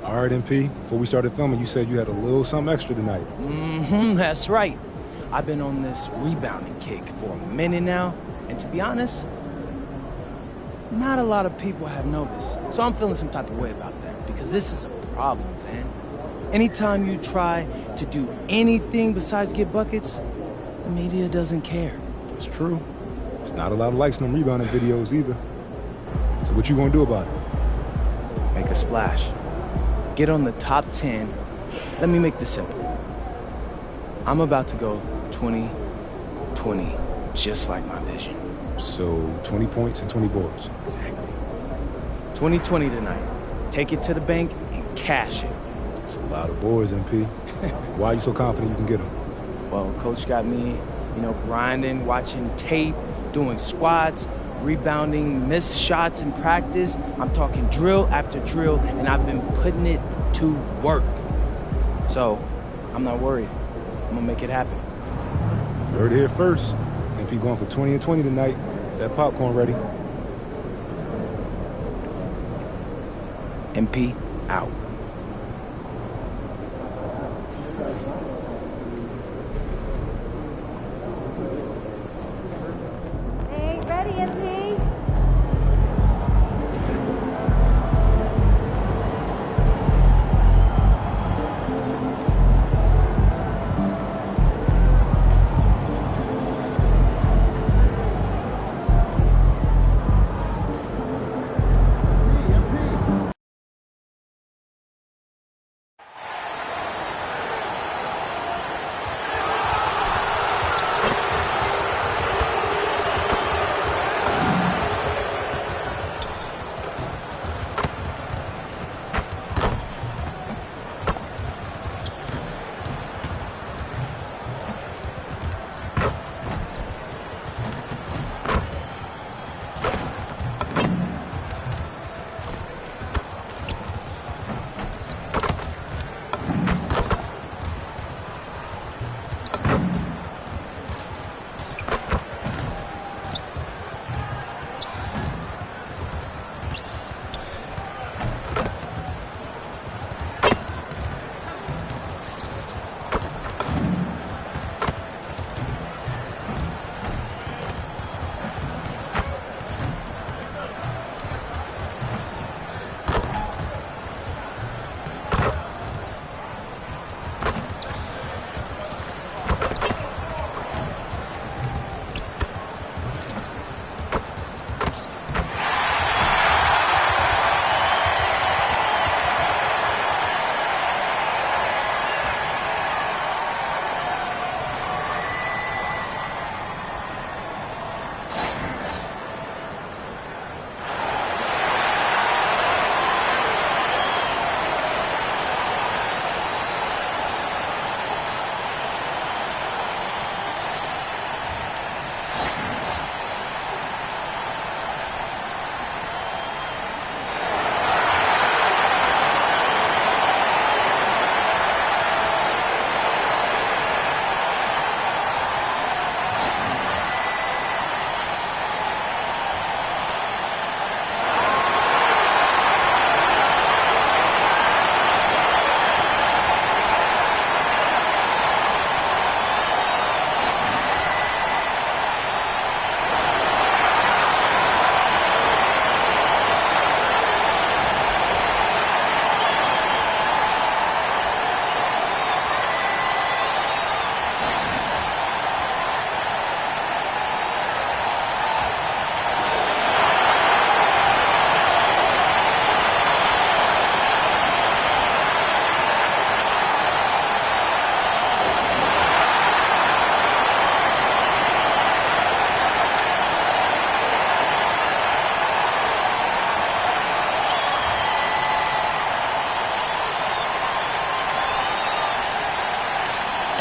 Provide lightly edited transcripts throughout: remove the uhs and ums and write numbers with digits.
All right, MP, before we started filming, you said you had a little something extra tonight. That's right. I've been on this rebounding kick for a minute now, and to be honest, not a lot of people have noticed. So I'm feeling some type of way about that, because this is a problem, man. Anytime you try to do anything besides get buckets, the media doesn't care. It's true. There's not a lot of likes on them rebounding videos either. So what you gonna do about it? Make a splash. Get on the top 10. Let me make this simple. I'm about to go 20-20, just like my vision. So 20 points and 20 boards. Exactly. 20-20 tonight. Take it to the bank and cash it. It's a lot of boards, MP. Why are you so confident you can get them? Well, coach got me, grinding, watching tape, doing squats, rebounding missed shots in practice. I'm talking drill after drill, and I've been putting it to work. So, I'm not worried. I'm gonna make it happen. You heard it here first. MP going for 20 and 20 tonight. That popcorn ready. MP out.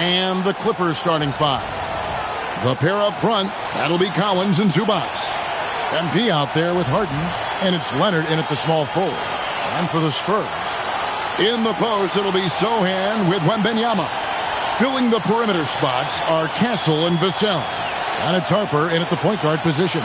And the Clippers starting five. The pair up front, that'll be Collins and Zubac. MP out there with Harden, and it's Leonard in at the small forward. And for the Spurs, in the post, it'll be Sohan with Wembanyama. Filling the perimeter spots are Castle and Vassell. And it's Harper in at the point guard position.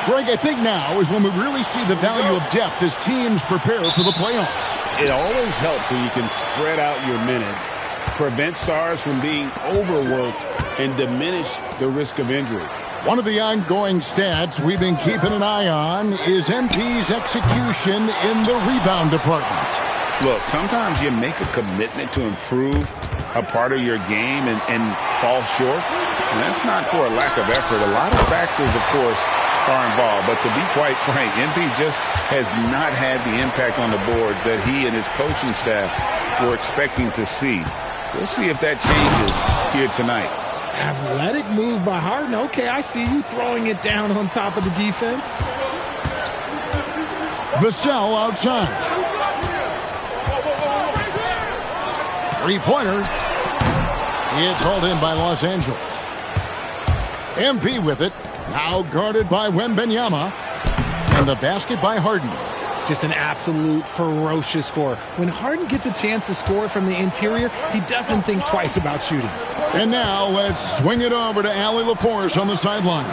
Greg, I think now is when we really see the value of depth as teams prepare for the playoffs. It always helps when you can spread out your minutes, prevent stars from being overworked, and diminish the risk of injury. One of the ongoing stats we've been keeping an eye on is MP's execution in the rebound department. Look, sometimes you make a commitment to improve a part of your game and fall short. And that's not for a lack of effort. A lot of factors, of course, are involved. But to be quite frank, MP just has not had the impact on the board that he and his coaching staff were expecting to see. We'll see if that changes here tonight. Athletic move by Harden. Okay, I see you throwing it down on top of the defense. Vassell outside. Three-pointer. It's hauled in by Los Angeles. MP with it. Now guarded by Wembanyama. And the basket by Harden. Just an absolute ferocious score. When Harden gets a chance to score from the interior, he doesn't think twice about shooting. And now let's swing it over to Allie LaForce on the sideline.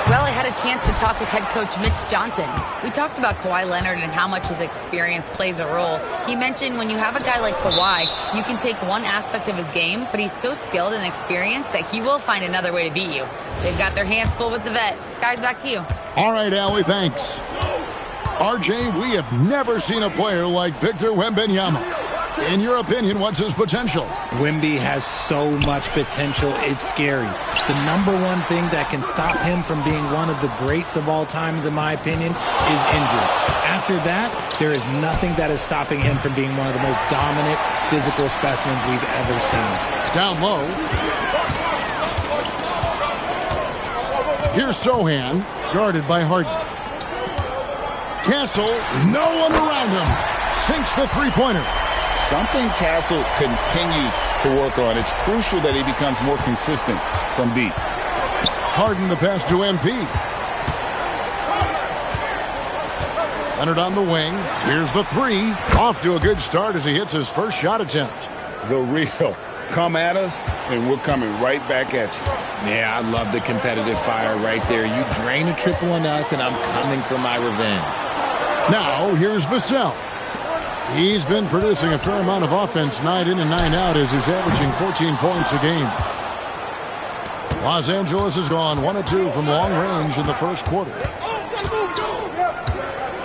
Well, I had a chance to talk with head coach Mitch Johnson. We talked about Kawhi Leonard and how much his experience plays a role. He mentioned when you have a guy like Kawhi, you can take one aspect of his game, but he's so skilled and experienced that he will find another way to beat you. They've got their hands full with the vet. Guys, back to you. All right, Allie, thanks. RJ, we have never seen a player like Victor Wembanyama. In your opinion, what's his potential? Wemby has so much potential, it's scary. The number one thing that can stop him from being one of the greats of all times, in my opinion, is injury. After that, there is nothing that is stopping him from being one of the most dominant physical specimens we've ever seen. Down low. Here's Sohan, guarded by Harden. Castle, no one around him. Sinks the three-pointer. Something Castle continues to work on. It's crucial that he becomes more consistent from deep. Harden the pass to MP. Leonard on the wing. Here's the three. Off to a good start as he hits his first shot attempt. The real. Come at us, and we're coming right back at you. Yeah, I love the competitive fire right there. You drain a triple on us, and I'm coming for my revenge. Now, here's Vassell. He's been producing a fair amount of offense night in and night out as he's averaging 14 points a game. Los Angeles has gone 1 of 2 from long range in the first quarter.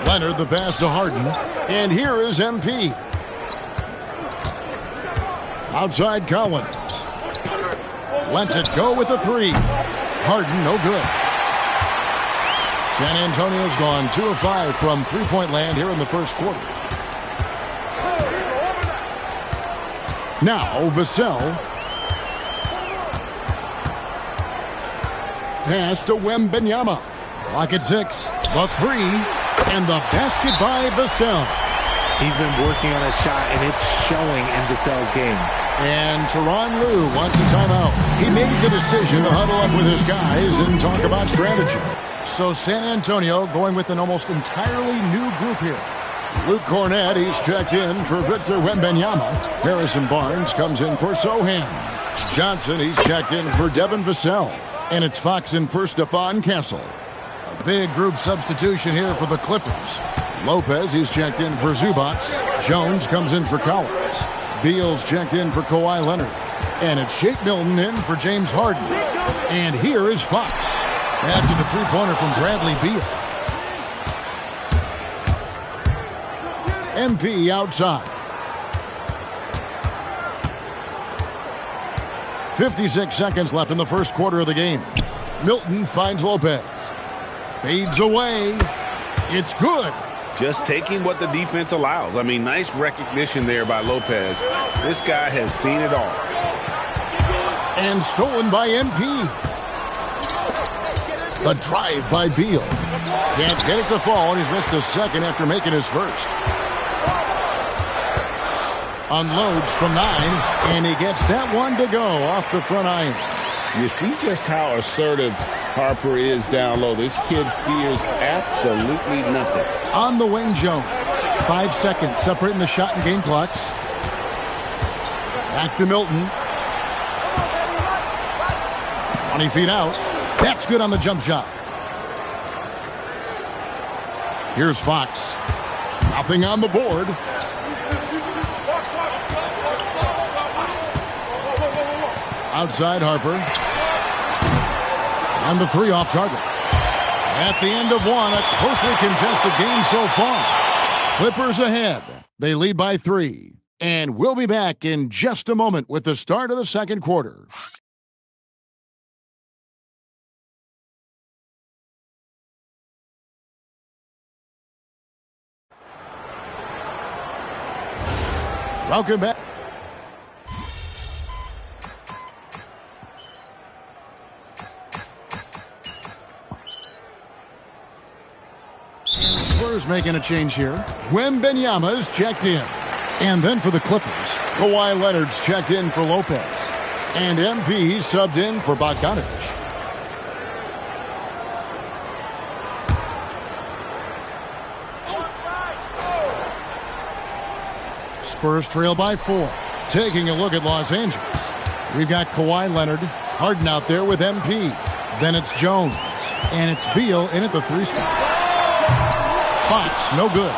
Leonard the pass to Harden. And here is MP. Outside Collins. Lets it go with the three. Harden no good. San Antonio's gone 2 of 5 from three-point land here in the first quarter. Now, Vassell. Pass to Wembanyama. Clock at 6. The three. And the basket by Vassell. He's been working on a shot, and it's showing in Vassell's game. And Tyronn Lue wants a timeout. He made the decision to huddle up with his guys and talk about strategy. So San Antonio going with an almost entirely new group here. Luke Cornett, he's checked in for Victor Wembanyama. Harrison Barnes comes in for Sohan. Johnson, he's checked in for Devin Vassell. And it's Fox in for Stephon Castle. A big group substitution here for the Clippers. Lopez, he's checked in for Zubac. Jones comes in for Collins. Beal's checked in for Kawhi Leonard. And it's Shake Milton in for James Harden. And here is Fox. After the three-pointer from Bradley Beal. MP outside. 56 seconds left in the first quarter of the game. Milton finds Lopez. Fades away. It's good. Just taking what the defense allows. I mean, nice recognition there by Lopez. This guy has seen it all. And stolen by MP. The drive by Beal. Can't get it to fall, and he's missed the second after making his first. Unloads from 9, and he gets that one to go off the front iron. You see just how assertive Harper is down low. This kid fears absolutely nothing. On the wing, Jones. 5 seconds separating the shot and game clocks. Back to Milton. 20 feet out. That's good on the jump shot. Here's Fox. Nothing on the board. Outside Harper. And the 3 off target. At the end of 1, a closely contested game so far. Clippers ahead. They lead by 3. And we'll be back in just a moment with the start of the second quarter. Welcome back. Spurs making a change here. Wembanyama's checked in. And then for the Clippers, Kawhi Leonard's checked in for Lopez. And MP subbed in for Bogdanovich. Spurs trail by 4. Taking a look at Los Angeles. We've got Kawhi Leonard, Harden out there with MP. Then it's Jones. And it's Beal in at the 3 spot. Fox, no good.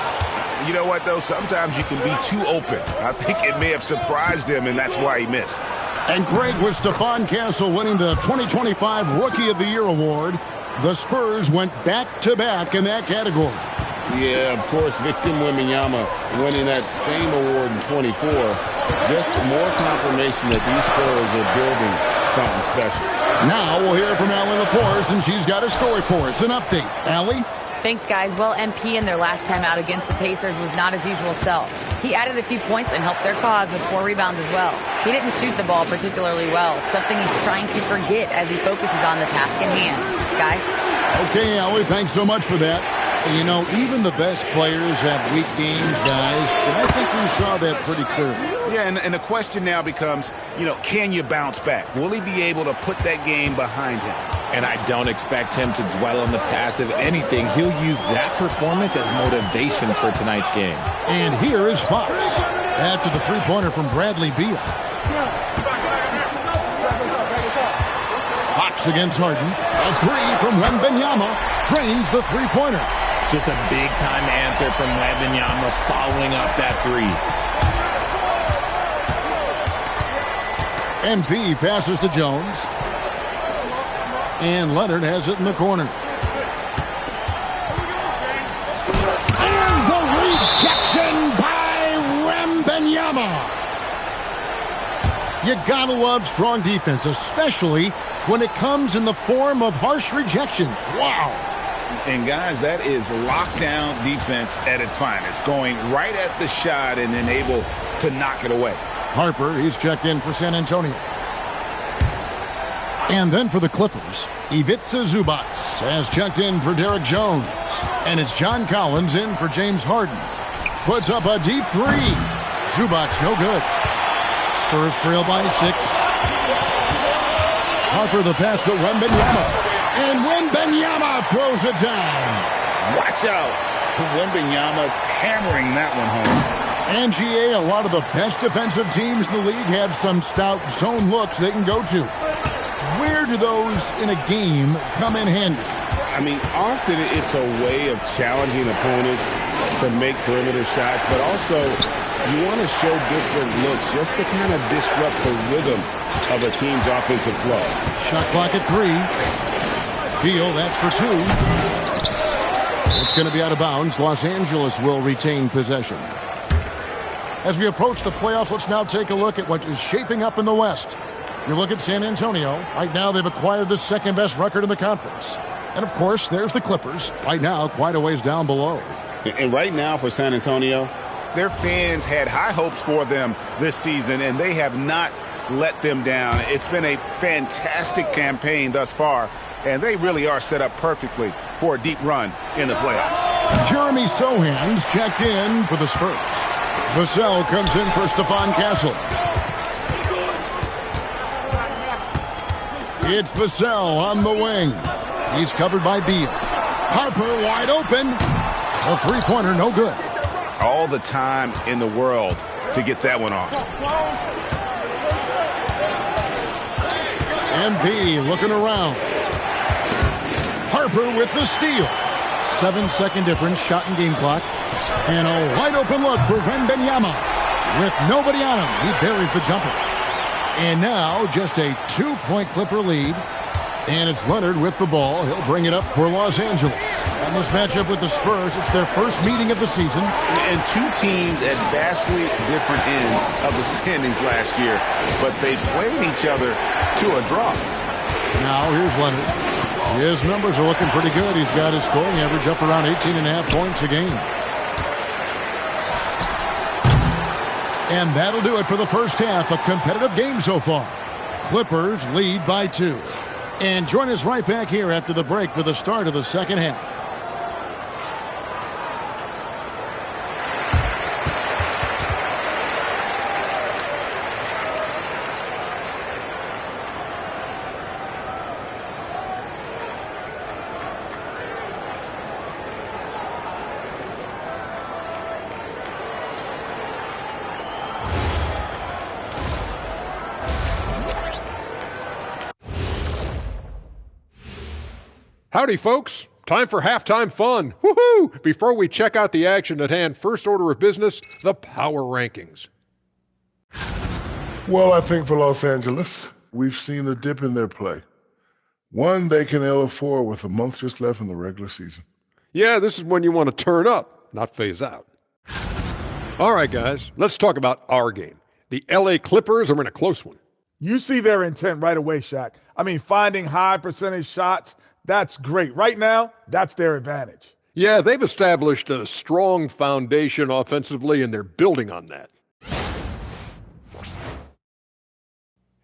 You know what, though? Sometimes you can be too open. I think it may have surprised him, and that's why he missed. And great with Stephon Castle winning the 2025 Rookie of the Year award. The Spurs went back-to-back in that category. Yeah, of course, Victor Wembanyama winning that same award in 24. Just more confirmation that these Spurs are building something special. Now we'll hear from Allie LaForce, and she's got a story for us. An update. Allie? Thanks, guys. Well, MP in their last time out against the Pacers was not his usual self. He added a few points and helped their cause with 4 rebounds as well. He didn't shoot the ball particularly well, something he's trying to forget as he focuses on the task in hand. Guys? Okay, Allie, thanks so much for that. You know, even the best players have weak games, guys, and I think we saw that pretty clearly. Yeah, and the question now becomes, you know, can you bounce back? Will he be able to put that game behind him? And I don't expect him to dwell on the past. If anything, he'll use that performance as motivation for tonight's game. And here is Fox after the three-pointer from Bradley Beal. Fox against Harden. A 3 from Wembanyama drains the three-pointer. Just a big-time answer from Wembanyama following up that 3. MP passes to Jones. And Leonard has it in the corner. And the rejection by Wembanyama. You gotta love strong defense, especially when it comes in the form of harsh rejections. Wow. And guys, that is lockdown defense at its finest. Going right at the shot and then able to knock it away. Harper, he's checked in for San Antonio. And then for the Clippers, Ivica Zubac has checked in for Derek Jones. And it's John Collins in for James Harden. Puts up a deep 3. Zubac no good. Spurs trail by 6. Harper the pass to Wembanyama. And Wembanyama throws it down. Watch out. Wembanyama hammering that one home. And GA, a lot of the best defensive teams in the league have some stout zone looks they can go to. Where do those in a game come in handy? I mean, often it's a way of challenging opponents to make perimeter shots, but also you want to show different looks just to kind of disrupt the rhythm of a team's offensive flow. Shot clock at 3. Beal, that's for 2. It's going to be out of bounds. Los Angeles will retain possession. As we approach the playoffs, let's now take a look at what is shaping up in the West. You look at San Antonio. Right now, they've acquired the second-best record in the conference. And, of course, there's the Clippers. Right now, quite a ways down below. And right now for San Antonio, their fans had high hopes for them this season, and they have not let them down. It's been a fantastic campaign thus far, and they really are set up perfectly for a deep run in the playoffs. Jeremy Sohan's checked in for the Spurs. Vassell comes in for Stephon Castle. It's Vassell on the wing. He's covered by Beal. Harper wide open. A three-pointer, no good. All the time in the world to get that one off. MP looking around. Harper with the steal. 7-second difference, shot and game clock. And a wide open look for Wembanyama. With nobody on him, he buries the jumper. And now just a 2-point Clipper lead. And it's Leonard with the ball. He'll bring it up for Los Angeles. And this matchup with the Spurs, it's their first meeting of the season. And two teams at vastly different ends of the standings last year. But they played each other to a draw. Now here's Leonard. His numbers are looking pretty good. He's got his scoring average up around 18.5 points a game. And that'll do it for the first half. A competitive game so far. Clippers lead by 2. And join us right back here after the break for the start of the second half. Howdy, folks. Time for halftime fun. Woohoo! Before we check out the action at hand, first order of business, the power rankings. Well, I think for Los Angeles, we've seen a dip in their play. One, they can ill afford with a month just left in the regular season. Yeah, this is when you want to turn up, not phase out. All right, guys, let's talk about our game. The LA Clippers are in a close one. You see their intent right away, Shaq. I mean, finding high percentage shots, that's great. Right now, that's their advantage. Yeah, they've established a strong foundation offensively, and they're building on that.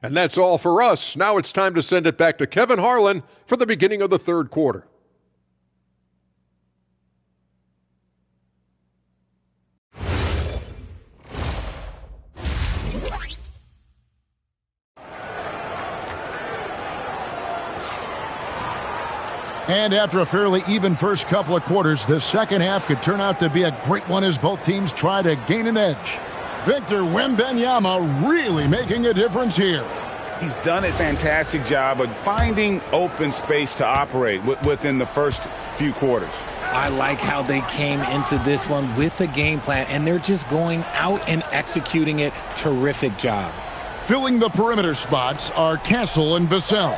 And that's all for us. Now it's time to send it back to Kevin Harlan for the beginning of the third quarter. And after a fairly even first couple of quarters, the second half could turn out to be a great one as both teams try to gain an edge. Victor Wembanyama really making a difference here. He's done a fantastic job of finding open space to operate within the first few quarters. I like how they came into this one with a game plan, and they're just going out and executing it. Terrific job. Filling the perimeter spots are Castle and Vassell.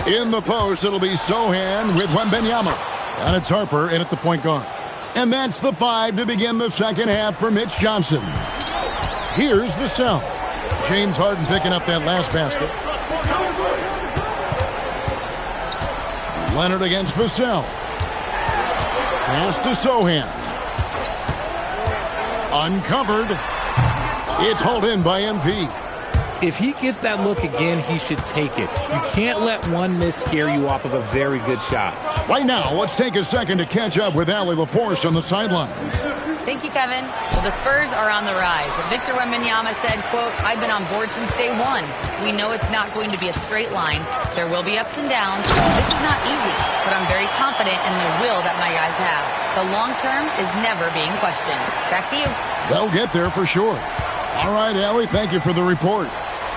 In the post, it'll be Sohan with Wembanyama. And it's Harper in at the point guard. And that's the 5 to begin the second half for Mitch Johnson. Here's Vassell. James Harden picking up that last basket. Leonard against Vassell. Pass to Sohan. Uncovered. It's hauled in by MP. If he gets that look again, he should take it. You can't let one miss scare you off of a very good shot. Right now, let's take a second to catch up with Allie LaForce on the sidelines. Thank you, Kevin. Well, the Spurs are on the rise. Victor Wembanyama said, quote, "I've been on board since day one. We know it's not going to be a straight line. There will be ups and downs. This is not easy, but I'm very confident in the will that my guys have. The long term is never being questioned." Back to you. They'll get there for sure. All right, Allie, thank you for the report.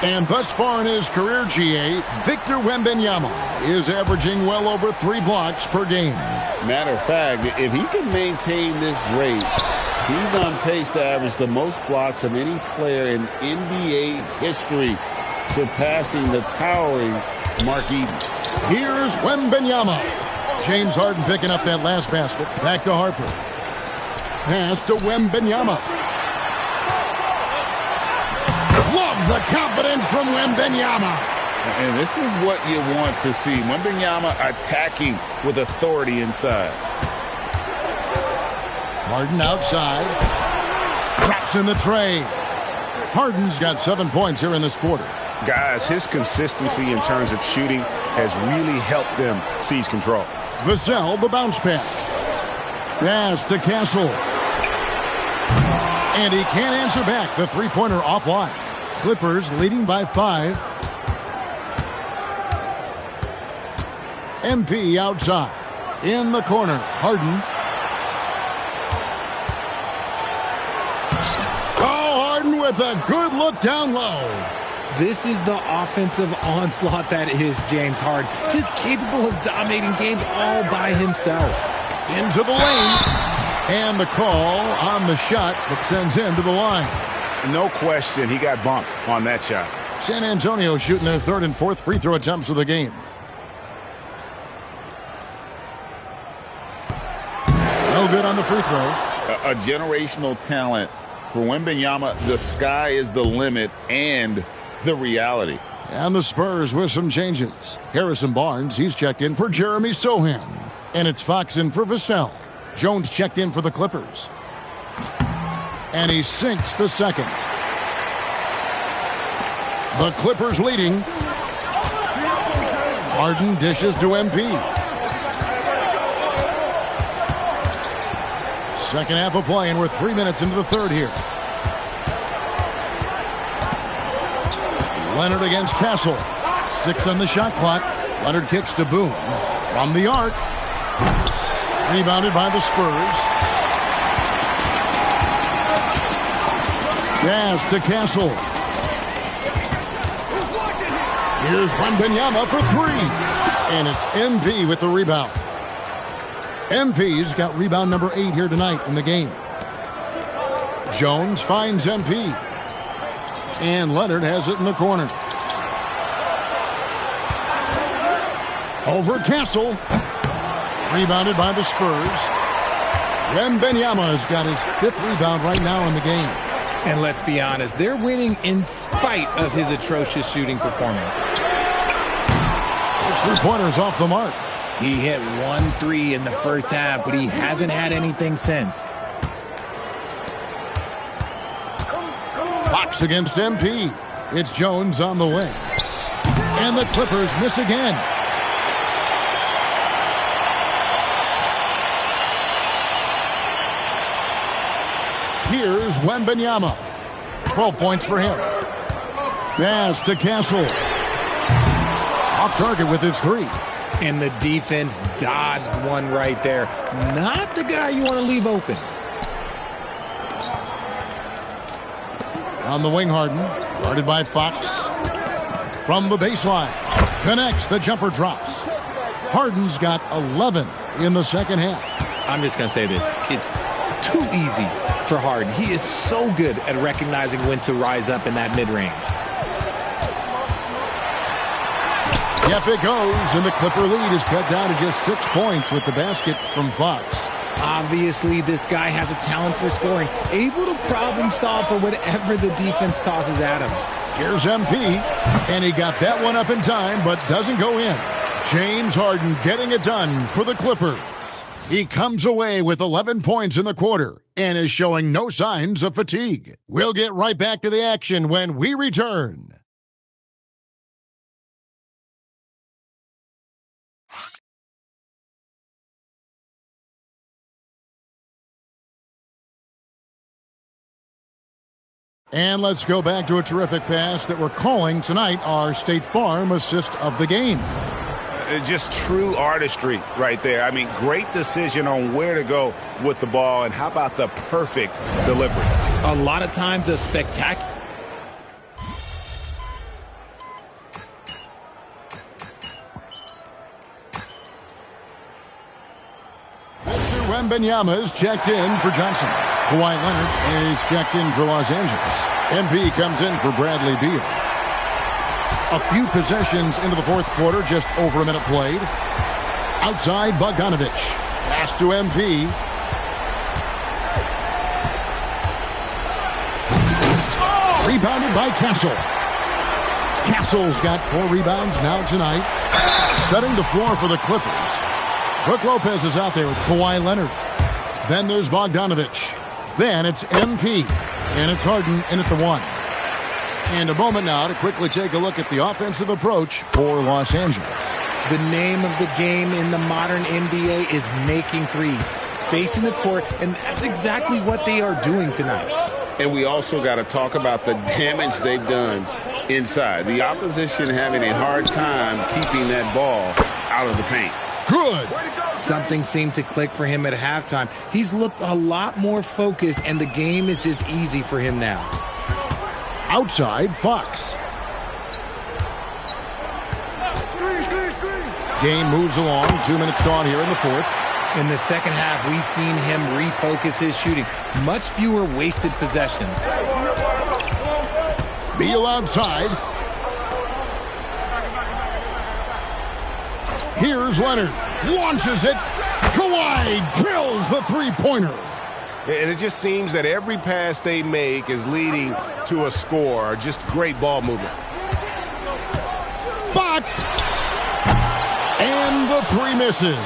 And thus far in his career, GA, Victor Wembanyama is averaging well over 3 blocks per game. Matter of fact, if he can maintain this rate, he's on pace to average the most blocks of any player in NBA history, surpassing the towering Mark Eden. Here's Wembanyama. James Harden picking up that last basket. Back to Harper. Pass to Wembanyama. Love the confidence from Wembanyama. And this is what you want to see. Wembanyama attacking with authority inside. Harden outside. Drops in the tray. Harden's got 7 points here in this quarter. Guys, his consistency in terms of shooting has really helped them seize control. Vassell, the bounce pass. Pass to Castle. And he can't answer back. The three-pointer offline. Clippers leading by 5. MP outside. In the corner, Harden. Oh, Harden with a good look down low. This is the offensive onslaught that is James Harden. Just capable of dominating games all by himself. Into the lane. And the call on the shot that sends him to the line. No question, he got bumped on that shot. San Antonio shooting their third and fourth free throw attempts of the game. No good on the free throw. A generational talent. For Wembanyama, the sky is the limit and the reality. And the Spurs with some changes. Harrison Barnes, he's checked in for Jeremy Sohan. And it's Fox in for Vassell. Jones checked in for the Clippers. And he sinks the second. The Clippers leading. Harden dishes to MP. Second half of play, and we're 3 minutes into the third here. Leonard against Castle. 6 on the shot clock. Leonard kicks to Boone. From the arc. Rebounded by the Spurs. Pass to Castle. Here's Wembanyama for 3. And it's MP with the rebound. MP's got rebound number 8 here tonight in the game. Jones finds MP. And Leonard has it in the corner. Over Castle. Rebounded by the Spurs. Wembanyama's got his 5th rebound right now in the game. And let's be honest, they're winning in spite of his atrocious shooting performance. His three-pointer's off the mark. He hit 1 3 in the first half, but he hasn't had anything since. Fox against MP. It's Jones on the wing. And the Clippers miss again. Here's Wembanyama. 12 points for him. Pass to Castle. Off target with his 3. And the defense dodged one right there. Not the guy you want to leave open. On the wing, Harden. Guarded by Fox. From the baseline. Connects. The jumper drops. Harden's got 11 in the second half. I'm just going to say this. It's too easy for Harden. He is so good at recognizing when to rise up in that mid-range. Yep, it goes, and the Clipper lead is cut down to just 6 points with the basket from Fox. Obviously, this guy has a talent for scoring, able to problem solve for whatever the defense tosses at him. Here's MP, and he got that one up in time, but doesn't go in. James Harden getting it done for the Clippers. He comes away with 11 points in the quarter and is showing no signs of fatigue. We'll get right back to the action when we return. And let's go back to a terrific pass that we're calling tonight our State Farm assist of the game. Just true artistry right there. I mean, great decision on where to go with the ball, and how about the perfect delivery? A lot of times a spectacular. Victor Wembanyama is checked in for Johnson. Kawhi Leonard is checked in for Los Angeles. MP comes in for Bradley Beal. A few possessions into the fourth quarter, just over a minute played. Outside, Bogdanovich. Pass to MP. Rebounded by Castle. Castle's got 4 rebounds now tonight. Setting the floor for the Clippers. Brook Lopez is out there with Kawhi Leonard. Then there's Bogdanovich. Then it's MP. And it's Harden in at the 1. And a moment now to quickly take a look at the offensive approach for Los Angeles. The name of the game in the modern NBA is making threes, spacing the court, and that's exactly what they are doing tonight. And we also got to talk about the damage they've done inside. The opposition having a hard time keeping that ball out of the paint. Good. Something seemed to click for him at halftime. He's looked a lot more focused, and the game is just easy for him now. Outside, Fox. Game moves along. 2 minutes gone here in the fourth. In the second half, we've seen him refocus his shooting. Much fewer wasted possessions. Beal outside. Here's Leonard. Launches it. Kawhi drills the three-pointer. And it just seems that every pass they make is leading to a score. Just great ball movement. Fox. And the three misses.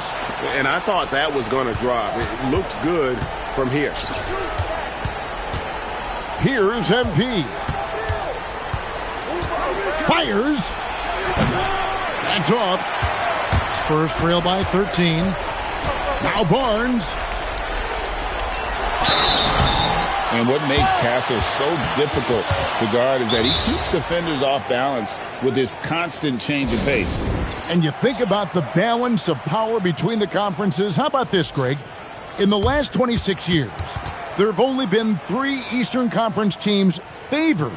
And I thought that was going to drop. It looked good from here. Here's MP. Fires. That's off. Spurs trail by 13. Now Barnes. And what makes Castle so difficult to guard is that he keeps defenders off balance with this constant change of pace. And you think about the balance of power between the conferences. How about this, Greg? In the last 26 years, there have only been 3 Eastern Conference teams favored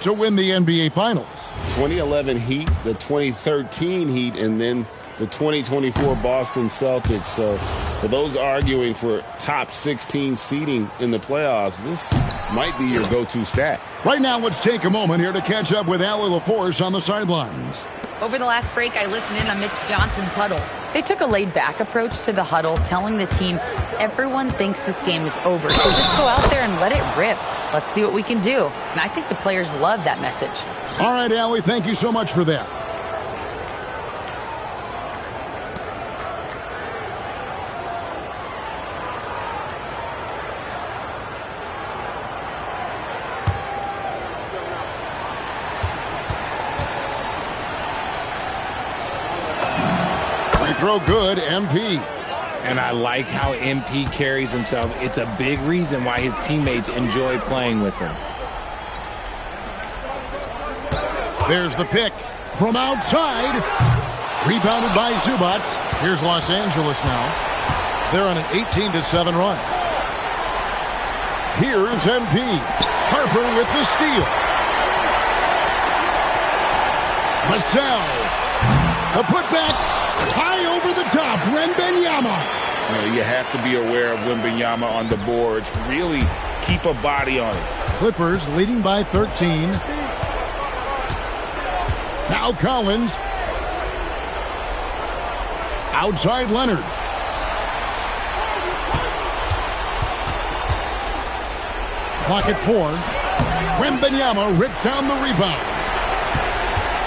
to win the NBA Finals. 2011 Heat, the 2013 Heat, and then the 2024 Boston Celtics. So for those arguing for top 16 seeding in the playoffs, this might be your go-to stat. Right now, let's take a moment here to catch up with Allie LaForce on the sidelines. Over the last break, I listened in on Mitch Johnson's huddle. They took a laid-back approach to the huddle, telling the team, everyone thinks this game is over, so just go out there and let it rip. Let's see what we can do. And I think the players love that message. All right, Allie, thank you so much for that. Throw good, MP. And I like how MP carries himself. It's a big reason why his teammates enjoy playing with him. There's the pick from outside. Rebounded by Zubac. Here's Los Angeles now. They're on an 18-7 run. Here's MP. Harper with the steal. Vassell. A putback. High over the top, Wembanyama. You have to be aware of Wembanyama on the boards. Really keep a body on it. Clippers leading by 13. Now Collins. Outside Leonard. Clock at 4. Wembanyama rips down the rebound.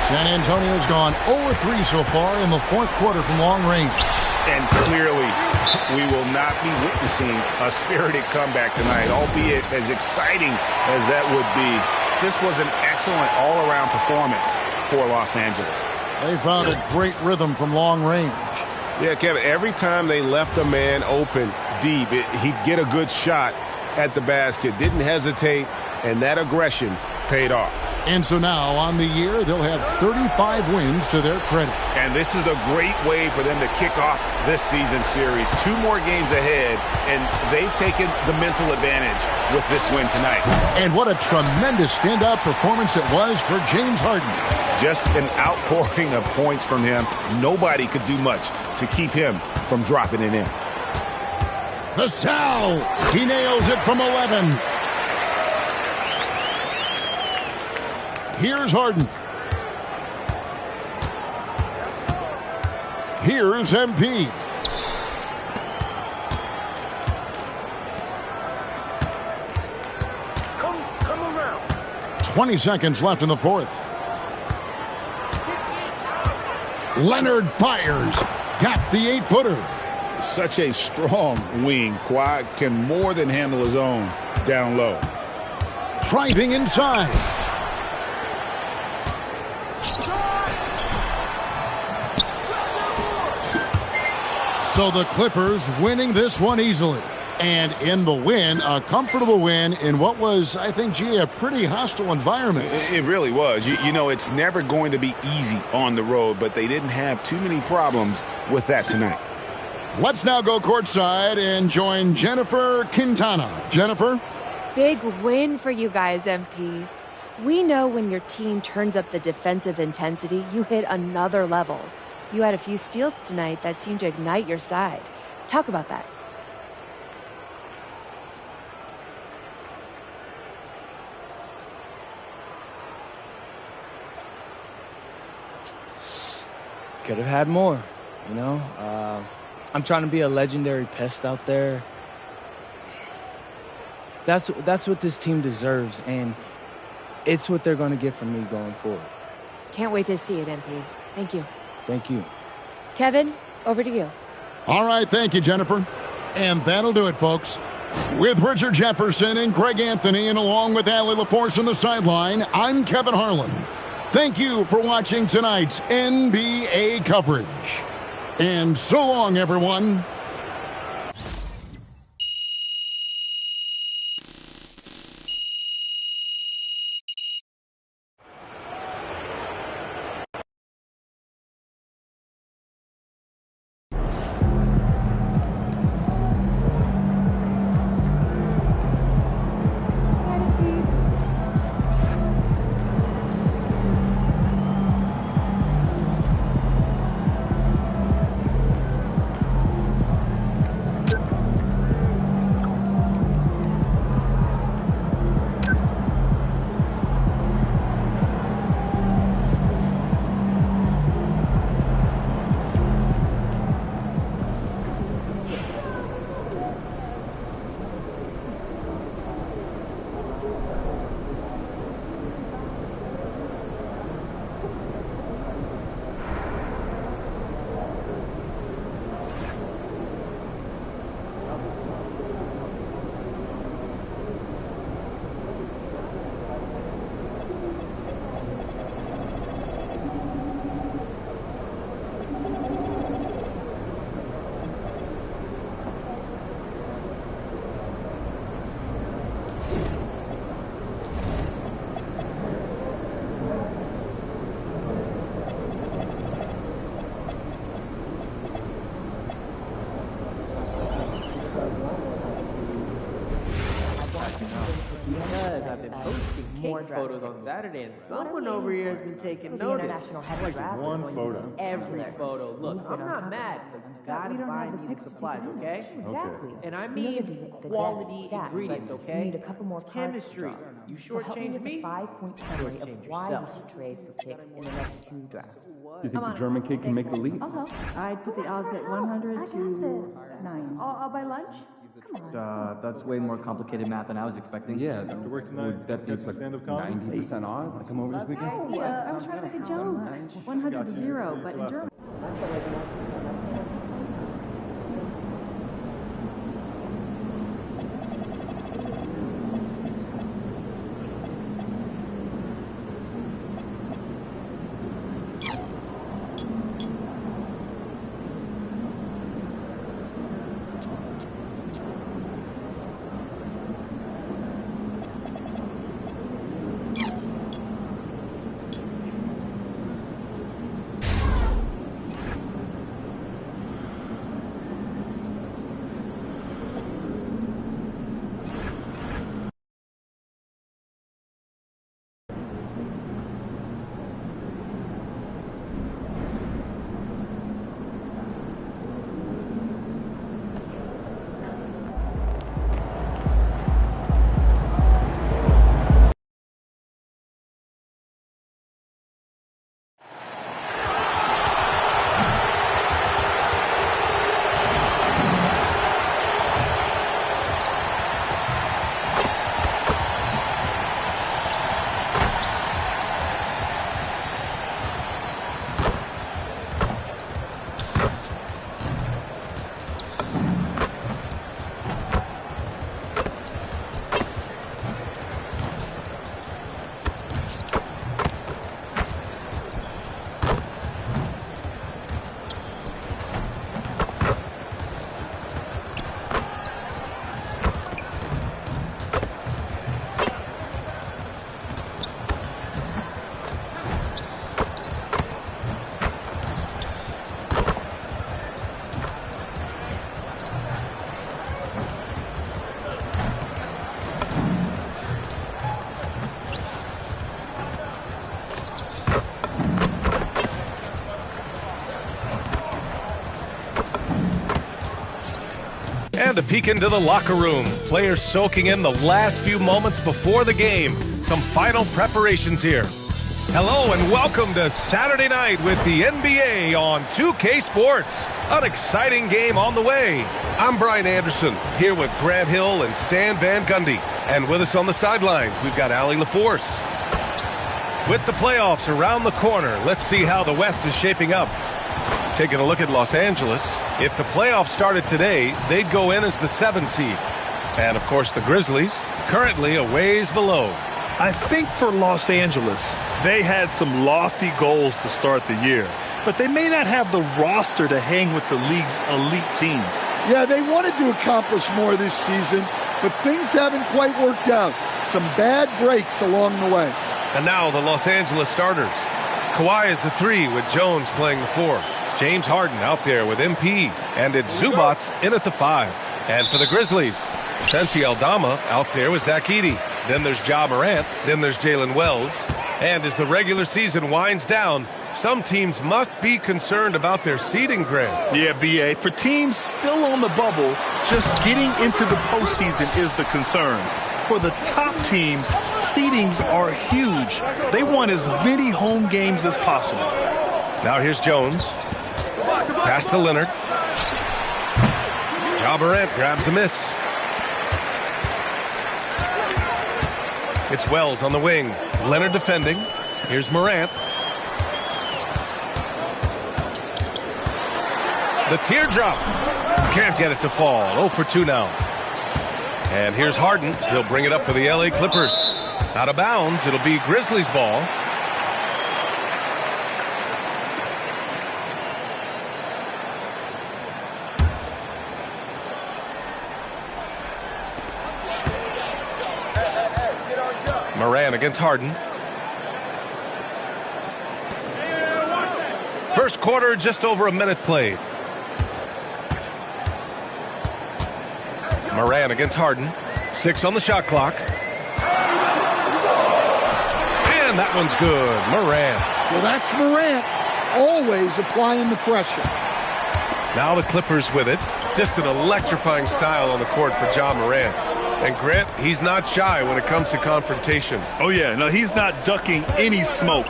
San Antonio's gone 0-3 so far in the fourth quarter from long range. And clearly, we will not be witnessing a spirited comeback tonight, albeit as exciting as that would be. This was an excellent all-around performance for Los Angeles. They found a great rhythm from long range. Yeah, Kevin, every time they left a man open deep, he'd get a good shot at the basket. Didn't hesitate, and that aggression paid off. And so now, on the year, they'll have 35 wins to their credit. And this is a great way for them to kick off this season series. 2 more games ahead, and they've taken the mental advantage with this win tonight. And what a tremendous standout performance it was for James Harden. Just an outpouring of points from him. Nobody could do much to keep him from dropping it in. Vassell, he nails it from 11. Here's Harden. Here's MP. Come around. 20 seconds left in the fourth. Leonard fires. Got the 8-footer. Such a strong wing. Kawhi can more than handle his own down low. Driving inside. So the Clippers winning this one easily. And in the win, a comfortable win in what was, I think, G, a pretty hostile environment. It really was. You know, it's never going to be easy on the road, but they didn't have too many problems with that tonight. Let's now go courtside and join Jennifer Quintana. Jennifer? Big win for you guys, MP. We know when your team turns up the defensive intensity, you hit another level. You had a few steals tonight that seemed to ignite your side. Talk about that. Could have had more, you know? I'm trying to be a legendary pest out there. That's what this team deserves, and it's what they're going to get from me going forward. Can't wait to see it, MP. Thank you. Thank you. Kevin, over to you. All right, thank you, Jennifer. And that'll do it, folks. With Richard Jefferson and Greg Anthony, and along with Allie LaForce on the sideline, I'm Kevin Harlan. Thank you for watching tonight's NBA coverage. And so long, everyone. Photos on Saturday, and someone over here has been taking notice. Like one photo. Every photo. Look, I'm not mad, but you gotta buy me the supplies, okay? Exactly. And I mean quality ingredients, okay? You need a couple more chemistry. You shortchange me? 5-point summary of why you should trade for picks in the next 2 drafts. You think the German kid can make the leap? I'll help. I'd put the odds at 100 to 9. I'll buy lunch? That's way more complicated math than I was expecting. Yeah, would that be like 90% odds to come over this weekend? I was trying to make a joke. 100 to 0, but in German. And a peek into the locker room. Players soaking in the last few moments before the game. Some final preparations here. Hello and welcome to Saturday night with the NBA on 2K Sports. An exciting game on the way. I'm Brian Anderson, here with Grant Hill and Stan Van Gundy. And with us on the sidelines, we've got Allie LaForce. With the playoffs around the corner, let's see how the West is shaping up. Taking a look at Los Angeles, if the playoffs started today, they'd go in as the 7th seed. And, of course, the Grizzlies, currently a ways below. I think for Los Angeles, they had some lofty goals to start the year, but they may not have the roster to hang with the league's elite teams. Yeah, they wanted to accomplish more this season, but things haven't quite worked out. Some bad breaks along the way. And now the Los Angeles starters. Kawhi is the 3 with Jones playing the 4. James Harden out there with MP, and it's Zubats in at the 5. And for the Grizzlies, Santi Aldama out there with Zach Edey. Then there's Ja Morant, then there's Jalen Wells. And as the regular season winds down, some teams must be concerned about their seeding, Grant. Yeah, B.A. For teams still on the bubble, just getting into the postseason is the concern. For the top teams, seedings are huge. They want as many home games as possible. Now here's Jones. Pass to Leonard. Ja Morant grabs the miss. It's Wells on the wing. Leonard defending. Here's Morant. The teardrop. Can't get it to fall. 0 for 2 now. And here's Harden. He'll bring it up for the LA Clippers. Out of bounds. It'll be Grizzlies ball. Moran against Harden. First quarter, just over a minute played. Moran against Harden. 6 on the shot clock. And that one's good. Moran. Well, that's Morant, always applying the pressure. Now the Clippers with it. Just an electrifying style on the court for Ja Morant. And Grant, he's not shy when it comes to confrontation. Oh, yeah. No, he's not ducking any smoke.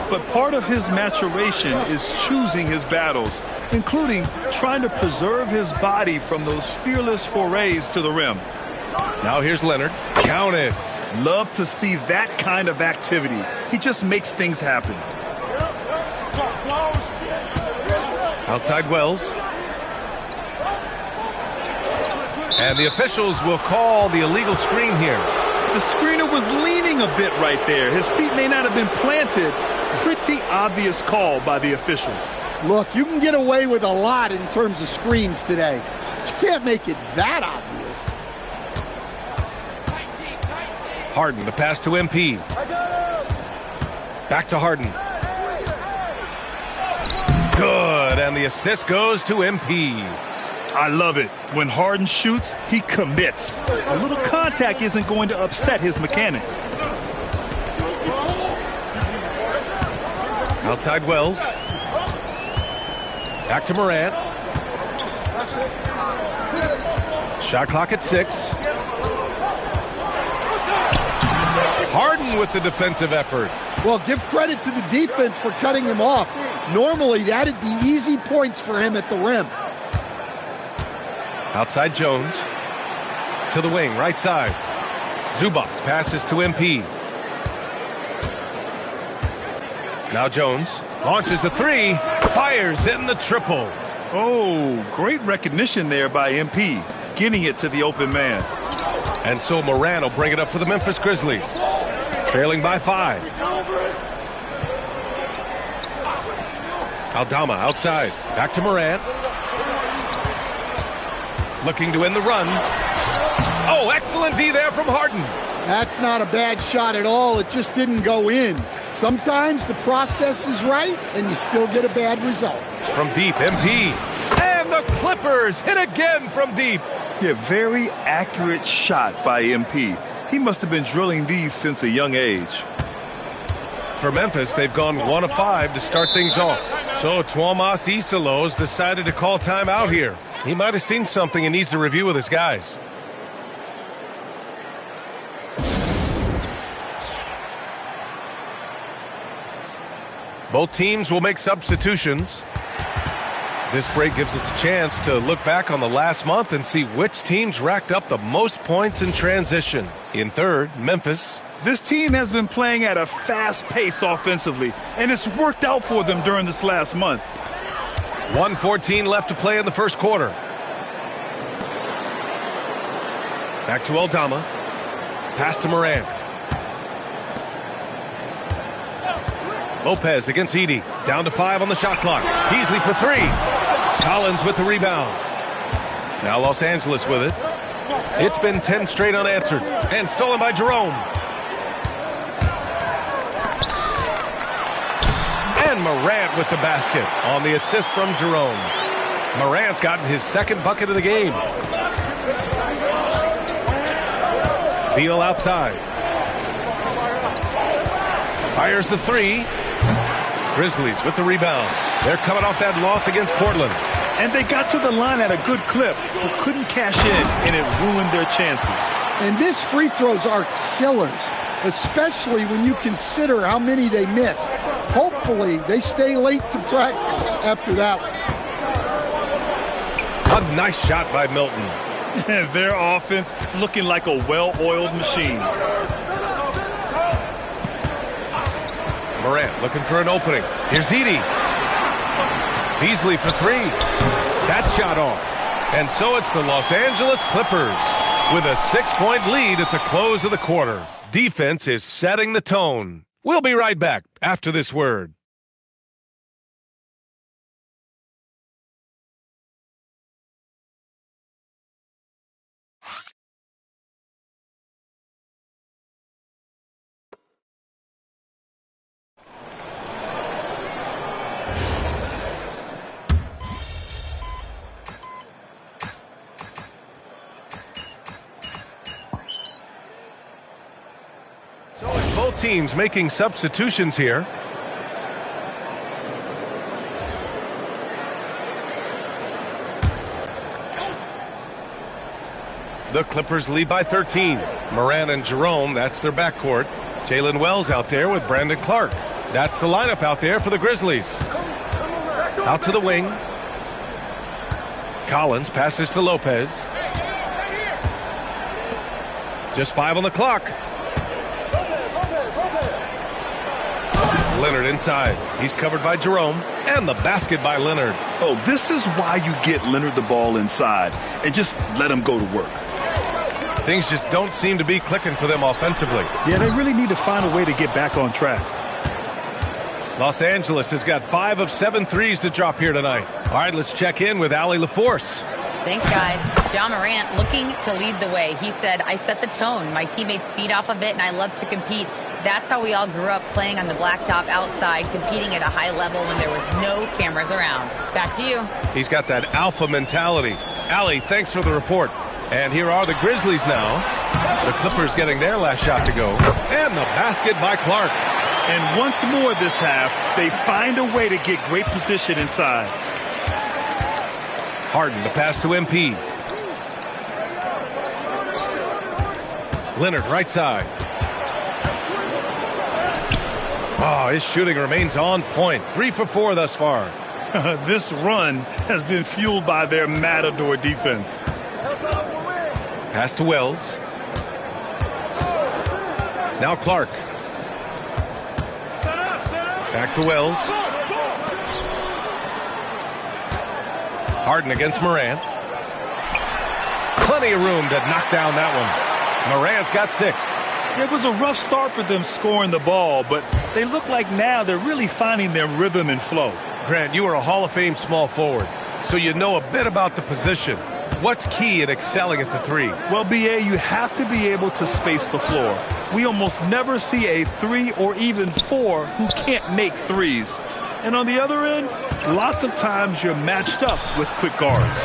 But part of his maturation is choosing his battles, including trying to preserve his body from those fearless forays to the rim. Now here's Leonard. Count it. Love to see that kind of activity. He just makes things happen. Outside Wells. And the officials will call the illegal screen here. The screener was leaning a bit right there. His feet may not have been planted. Pretty obvious call by the officials. Look, you can get away with a lot in terms of screens today, but you can't make it that obvious. Harden, the pass to MP. Back to Harden. Good, and the assist goes to MP. I love it. When Harden shoots, he commits. A little contact isn't going to upset his mechanics. Outside Wells. Back to Morant. Shot clock at 6. Harden with the defensive effort. Well, give credit to the defense for cutting him off. Normally, that'd be easy points for him at the rim. Outside Jones. To the wing, right side. Zubac passes to MP. Now Jones launches a 3. Fires in the triple. Oh, great recognition there by MP. Getting it to the open man. And so Moran will bring it up for the Memphis Grizzlies. Trailing by 5. Aldama outside. Back to Morant. Looking to end the run. Oh, excellent D there from Harden. That's not a bad shot at all. It just didn't go in. Sometimes the process is right, and you still get a bad result. From deep, MP. And the Clippers hit again from deep. Yeah, very accurate shot by MP. He must have been drilling these since a young age. For Memphis, they've gone 1 of 5 to start things off. So Tuomas Isalos decided to call timeout here. He might have seen something and needs to review with his guys. Both teams will make substitutions. This break gives us a chance to look back on the last month and see which teams racked up the most points in transition. In third, Memphis. This team has been playing at a fast pace offensively, and it's worked out for them during this last month. 1:14 left to play in the first quarter. Back to Aldama. Pass to Moran. Lopez against Edey. Down to 5 on the shot clock. Beasley for 3. Collins with the rebound. Now Los Angeles with it. It's been 10 straight unanswered. And stolen by Jerome. And Morant with the basket on the assist from Jerome. Morant's gotten his second bucket of the game. Beal outside. Fires the 3. Grizzlies with the rebound. They're coming off that loss against Portland. And they got to the line at a good clip, but couldn't cash in, and it ruined their chances. And missed free throws are killers, especially when you consider how many they missed. Hopefully, they stay late to practice after that one. A nice shot by Milton. Their offense looking like a well-oiled machine. Morant looking for an opening. Here's Edey. Beasley for 3. That shot off. And so it's the Los Angeles Clippers with a 6-point lead at the close of the quarter. Defense is setting the tone. We'll be right back after this word. Both teams making substitutions here. The Clippers lead by 13. Moran and Jerome, that's their backcourt. Jalen Wells out there with Brandon Clark. That's the lineup out there for the Grizzlies. Out to the wing. Collins passes to Lopez. Just 5 on the clock. Leonard inside. He's covered by Jerome. And the basket by Leonard. Oh, this is why you get Leonard the ball inside and just let him go to work. Things just don't seem to be clicking for them offensively. Yeah, they really need to find a way to get back on track. Los Angeles has got 5 of 7 threes to drop here tonight. All right, let's check in with Allie LaForce. Thanks, guys. Ja Morant looking to lead the way. He said, I set the tone. My teammates feed off of it, and I love to compete. That's how we all grew up, playing on the blacktop outside, competing at a high level when there was no cameras around. Back to you. He's got that alpha mentality. Allie, thanks for the report. And here are the Grizzlies now. The Clippers getting their last shot to go. And the basket by Clark. And once more this half, they find a way to get great position inside. Harden to pass to MP. Leonard right side. Oh, his shooting remains on point. 3 for 4 thus far. This run has been fueled by their Matador defense. Pass to Wells. Now Clark. Back to Wells. Harden against Morant. Plenty of room to knock down that one. Morant's got 6. It was a rough start for them scoring the ball, but they look like now they're really finding their rhythm and flow. Grant, you are a Hall of Fame small forward, so you know a bit about the position. What's key in excelling at the 3? Well, B.A., you have to be able to space the floor. We almost never see a 3 or even 4 who can't make threes. And on the other end, lots of times you're matched up with quick guards.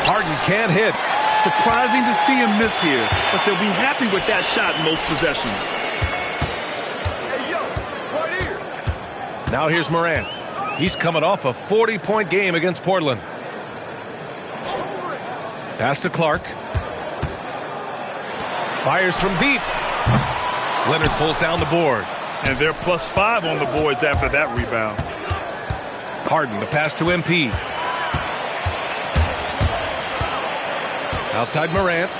Harden can't hit. Surprising to see him miss here, but they'll be happy with that shot in most possessions. Hey, yo, right here. Now here's Morant. He's coming off a 40-point game against Portland. Pass to Clark. Fires from deep. Leonard pulls down the board. And they're +5 on the boards after that rebound. Harden, the pass to MP. Outside Morant.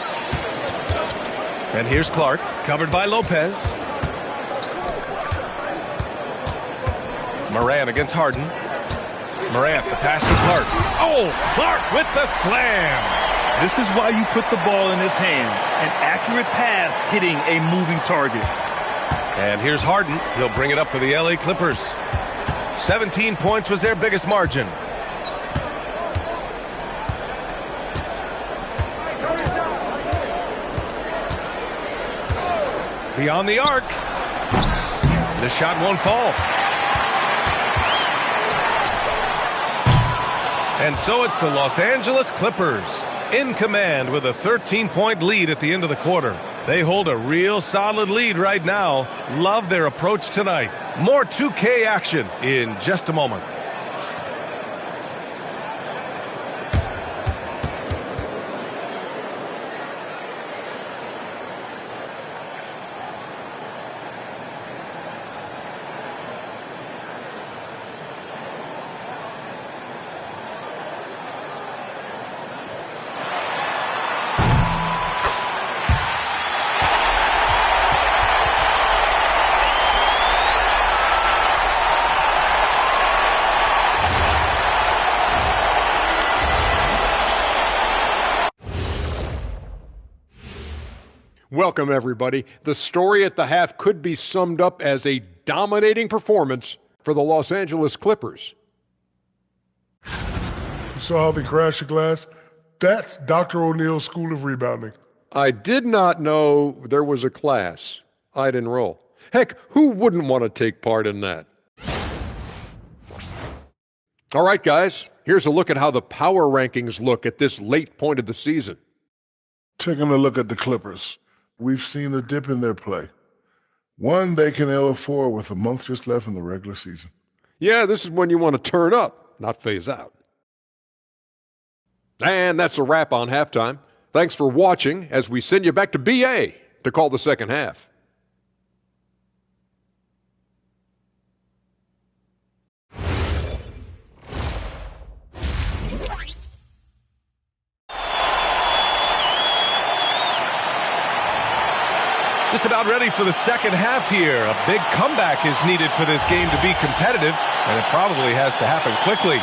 And here's Clark, covered by Lopez. Morant against Harden. Morant, the pass to Clark. Oh, Clark with the slam. This is why you put the ball in his hands. An accurate pass hitting a moving target. And here's Harden. He'll bring it up for the LA Clippers. 17 points was their biggest margin. Beyond the arc. The shot won't fall. And so it's the Los Angeles Clippers in command with a 13-point lead at the end of the quarter. They hold a real solid lead right now. Love their approach tonight. More 2K action in just a moment. Welcome, everybody. The story at the half could be summed up as a dominating performance for the Los Angeles Clippers. You saw how they crashed the glass? That's Dr. O'Neill's School of Rebounding. I did not know there was a class I'd enroll. Heck, who wouldn't want to take part in that? All right, guys, here's a look at how the power rankings look at this late point of the season. Taking a look at the Clippers. We've seen a dip in their play. One, they can L4 with a month just left in the regular season. Yeah, this is when you want to turn up, not phase out. And that's a wrap on halftime. Thanks for watching as we send you back to BA to call the second half. Just about ready for the second half here. A big comeback is needed for this game to be competitive, and it probably has to happen quickly.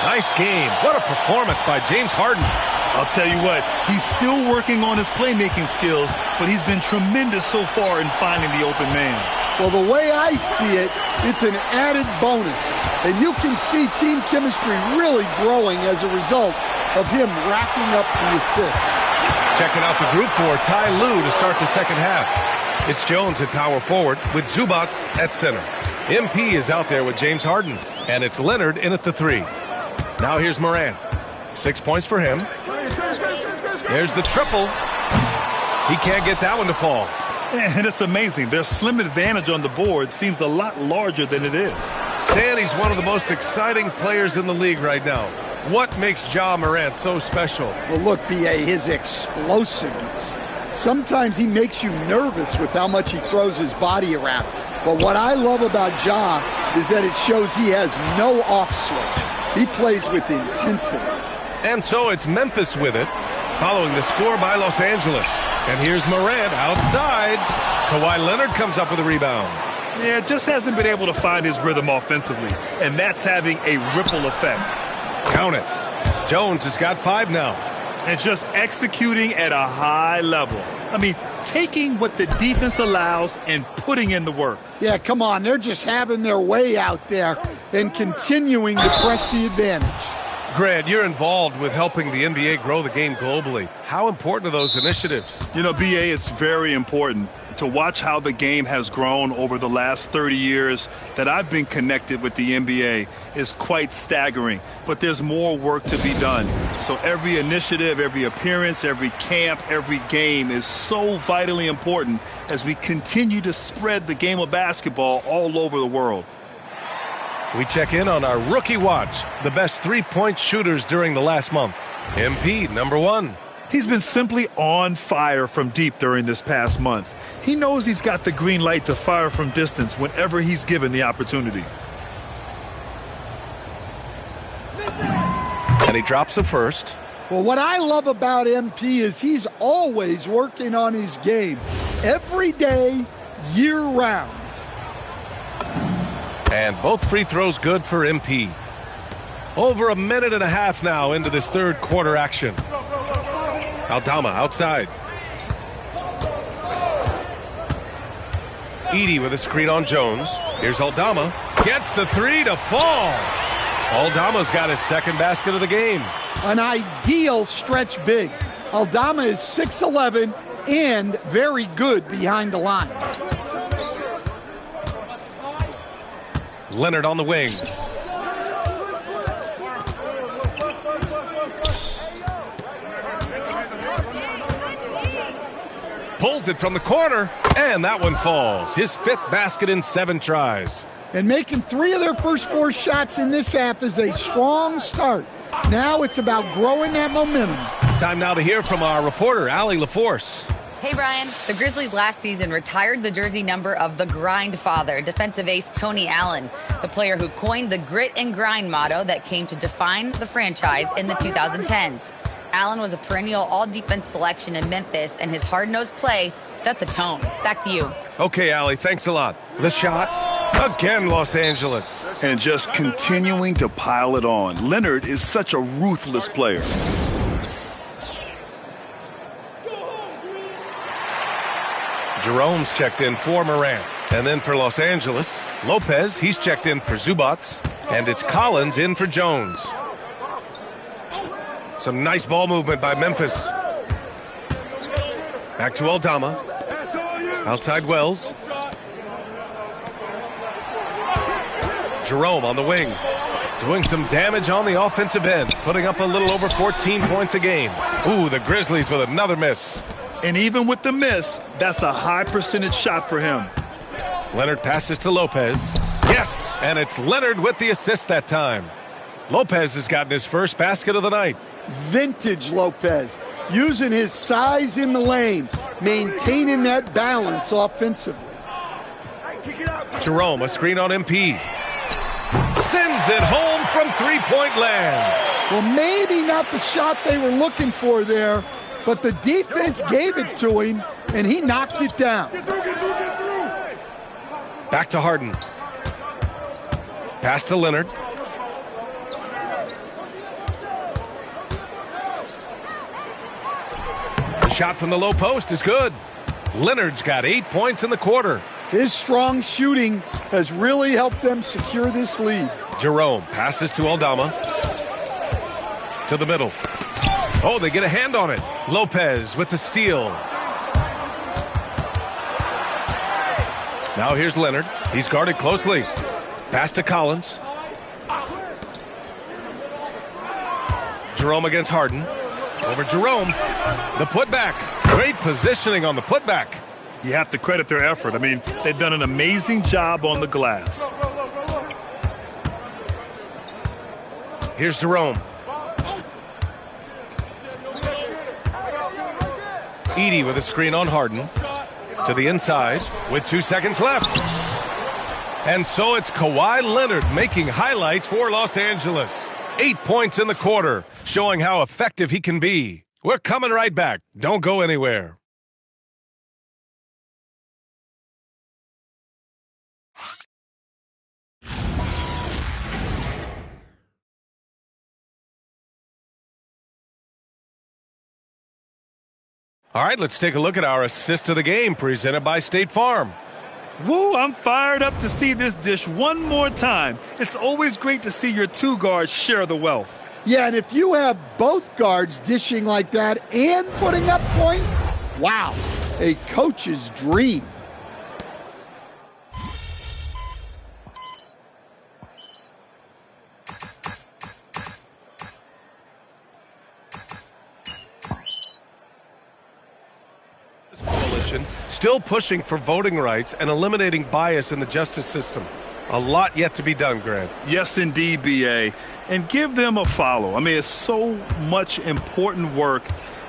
Nice game. What a performance by James Harden. I'll tell you what, he's still working on his playmaking skills, but he's been tremendous so far in finding the open man. Well, the way I see it, it's an added bonus. And you can see team chemistry really growing as a result of him racking up the assists. Checking out the group for Ty Lue to start the second half. It's Jones at power forward with Zubac at center. MP is out there with James Harden, and it's Leonard in at the 3. Now here's Morant. 6 points for him. There's the triple. He can't get that one to fall. And it's amazing. Their slim advantage on the board seems a lot larger than it is. He's one of the most exciting players in the league right now. What makes Ja Morant so special? Well, look, B.A., his explosiveness. Sometimes he makes you nervous with how much he throws his body around. But what I love about Ja is that it shows he has no off switch. He plays with intensity. And so it's Memphis with it, following the score by Los Angeles. And here's Morant outside. Kawhi Leonard comes up with a rebound. Yeah, just hasn't been able to find his rhythm offensively, and that's having a ripple effect. Count it. Jones has got 5 now. And just executing at a high level. I mean, taking what the defense allows and putting in the work. Yeah, come on. They're just having their way out there and continuing to press the advantage. Grant, you're involved with helping the NBA grow the game globally. How important are those initiatives? You know, BA, it's very important to watch how the game has grown over the last 30 years that I've been connected with the NBA is quite staggering. But there's more work to be done. So every initiative, every appearance, every camp, every game is so vitally important as we continue to spread the game of basketball all over the world. We check in on our rookie watch, the best three-point shooters during the last month. MP, number 1. He's been simply on fire from deep during this past month. He knows he's got the green light to fire from distance whenever he's given the opportunity. And he drops the first. Well, what I love about MP is he's always working on his game. Every day, year-round. And both free throws good for MP. Over a minute and a half now into this third quarter action. Aldama outside. Edey with a screen on Jones. Here's Aldama. Gets the three to fall. Aldama's got his second basket of the game. An ideal stretch big. Aldama is 6'11" and very good behind the lines. Leonard on the wing. Pulls it from the corner, and that one falls. His fifth basket in 7 tries. And making 3 of their first 4 shots in this half is a strong start. Now it's about growing that momentum. Time now to hear from our reporter, Allie LaForce. Hey, Brian. The Grizzlies last season retired the jersey number of the grind father, defensive ace Tony Allen, the player who coined the grit and grind motto that came to define the franchise in the 2010s. Allen was a perennial all-defense selection in Memphis, and his hard-nosed play set the tone. Back to you. Okay, Allie, thanks a lot. The shot. Again, Los Angeles. And just continuing to pile it on. Leonard is such a ruthless player. Jerome's checked in for Morant. And then for Los Angeles, Lopez, he's checked in for Zubats. And it's Collins in for Jones. Some nice ball movement by Memphis. Back to Aldama. Outside Wells. Jerome on the wing. Doing some damage on the offensive end. Putting up a little over 14 points a game. Ooh, the Grizzlies with another miss. And even with the miss, that's a high percentage shot for him. Leonard passes to Lopez. Yes, and it's Leonard with the assist that time. Lopez has gotten his first basket of the night. Vintage Lopez, using his size in the lane, maintaining that balance offensively. Jerome, a screen on MP. Sends it home from three-point land. Well, maybe not the shot they were looking for there, but the defense gave it to him, and he knocked it down. Back to Harden. Pass to Leonard. The shot from the low post is good. Leonard's got 8 points in the quarter. His strong shooting has really helped them secure this lead. Jerome passes to Aldama. To the middle. Oh, they get a hand on it. Lopez with the steal. Now here's Leonard. He's guarded closely. Pass to Collins. Jerome against Harden. Over Jerome. The putback. Great positioning on the putback. You have to credit their effort. I mean, they've done an amazing job on the glass. Here's Jerome. Edey with a screen on Harden. To the inside with 2 seconds left. And so it's Kawhi Leonard making highlights for Los Angeles. 8 points in the quarter, showing how effective he can be. We're coming right back. Don't go anywhere. All right, let's take a look at our assist of the game presented by State Farm. Woo, I'm fired up to see this dish one more time. It's always great to see your two guards share the wealth. Yeah, and if you have both guards dishing like that and putting up points, wow, a coach's dream. Still pushing for voting rights and eliminating bias in the justice system. A lot yet to be done, Grant. Yes, indeed, B.A. And give them a follow. I mean, it's so much important work,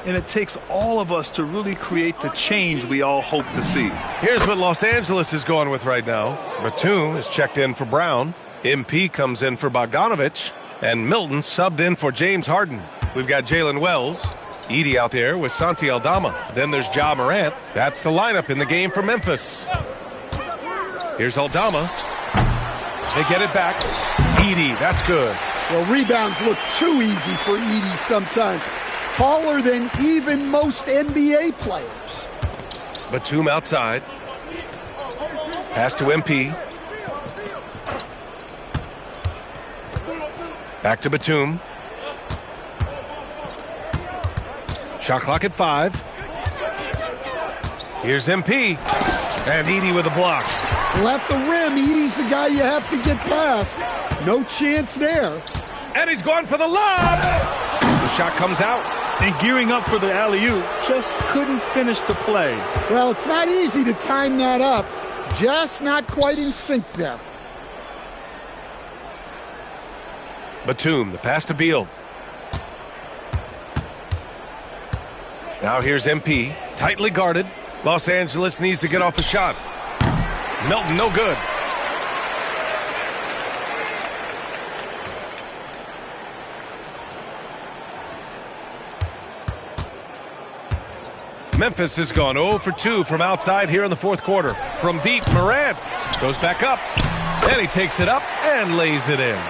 and it takes all of us to really create the change we all hope to see. Here's what Los Angeles is going with right now. Batum is checked in for Brown. MP comes in for Bogdanovich. And Milton subbed in for James Harden. We've got Jalen Wells. Edey out there with Santi Aldama. Then there's Ja Morant. That's the lineup in the game for Memphis. Here's Aldama. They get it back. Edey, that's good. Well, rebounds look too easy for Edey sometimes. Taller than even most NBA players. Batum outside. Pass to MP. Back to Batum. Shot clock at 5. Here's MP. And Edey with a block. Well, at the rim, Edey's the guy you have to get past. No chance there. And he's going for the lob. The shot comes out. And gearing up for the alley-oop, just couldn't finish the play. Well, it's not easy to time that up. Just not quite in sync there. Batum, the pass to Beal. Now here's MP, tightly guarded. Los Angeles needs to get off a shot. Milton, no good. Memphis has gone 0 for 2 from outside here in the fourth quarter. From deep, Morant goes back up. And he takes it up and lays it in.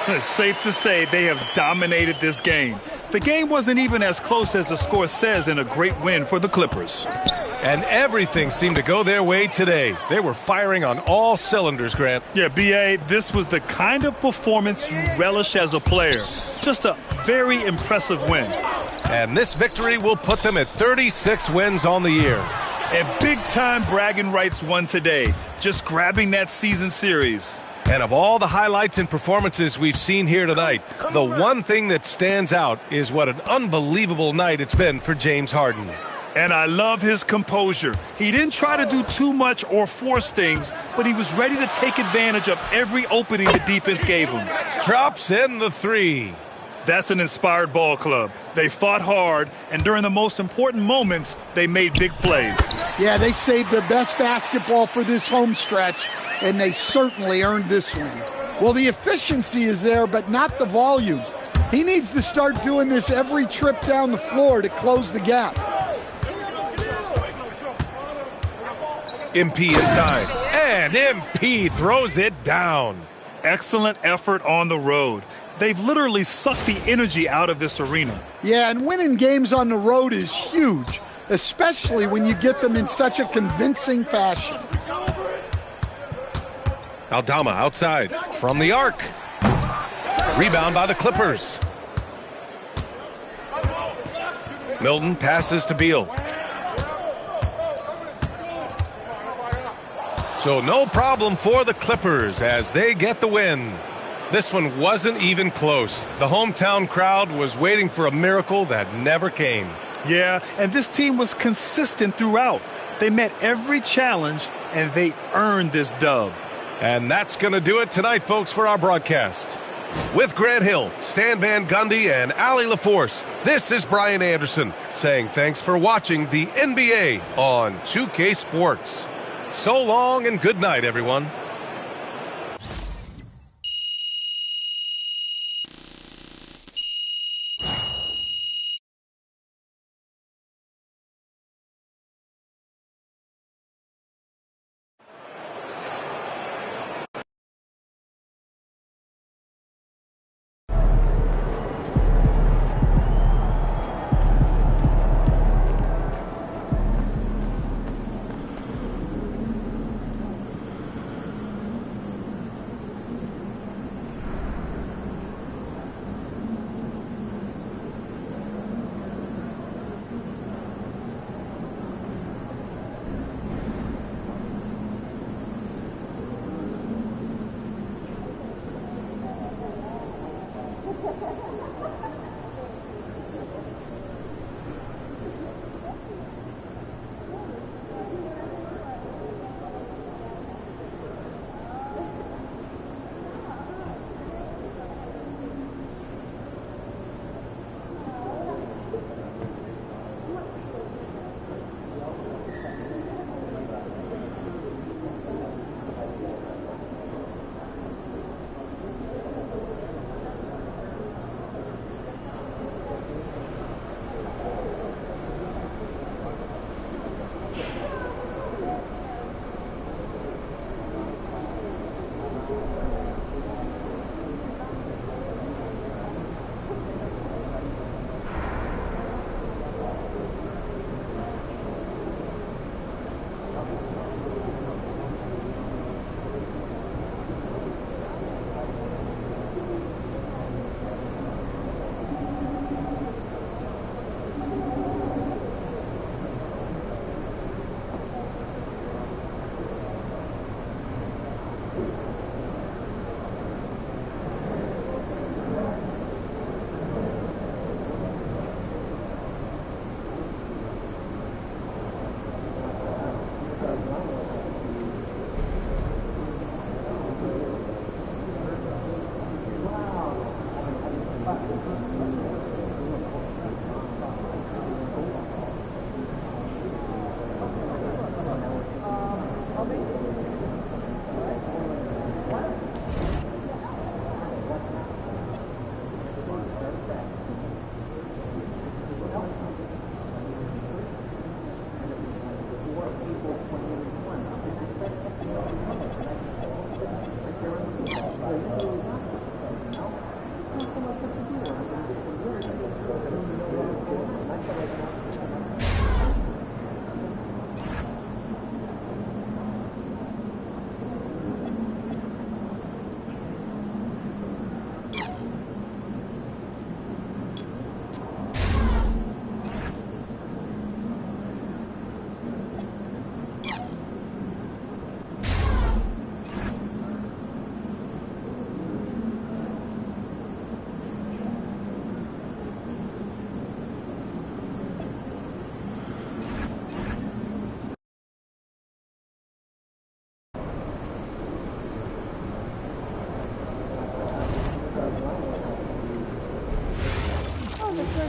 It's safe to say they have dominated this game. The game wasn't even as close as the score says in a great win for the Clippers. And everything seemed to go their way today. They were firing on all cylinders, Grant. Yeah, B.A., this was the kind of performance you relish as a player. Just a very impressive win. And this victory will put them at 36 wins on the year. And big-time bragging rights won today, just grabbing that season series. And of all the highlights and performances we've seen here tonight, the one thing that stands out is what an unbelievable night it's been for James Harden. And I love his composure. He didn't try to do too much or force things, but he was ready to take advantage of every opening the defense gave him. Drops in the 3. That's an inspired ball club. They fought hard, and during the most important moments, they made big plays. Yeah, they saved their best basketball for this home stretch, and they certainly earned this win. Well, the efficiency is there, but not the volume. He needs to start doing this every trip down the floor to close the gap. MP inside, and MP throws it down. Excellent effort on the road. They've literally sucked the energy out of this arena. Yeah, and winning games on the road is huge, especially when you get them in such a convincing fashion. Aldama outside from the arc. Rebound by the Clippers. Milton passes to Beal. So no problem for the Clippers as they get the win. This one wasn't even close. The hometown crowd was waiting for a miracle that never came. Yeah, and this team was consistent throughout. They met every challenge, and they earned this dub. And that's going to do it tonight, folks, for our broadcast. With Grant Hill, Stan Van Gundy, and Allie LaForce, this is Brian Anderson saying thanks for watching the NBA on 2K Sports. So long and good night, everyone.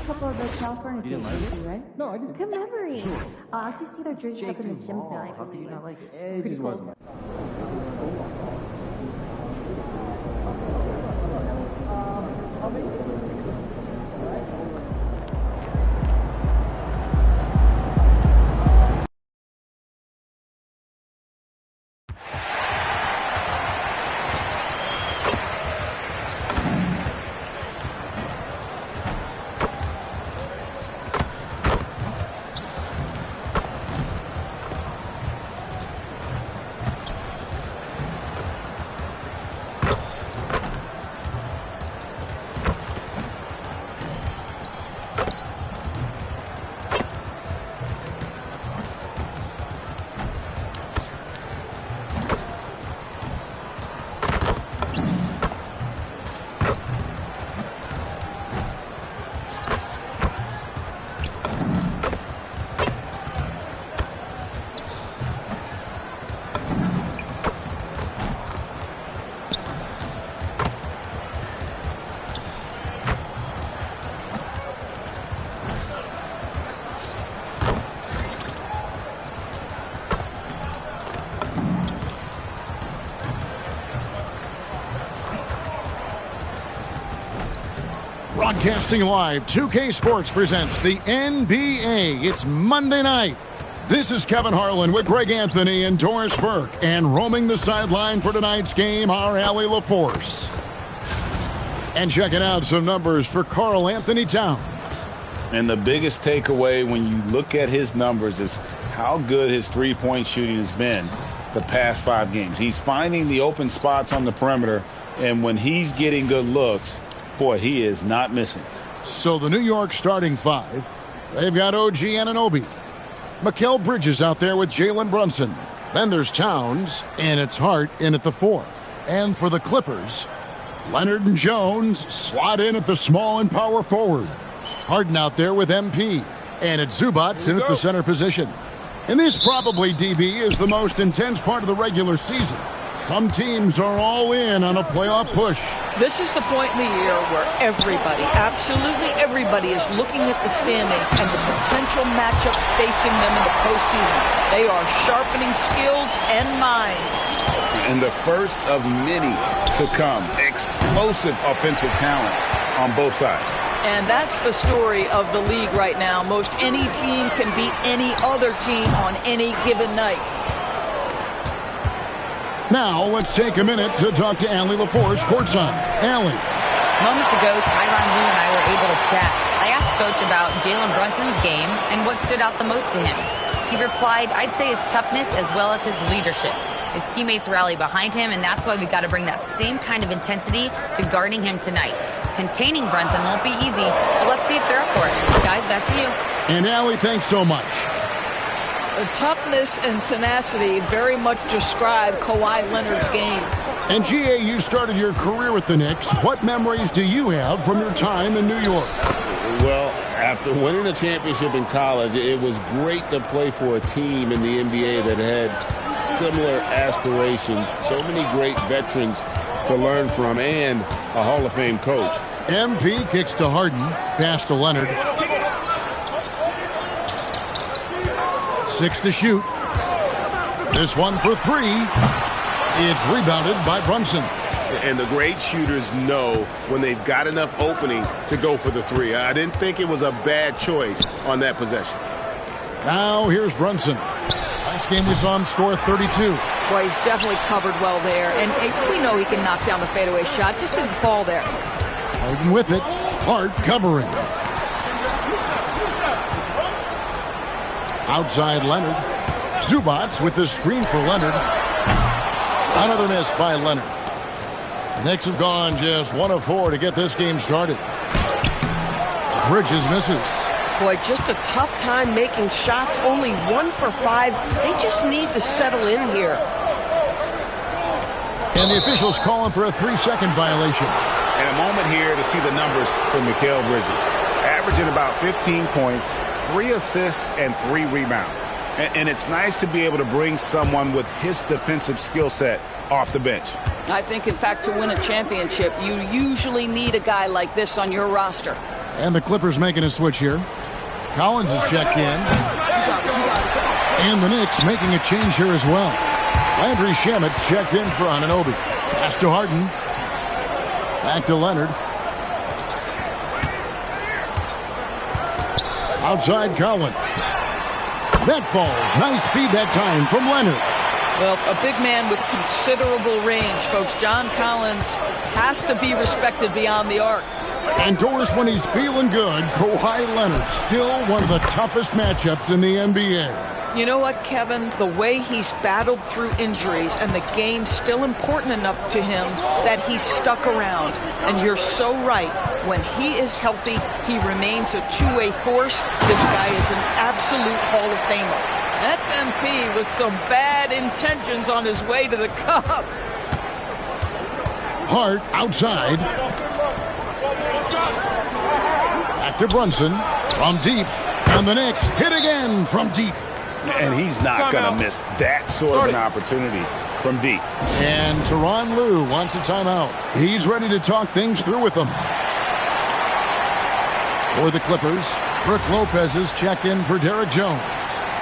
a couple of the California You didn't like it? right? No, I didn't. Good memory. I actually see their jerseys up in the gyms now. How could you not like it? It just wasn't. Broadcasting live, 2K Sports presents the NBA. It's Monday night. This is Kevin Harlan with Greg Anthony and Doris Burke. And roaming the sideline for tonight's game, our Allie LaForce. And checking out some numbers for Karl Anthony Towns. And the biggest takeaway when you look at his numbers is how good his three-point shooting has been the past 5 games. He's finding the open spots on the perimeter, and when he's getting good looks, boy, he is not missing. So the New York starting 5, they've got OG Anunoby. Mikal Bridges out there with Jalen Brunson. Then there's Towns, and it's Hart in at the 4. And for the Clippers, Leonard and Jones slot in at the small and power forward. Harden out there with MP. And it's Zubac in at the center position. And this probably, DB, is the most intense part of the regular season. Some teams are all in on a playoff push. This is the point in the year where everybody, absolutely everybody, is looking at the standings and the potential matchups facing them in the postseason. They are sharpening skills and minds. And the first of many to come. Explosive offensive talent on both sides. And that's the story of the league right now. Most any team can beat any other team on any given night. Now, let's take a minute to talk to Allie LaForce courtside. Allie. Moments ago, Tyronn Lue and I were able to chat. I asked Coach about Jalen Brunson's game and what stood out the most to him. He replied, I'd say his toughness as well as his leadership. His teammates rally behind him, and that's why we've got to bring that same kind of intensity to guarding him tonight. Containing Brunson won't be easy, but let's see if they're up for it. Guys, back to you. And Allie, thanks so much. Toughness and tenacity very much describe Kawhi Leonard's game. And GA, you started your career with the Knicks. What memories do you have from your time in New York? Well, after winning a championship in college, it was great to play for a team in the NBA that had similar aspirations. So many great veterans to learn from and a Hall of Fame coach. MP kicks to Harden, pass to Leonard. 6 to shoot. This one for 3. It's rebounded by Brunson. And the great shooters know when they've got enough opening to go for the 3. I didn't think it was a bad choice on that possession. Now here's Brunson. Last game we saw him score 32. Boy, he's definitely covered well there. And we know he can knock down the fadeaway shot. Just didn't fall there. Harden with it. Hart covering. Outside Leonard. Zubac with the screen for Leonard. Another miss by Leonard. The Knicks have gone just 1 of 4 to get this game started. Bridges misses. Boy, just a tough time making shots. Only 1 for 5. They just need to settle in here. And the officials calling for a 3-second violation. And a moment here to see the numbers for Mikal Bridges. Averaging about 15 points, 3 assists, and 3 rebounds. And it's nice to be able to bring someone with his defensive skill set off the bench. I think, in fact, to win a championship, you usually need a guy like this on your roster. And the Clippers making a switch here. Collins is checked in. And the Knicks making a change here as well. Landry Shamet checked in for Anunoby. Pass to Harden. Back to Leonard. Outside Collins. That falls. Nice feed that time from Leonard. Well, a big man with considerable range, folks. John Collins has to be respected beyond the arc. And Doris, when he's feeling good, Kawhi Leonard, still one of the toughest matchups in the NBA. You know what, Kevin? The way he's battled through injuries and the game's still important enough to him that he's stuck around. And you're so right. When he is healthy, he remains a two-way force. This guy is an absolute Hall of Famer. That's MP with some bad intentions on his way to the cup. Hart outside. Back to Brunson from deep. And the Knicks hit again from deep. And he's not going to miss that sort of an opportunity from deep. And Tyronn Lue wants a timeout. He's ready to talk things through with them. For the Clippers, Brook Lopez is checked in for Derek Jones.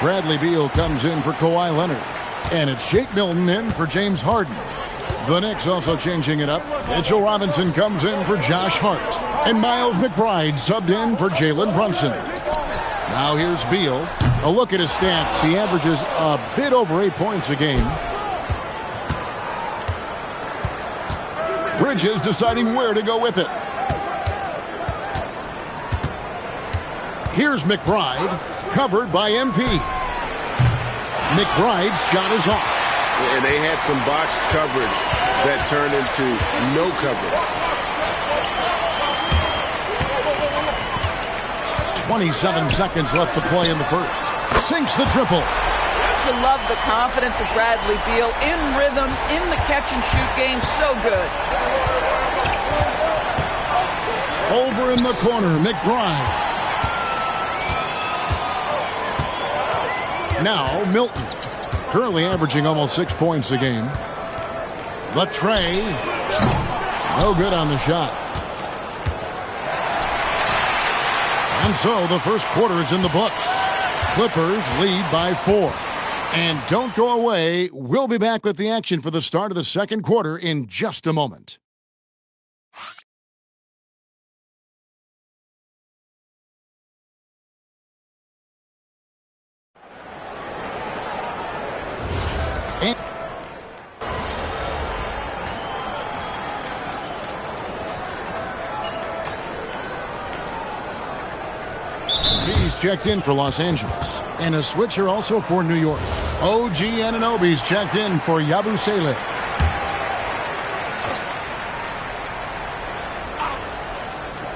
Bradley Beal comes in for Kawhi Leonard. And it's Shake Milton in for James Harden. The Knicks also changing it up. Mitchell Robinson comes in for Josh Hart. And Miles McBride subbed in for Jalen Brunson. Now here's Beal. A look at his stats. He averages a bit over 8 points a game. Bridges deciding where to go with it. Here's McBride, covered by MP. McBride's shot is off. And they had some botched coverage that turned into no coverage. 27 seconds left to play in the first. Sinks the triple. To love the confidence of Bradley Beal in rhythm, in the catch-and-shoot game. So good. Over in the corner, McBride. Now, Milton. Currently averaging almost 6 points a game. The tray. No good on the shot. And so the first quarter is in the books. Clippers lead by 4. And don't go away. We'll be back with the action for the start of the second quarter in just a moment. He's checked in for Los Angeles. And a switcher also for New York. OG Anunoby's checked in for Yabusele.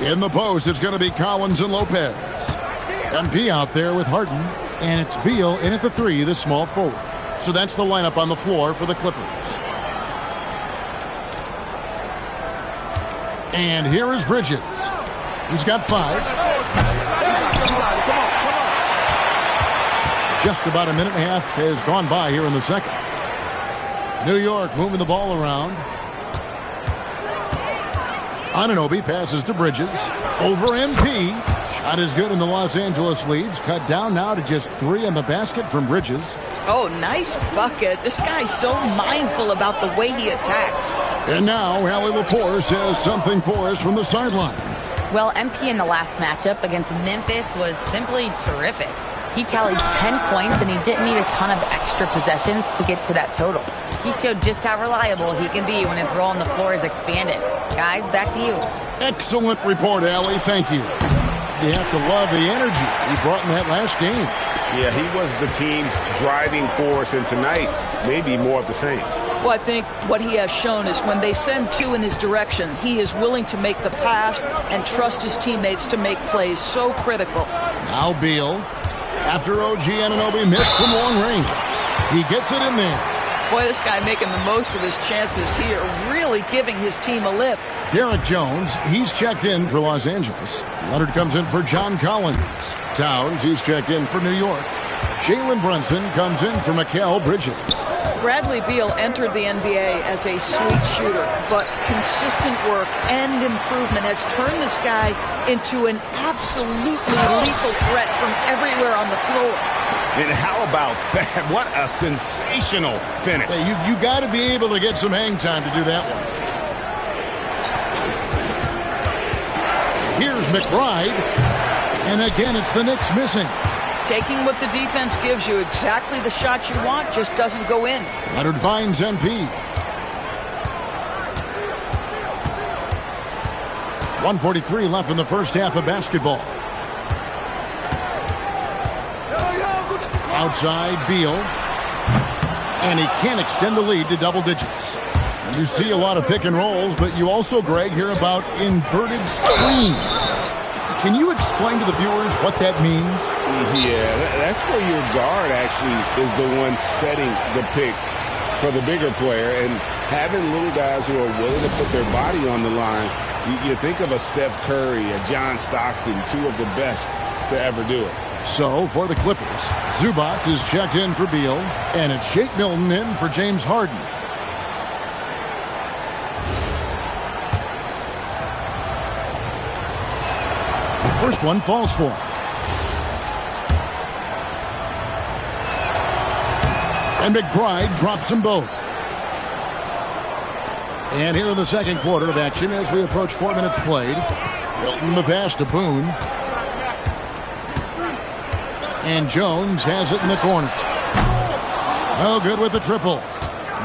In the post, it's going to be Collins and Lopez. MP out there with Harden. And it's Beal in at the 3, the small forward. So that's the lineup on the floor for the Clippers. And here is Bridges. He's got 5. Just about a minute and a half has gone by here in the second. New York moving the ball around. Anunoby passes to Bridges. Over MP. Shot is good in the Los Angeles leads. Cut down now to just 3 on the basket from Bridges. Oh, nice bucket. This guy's so mindful about the way he attacks. And now Allie Lepore says something for us from the sideline. Well, MP in the last matchup against Memphis was simply terrific. He tallied 10 points, and he didn't need a ton of extra possessions to get to that total. He showed just how reliable he can be when his role on the floor is expanded. Guys, back to you. Excellent report, Allie. Thank you. You have to love the energy he brought in that last game. Yeah, he was the team's driving force, and tonight, maybe more of the same. Well, I think what he has shown is when they send 2 in his direction, he is willing to make the pass and trust his teammates to make plays. So critical. Now Beal. After OG Anunoby missed from long range. He gets it in there. Boy, this guy making the most of his chances here, really giving his team a lift. Derek Jones, he's checked in for Los Angeles. Leonard comes in for John Collins. Towns, he's checked in for New York. Jalen Brunson comes in for Mikal Bridges. Bradley Beal entered the NBA as a sweet shooter, but consistent work and improvement has turned this guy into an absolutely lethal threat from everywhere on the floor. And how about that? What a sensational finish. Hey, you got to be able to get some hang time to do that one. Here's McBride. And again, it's the Knicks missing. Taking what the defense gives you, exactly the shot you want, just doesn't go in. Leonard finds MP. 1:43 left in the first half of basketball. Outside, Beal. And he can't extend the lead to double digits. You see a lot of pick and rolls, but you also, Greg, hear about inverted screen. Can you explain to the viewers what that means? Yeah, that's where your guard actually is the one setting the pick for the bigger player. And having little guys who are willing to put their body on the line, you think of a Steph Curry, a John Stockton, two of the best to ever do it. So, for the Clippers, Zubac is checked in for Beal, and it's Shake Milton in for James Harden. The first one falls for him. And McBride drops them both. And here in the second quarter of action, as we approach 4 minutes played, Milton the pass to Boone. And Jones has it in the corner. Oh, good with the triple.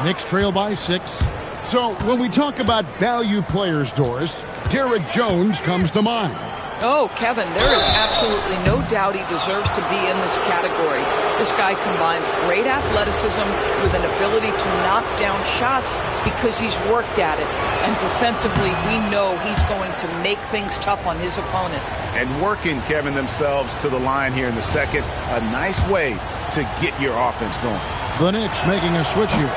Knicks trail by 6. So when we talk about value players, Doris, Derek Jones comes to mind. Oh, Kevin, there is absolutely no doubt he deserves to be in this category. This guy combines great athleticism with an ability to knock down shots because he's worked at it. And defensively, we know he's going to make things tough on his opponent. And working, Kevin, themselves to the line here in the second. A nice way to get your offense going. The Knicks making a switch here.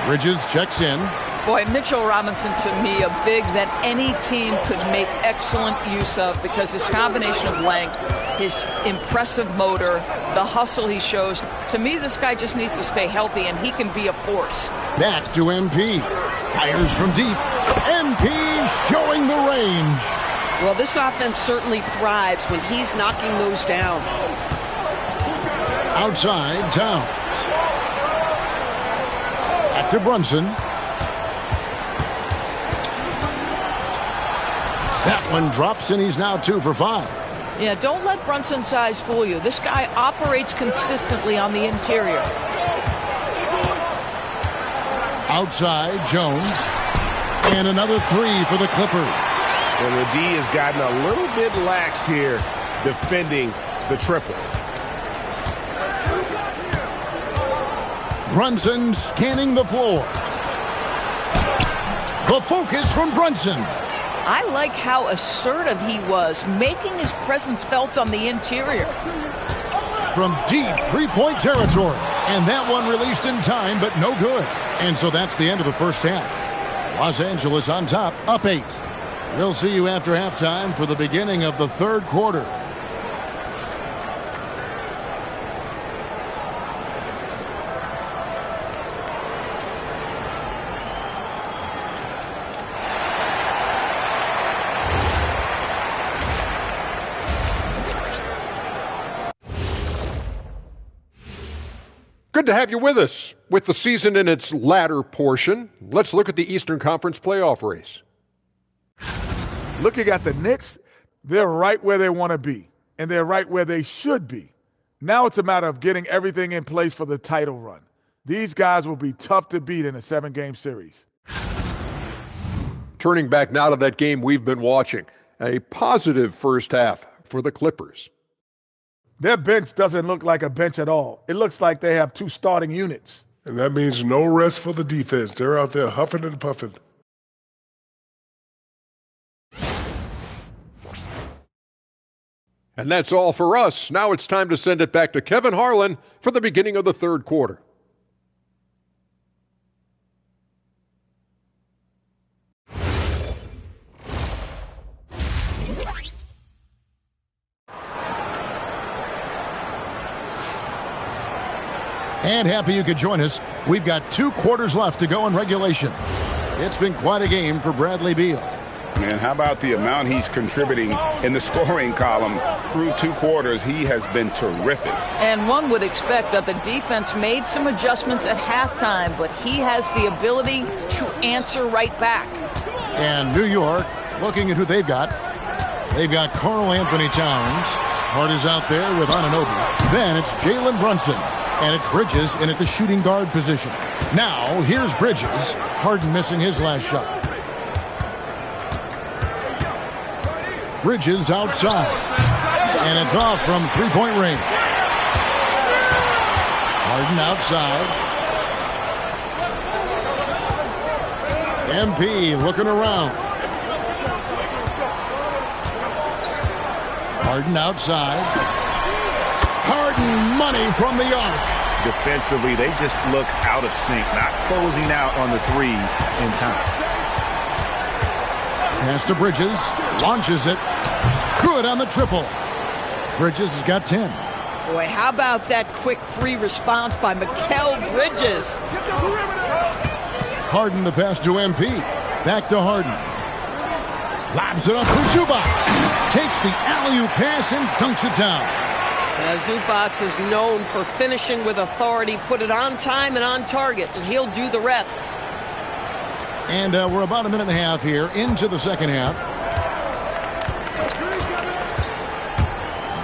Bridges checks in. Boy, Mitchell Robinson, to me, a big that any team could make excellent use of because his combination of length, his impressive motor, the hustle he shows. To me, this guy just needs to stay healthy, and he can be a force. Back to MP. Fires from deep. MP showing the range. Well, this offense certainly thrives when he's knocking those down. Outside, Towns. Back to Brunson. That one drops, and he's now 2 for 5. Yeah, don't let Brunson's size fool you. This guy operates consistently on the interior. Outside, Jones. And another 3 for the Clippers. And the D has gotten a little bit laxed here defending the triple. Brunson scanning the floor. The focus from Brunson. I like how assertive he was, making his presence felt on the interior. From deep three-point territory. And that one released in time, but no good. And so that's the end of the first half. Los Angeles on top, up 8. We'll see you after halftime for the beginning of the third quarter. Good to have you with us. With the season in its latter portion, let's look at the Eastern Conference playoff race. Looking at the Knicks, they're right where they want to be, and they're right where they should be. Now it's a matter of getting everything in place for the title run. These guys will be tough to beat in a 7-game series. Turning back now to that game we've been watching, a positive first half for the Clippers. Their bench doesn't look like a bench at all. It looks like they have 2 starting units. And that means no rest for the defense. They're out there huffing and puffing. And that's all for us. Now it's time to send it back to Kevin Harlan for the beginning of the third quarter. And happy you could join us. We've got 2 quarters left to go in regulation. It's been quite a game for Bradley Beal. And how about the amount he's contributing in the scoring column through 2 quarters? He has been terrific. And one would expect that the defense made some adjustments at halftime, but he has the ability to answer right back. And New York, looking at who they've got. They've got Karl Anthony Towns. Hart is out there with Anunoby. Then it's Jalen Brunson. And it's Bridges in at the shooting guard position. Now, here's Bridges. Harden missing his last shot. Bridges outside. And it's off from three-point range. Harden outside. MP looking around. Harden outside. Harden money from the arc. Defensively, they just look out of sync, not closing out on the threes in time. Pass to Bridges. Launches it. Good on the triple. Bridges has got 10. Boy, how about that quick 3 response by Mikal Bridges? Harden the pass to MP. Back to Harden. Lobs it up for Zubac. Takes the alley-oop pass and dunks it down. Zubac is known for finishing with authority. Put it on time and on target, and he'll do the rest. And we're about a minute and a half here into the second half.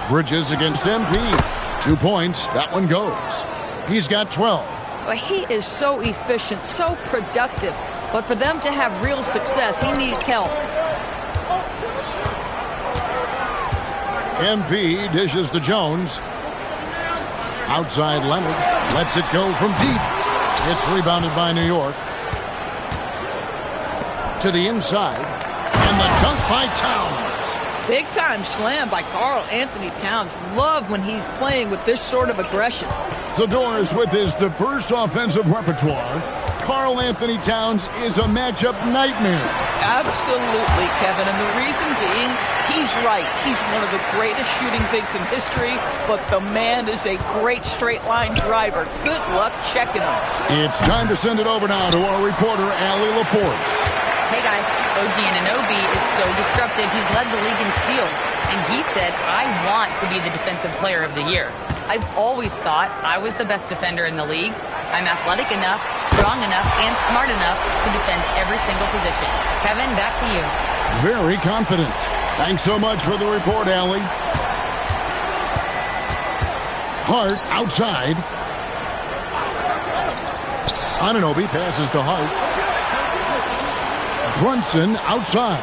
Bridges against MP. 2 points. That one goes. He's got 12. Well, he is so efficient, so productive. But for them to have real success, he needs help. MP dishes to Jones. Outside Leonard. Lets it go from deep. It's rebounded by New York. To the inside. And the dunk by Towns. Big time slam by Karl Anthony Towns. Love when he's playing with this sort of aggression. Zador's with his diverse offensive repertoire. Karl Anthony Towns is a matchup nightmare. Absolutely, Kevin. And the reason being, he's right. He's one of the greatest shooting bigs in history, but the man is a great straight-line driver. Good luck checking him. It's time to send it over now to our reporter, Allie LaForce. Hey guys, OG Anunoby is so disruptive. He's led the league in steals. And he said, I want to be the defensive player of the year. I've always thought I was the best defender in the league. I'm athletic enough, strong enough, and smart enough to defend every single position. Kevin, back to you. Very confident. Thanks so much for the report, Allie. Hart outside. Anunoby passes to Hart. Brunson outside.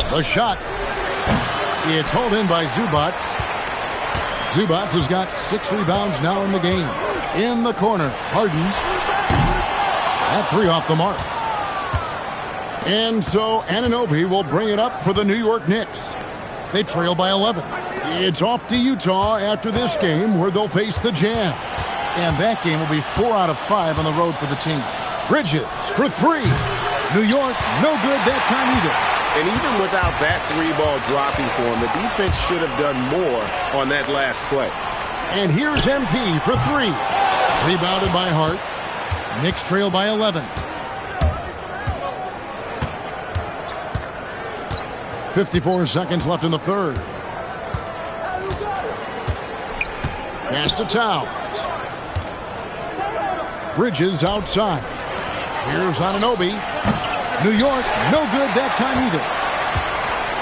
The shot. It's hauled in by Zubac. Zubac has got 6 rebounds now in the game. In the corner, Harden. That 3 off the mark. And so Anunoby will bring it up for the New York Knicks. They trail by 11. It's off to Utah after this game where they'll face the Jazz. And that game will be 4 out of 5 on the road for the team. Bridges for 3. New York, no good that time either. And even without that 3-ball dropping for him, the defense should have done more on that last play. And here's MP for 3. Rebounded by Hart. Knicks trail by 11. 54 seconds left in the third. Pass to Towns. Bridges outside. Here's Anunoby. New York, no good that time either.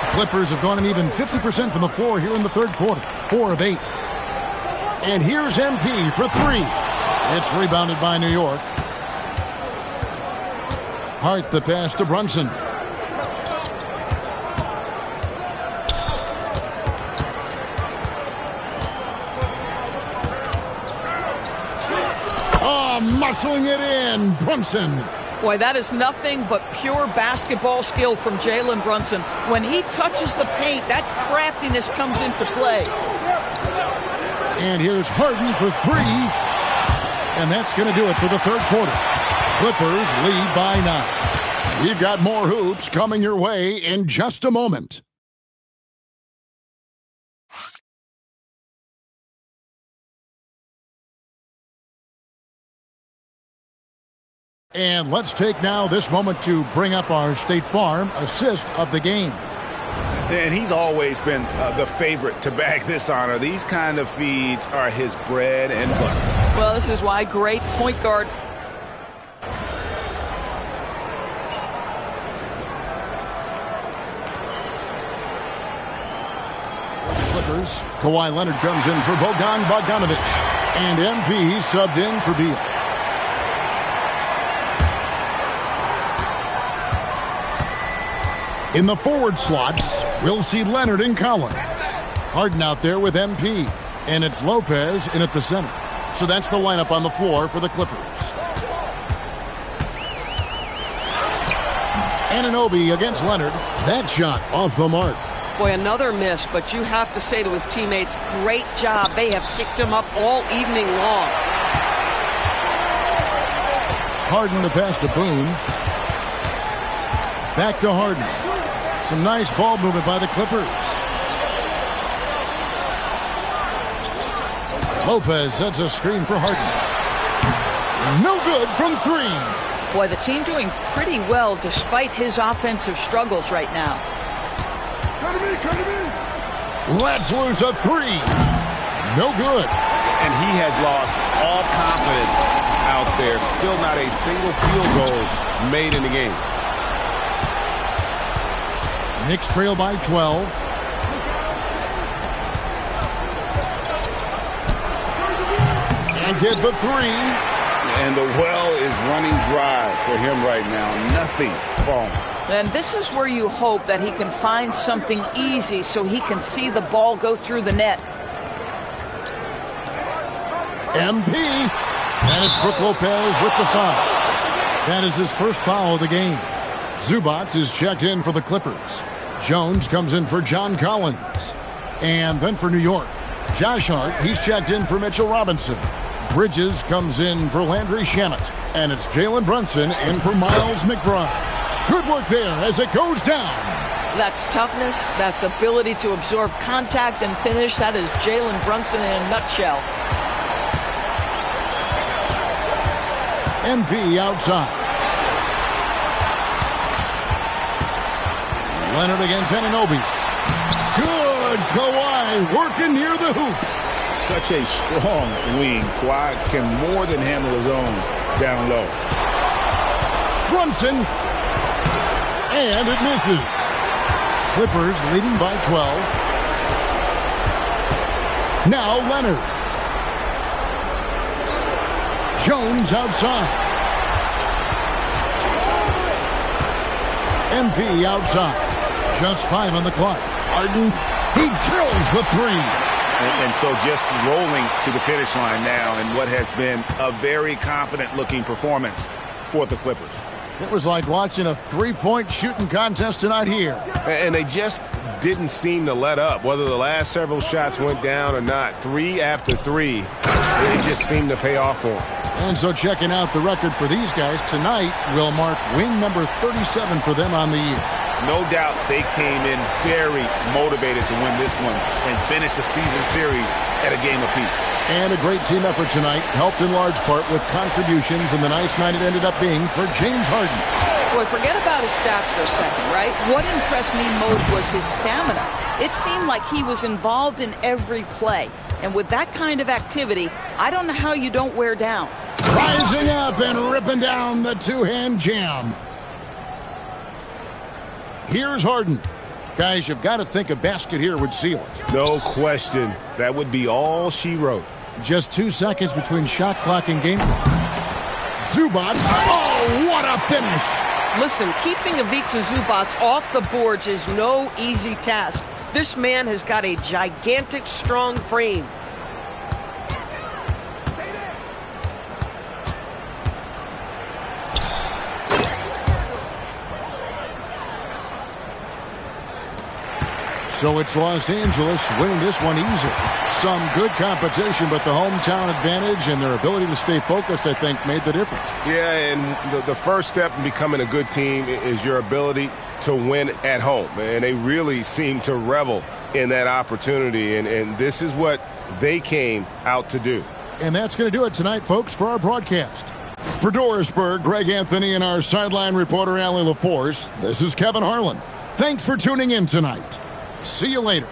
The Clippers have gone an even 50% from the floor here in the third quarter. 4 of 8. And here's MP for 3. It's rebounded by New York. Hart the pass to Brunson. Muscling it in, Brunson. Boy, that is nothing but pure basketball skill from Jalen Brunson. When he touches the paint, that craftiness comes into play. And here's Harden for 3. And that's going to do it for the third quarter. Clippers lead by 9. We've got more hoops coming your way in just a moment. And let's take now this moment to bring up our State Farm assist of the game. And he's always been the favorite to bag this honor. These kind of feeds are his bread and butter. Well, this is why great point guard. Clippers. Kawhi Leonard comes in for Bogdan Bogdanovic. And MP subbed in for Beal. In the forward slots, we'll see Leonard and Collins. Harden out there with MP. And it's Lopez in at the center. So that's the lineup on the floor for the Clippers. Anunoby against Leonard. That shot off the mark. Boy, another miss, but you have to say to his teammates, great job. They have picked him up all evening long. Harden to pass to Boone. Back to Harden. Some nice ball movement by the Clippers. Lopez sets a screen for Harden. No good from three. Boy, the team doing pretty well despite his offensive struggles right now. Let's lose a three. No good. And he has lost all confidence out there. Still not a single field goal made in the game. Knicks trail by 12. And get the three. And the well is running dry for him right now. Nothing falling. And this is where you hope that he can find something easy so he can see the ball go through the net. MP. And it's Brook Lopez with the foul. That is his first foul of the game. Zubac is checked in for the Clippers. Jones comes in for John Collins. And then for New York, Josh Hart, he's checked in for Mitchell Robinson. Bridges comes in for Landry Shamet. And it's Jalen Brunson in for Miles McBride. Good work there as it goes down. That's toughness. That's ability to absorb contact and finish. That is Jalen Brunson in a nutshell. MP outside. Leonard against Anunoby. Good. Kawhi working near the hoop. Such a strong wing. Kawhi can more than handle his own down low. Brunson. And it misses. Clippers leading by 12. Now Leonard. Jones outside. MP outside. Just 5 on the clock. Harden, he drills the three. And so just rolling to the finish line now in what has been a very confident-looking performance for the Clippers. It was like watching a three-point shooting contest tonight here. And they just didn't seem to let up, whether the last several shots went down or not. 3 after 3, it just seemed to pay off for them. And so checking out the record for these guys tonight will mark win number 37 for them on the year. No doubt they came in very motivated to win this one and finish the season series at a game apiece. And a great team effort tonight, helped in large part with contributions, and the nice night it ended up being for James Harden. Boy, forget about his stats for a second, right? What impressed me most was his stamina. It seemed like he was involved in every play. And with that kind of activity, I don't know how you don't wear down. Rising up and ripping down the two-hand jam. Here's Harden. Guys, you've got to think a basket here would seal it. No question. That would be all she wrote. Just 2 seconds between shot clock and game clock. Zubac. Oh, what a finish. Listen, keeping Ivica Zubac off the boards is no easy task. This man has got a gigantic, strong frame. So it's Los Angeles winning this one easily. Some good competition, but the hometown advantage and their ability to stay focused, I think, made the difference. Yeah, and the first step in becoming a good team is your ability to win at home. And they really seem to revel in that opportunity, and this is what they came out to do. And that's going to do it tonight, folks, for our broadcast. For Dorisburg, Greg Anthony and our sideline reporter, Allie LaForce, this is Kevin Harlan. Thanks for tuning in tonight. See you later.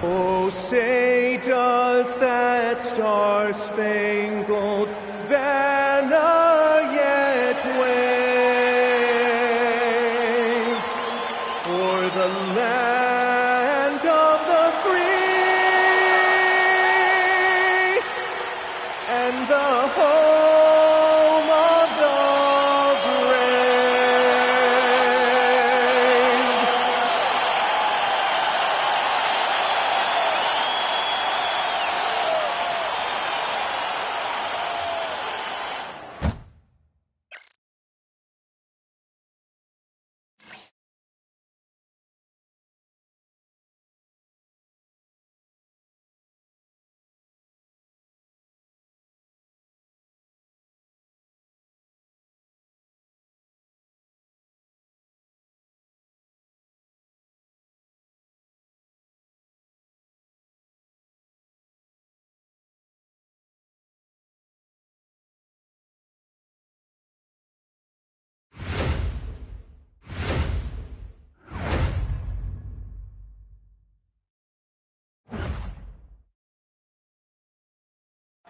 Oh, say does that star-spangled banner yet wave o'er the land of the free and the home of the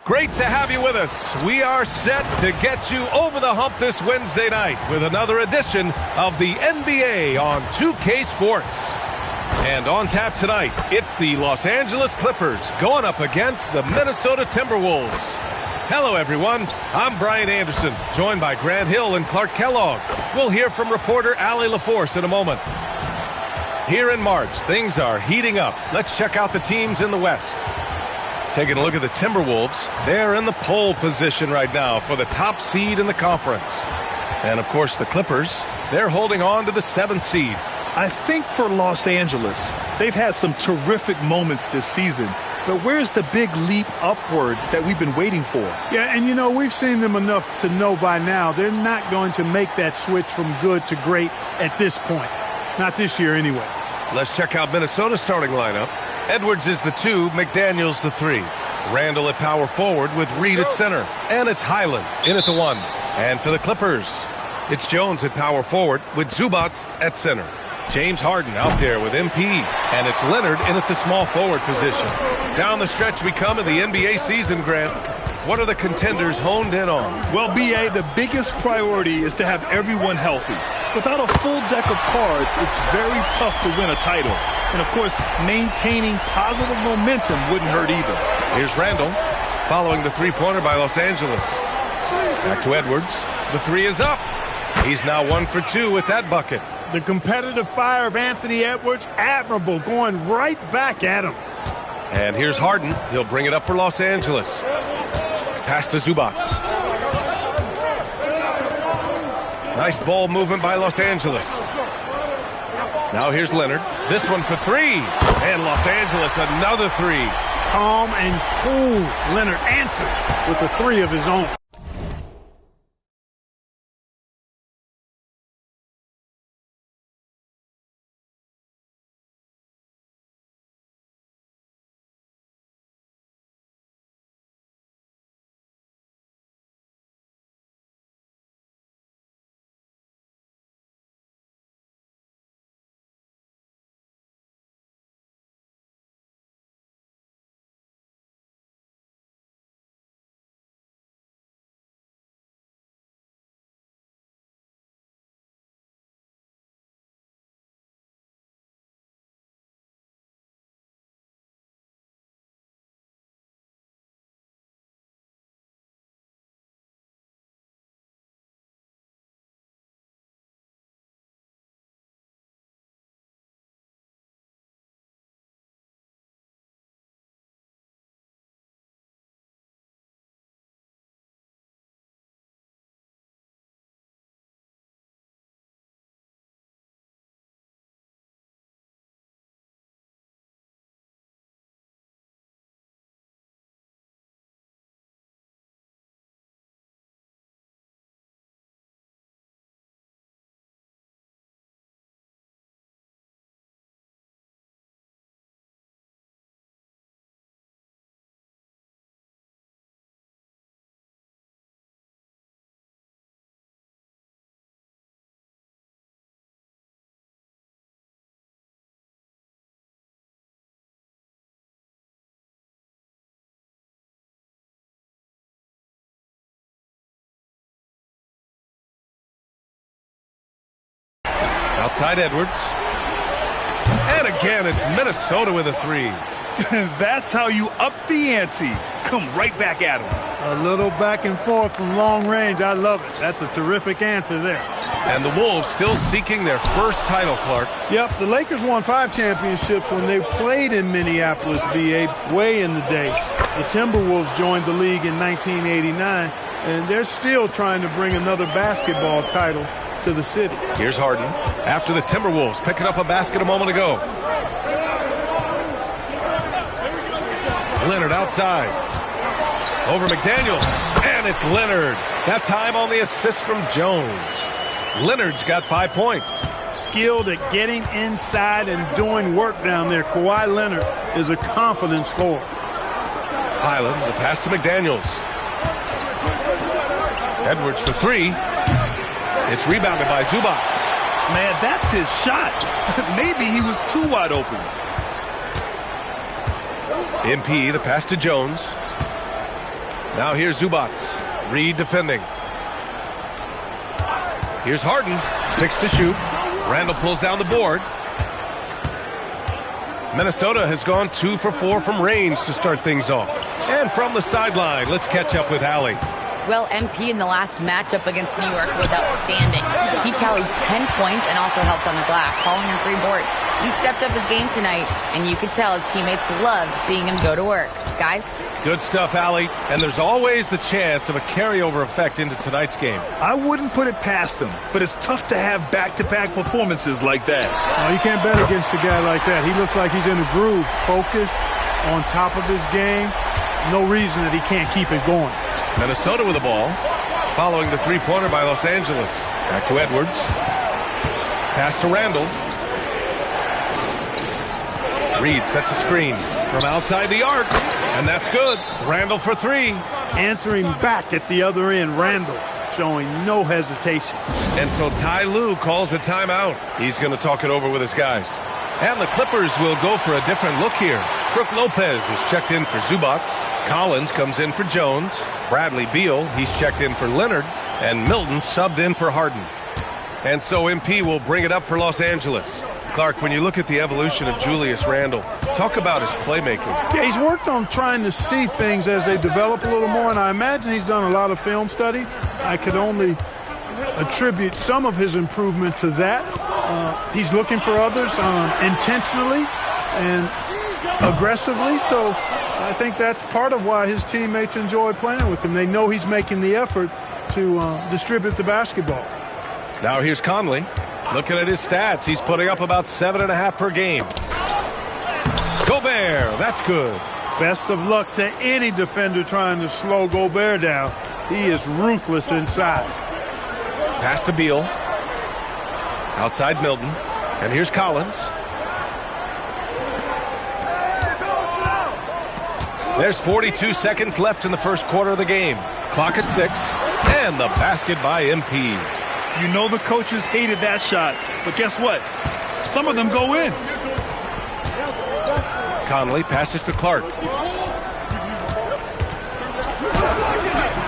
Great to have you with us. We are set to get you over the hump this Wednesday night with another edition of the NBA on 2K Sports. And on tap tonight, it's the Los Angeles Clippers going up against the Minnesota Timberwolves. Hello, everyone. I'm Brian Anderson, joined by Grant Hill and Clark Kellogg. We'll hear from reporter Allie LaForce in a moment. Here in March, things are heating up. Let's check out the teams in the West. Taking a look at the Timberwolves, they're in the pole position right now for the top seed in the conference. And, of course, the Clippers, they're holding on to the 7th seed. I think for Los Angeles, they've had some terrific moments this season. But where's the big leap upward that we've been waiting for? Yeah, and, you know, we've seen them enough to know by now they're not going to make that switch from good to great at this point. Not this year, anyway. Let's check out Minnesota's starting lineup. Edwards is the 2, McDaniels the 3. Randall at power forward with Reed at center. And it's Highland in at the 1. And for the Clippers, it's Jones at power forward with Zubats at center. James Harden out there with MP. And it's Leonard in at the small forward position. Down the stretch we come in the NBA season, Grant. What are the contenders honed in on? Well, B.A., the biggest priority is to have everyone healthy. Without a full deck of cards, it's very tough to win a title. And, of course, maintaining positive momentum wouldn't hurt either. Here's Randall, following the three-pointer by Los Angeles. Back to Edwards. The 3 is up. He's now 1 for 2 with that bucket. The competitive fire of Anthony Edwards, admirable, going right back at him. And here's Harden. He'll bring it up for Los Angeles. Pass to Zubats. Nice ball movement by Los Angeles. Now here's Leonard. This one for three. And Los Angeles, another three. Calm and cool. Leonard answers with a three of his own. Outside Edwards. And again, it's Minnesota with a three. That's how you up the ante. Come right back at him. A little back and forth from long range. I love it. That's a terrific answer there. And the Wolves still seeking their first title, Clark. Yep, the Lakers won 5 championships when they played in Minneapolis, B.A., way in the day. The Timberwolves joined the league in 1989, and they're still trying to bring another basketball title to the city. Here's Harden after the Timberwolves picking up a basket a moment ago. Leonard outside. Over McDaniels. And it's Leonard. That time on the assist from Jones. Leonard's got 5 points. Skilled at getting inside and doing work down there. Kawhi Leonard is a confident scorer. Highland, the pass to McDaniels. Edwards for three. It's rebounded by Zubac. Man, that's his shot. Maybe he was too wide open. MP, the pass to Jones. Now here's Zubac. Reed defending. Here's Harden. 6 to shoot. Randall pulls down the board. Minnesota has gone 2 for 4 from range to start things off. And from the sideline, let's catch up with Allie. Well, MP in the last matchup against New York was outstanding. He tallied 10 points and also helped on the glass, hauling in 3 boards. He stepped up his game tonight, and you could tell his teammates loved seeing him go to work. Guys? Good stuff, Allie. And there's always the chance of a carryover effect into tonight's game. I wouldn't put it past him, but it's tough to have back-to-back performances like that. Oh, you can't bet against a guy like that. He looks like he's in a groove, focused, on top of his game. No reason that he can't keep it going. Minnesota with the ball, following the three-pointer by Los Angeles. Back to Edwards. Pass to Randall. Reed sets a screen from outside the arc, and that's good. Randall for 3. Answering back at the other end, Randall showing no hesitation. And so Ty Lue calls a timeout. He's going to talk it over with his guys. And the Clippers will go for a different look here. Brook Lopez is checked in for Zubac. Collins comes in for Jones. Bradley Beal, he's checked in for Leonard. And Milton subbed in for Harden. And so MP will bring it up for Los Angeles. Clark, when you look at the evolution of Julius Randle, talk about his playmaking. Yeah, he's worked on trying to see things as they develop a little more, and I imagine he's done a lot of film study. I could only attribute some of his improvement to that. He's looking for others intentionally and aggressively, so I think that's part of why his teammates enjoy playing with him. They know he's making the effort to distribute the basketball. Now here's Conley. Looking at his stats, he's putting up about 7.5 per game. Gobert, that's good. Best of luck to any defender trying to slow Gobert down. He is ruthless inside. Pass to Beal. Outside Milton. And here's Collins. There's 42 seconds left in the first quarter of the game. Clock at 6. And the basket by MP. You know the coaches hated that shot, but guess what? Some of them go in. Conley passes to Clark.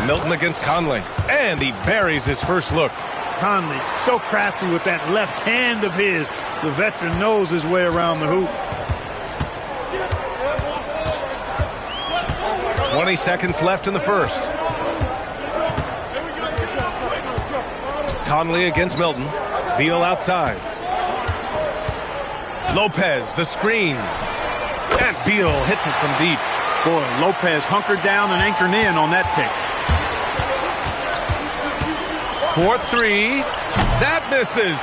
Milton against Conley. And he buries his first look. Conley, so crafty with that left hand of his. The veteran knows his way around the hoop. 20 seconds left in the first. Conley against Milton. Beal outside. Lopez, the screen. And Beal hits it from deep. Boy, Lopez hunkered down and anchored in on that pick. 4-3. That misses.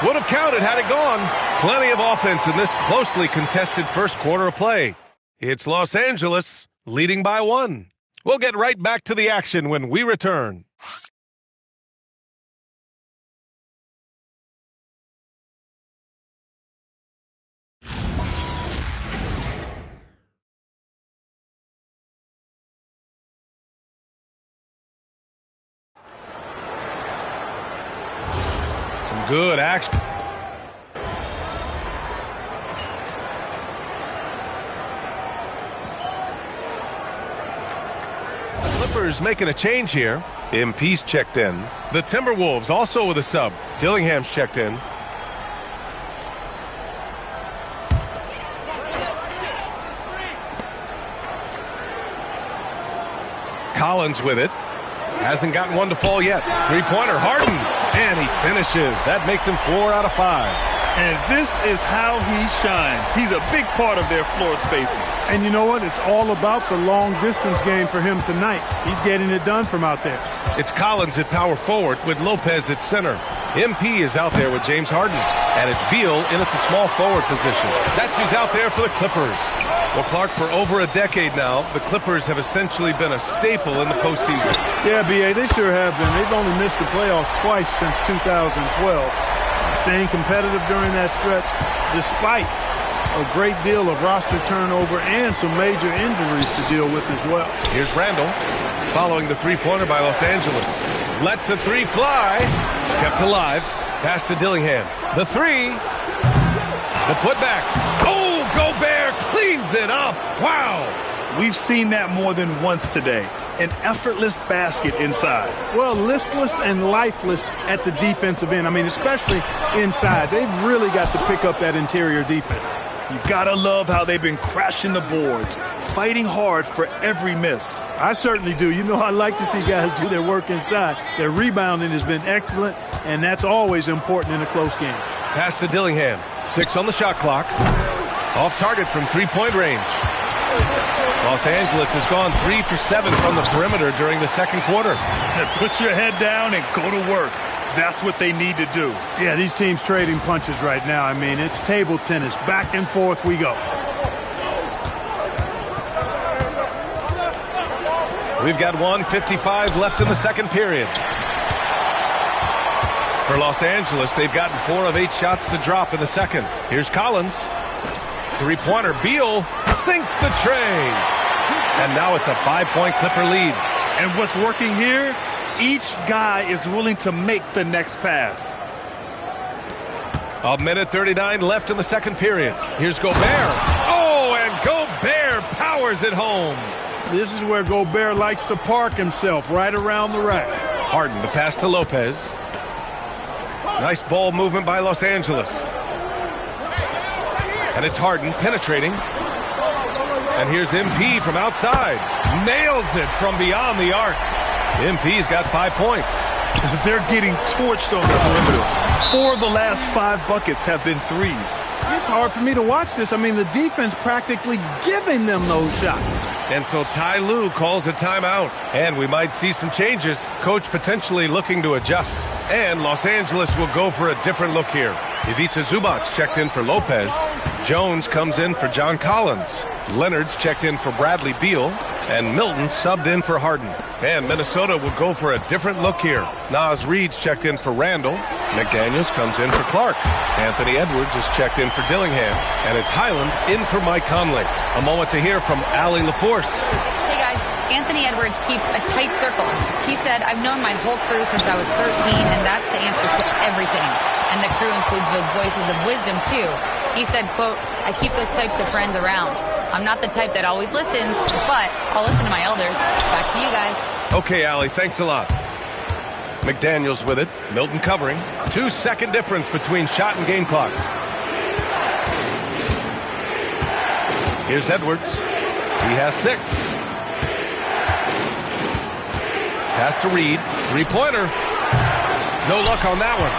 Would have counted had it gone. Plenty of offense in this closely contested first quarter of play. It's Los Angeles leading by 1. We'll get right back to the action when we return. Some good action. Clippers making a change here. MP's checked in. The Timberwolves also with a sub. Dillingham's checked in. Collins with it. Hasn't gotten one to fall yet. Three-pointer, Harden. And he finishes. That makes him 4 out of 5. And this is how he shines. He's a big part of their floor spacing. And you know what? It's all about the long-distance game for him tonight. He's getting it done from out there. It's Collins at power forward with Lopez at center. MP is out there with James Harden. And it's Beal in at the small forward position. That's who's out there for the Clippers. Well, Clark, for over a decade now, the Clippers have essentially been a staple in the postseason. Yeah, B.A., they sure have been. They've only missed the playoffs twice since 2012. Staying competitive during that stretch, despite a great deal of roster turnover and some major injuries to deal with as well. Here's Randall, following the three-pointer by Los Angeles. Lets the three fly. Kept alive. Pass to Dillingham. The three. The putback. Oh, Gobert cleans it up. Wow. We've seen that more than once today. An effortless basket inside. Well, listless and lifeless at the defensive end. I mean, especially inside. They've really got to pick up that interior defense. You gotta love how they've been crashing the boards, fighting hard for every miss. I certainly do. You know, I like to see guys do their work inside. Their rebounding has been excellent, and that's always important in a close game. Pass to Dillingham. 6 on the shot clock. Off target from three-point range. Los Angeles has gone 3 for 7 from the perimeter during the second quarter. Put your head down and go to work. That's what they need to do. Yeah, these teams trading punches right now. I mean, it's table tennis. Back and forth we go. We've got 1:55 left in the second period. For Los Angeles, they've gotten 4 of 8 shots to drop in the second. Here's Collins. Three-pointer. Beal sinks the tray. And now it's a 5-point Clipper lead. And what's working here? Each guy is willing to make the next pass. A minute 39 left in the second period. Here's Gobert. Oh, and Gobert powers it home. This is where Gobert likes to park himself, right around the rack. Harden, the pass to Lopez. Nice ball movement by Los Angeles. And it's Harden penetrating. And here's MP from outside. Nails it from beyond the arc. MP's got 5 points. They're getting torched on the perimeter. 4 of the last 5 buckets have been threes. It's hard for me to watch this. I mean, the defense practically giving them those shots. And so Ty Lue calls a timeout. And we might see some changes. Coach potentially looking to adjust. And Los Angeles will go for a different look here. Ivica Zubac checked in for Lopez. Jones comes in for John Collins. Leonard's checked in for Bradley Beal. And Milton subbed in for Harden. And Minnesota will go for a different look here. Naz Reid's checked in for Randall. McDaniels comes in for Clark. Anthony Edwards is checked in for Dillingham. And it's Highland in for Mike Conley. A moment to hear from Allie LaForce. Hey guys, Anthony Edwards keeps a tight circle. He said, I've known my whole crew since I was 13, and that's the answer to everything. And the crew includes those voices of wisdom too. He said, quote, I keep those types of friends around. I'm not the type that always listens, but I'll listen to my elders. Back to you guys. Okay, Allie, thanks a lot. McDaniels with it. Milton covering. 2-second difference between shot and game clock. Here's Edwards. He has 6. Pass to Reid. Three-pointer. No luck on that one.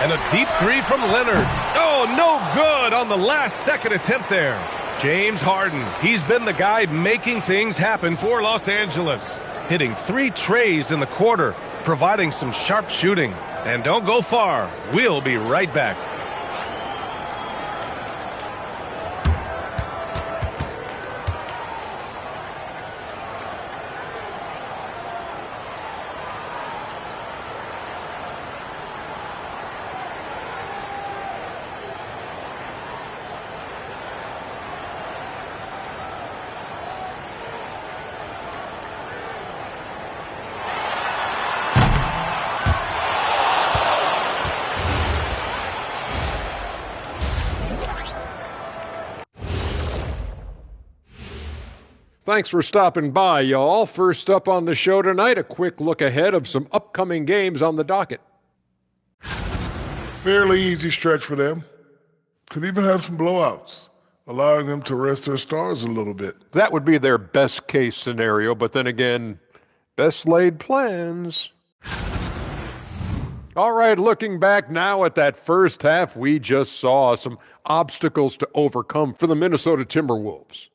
And a deep 3 from Leonard. Oh, no good on the last second attempt there. James Harden. He's been the guy making things happen for Los Angeles. Hitting 3 trays in the quarter, providing some sharp shooting. And don't go far. We'll be right back. Thanks for stopping by, y'all. First up on the show tonight, a quick look ahead of some upcoming games on the docket. Fairly easy stretch for them. Could even have some blowouts, allowing them to rest their stars a little bit. That would be their best case scenario, but then again, best laid plans. All right, looking back now at that first half, we just saw some obstacles to overcome for the Minnesota Timberwolves.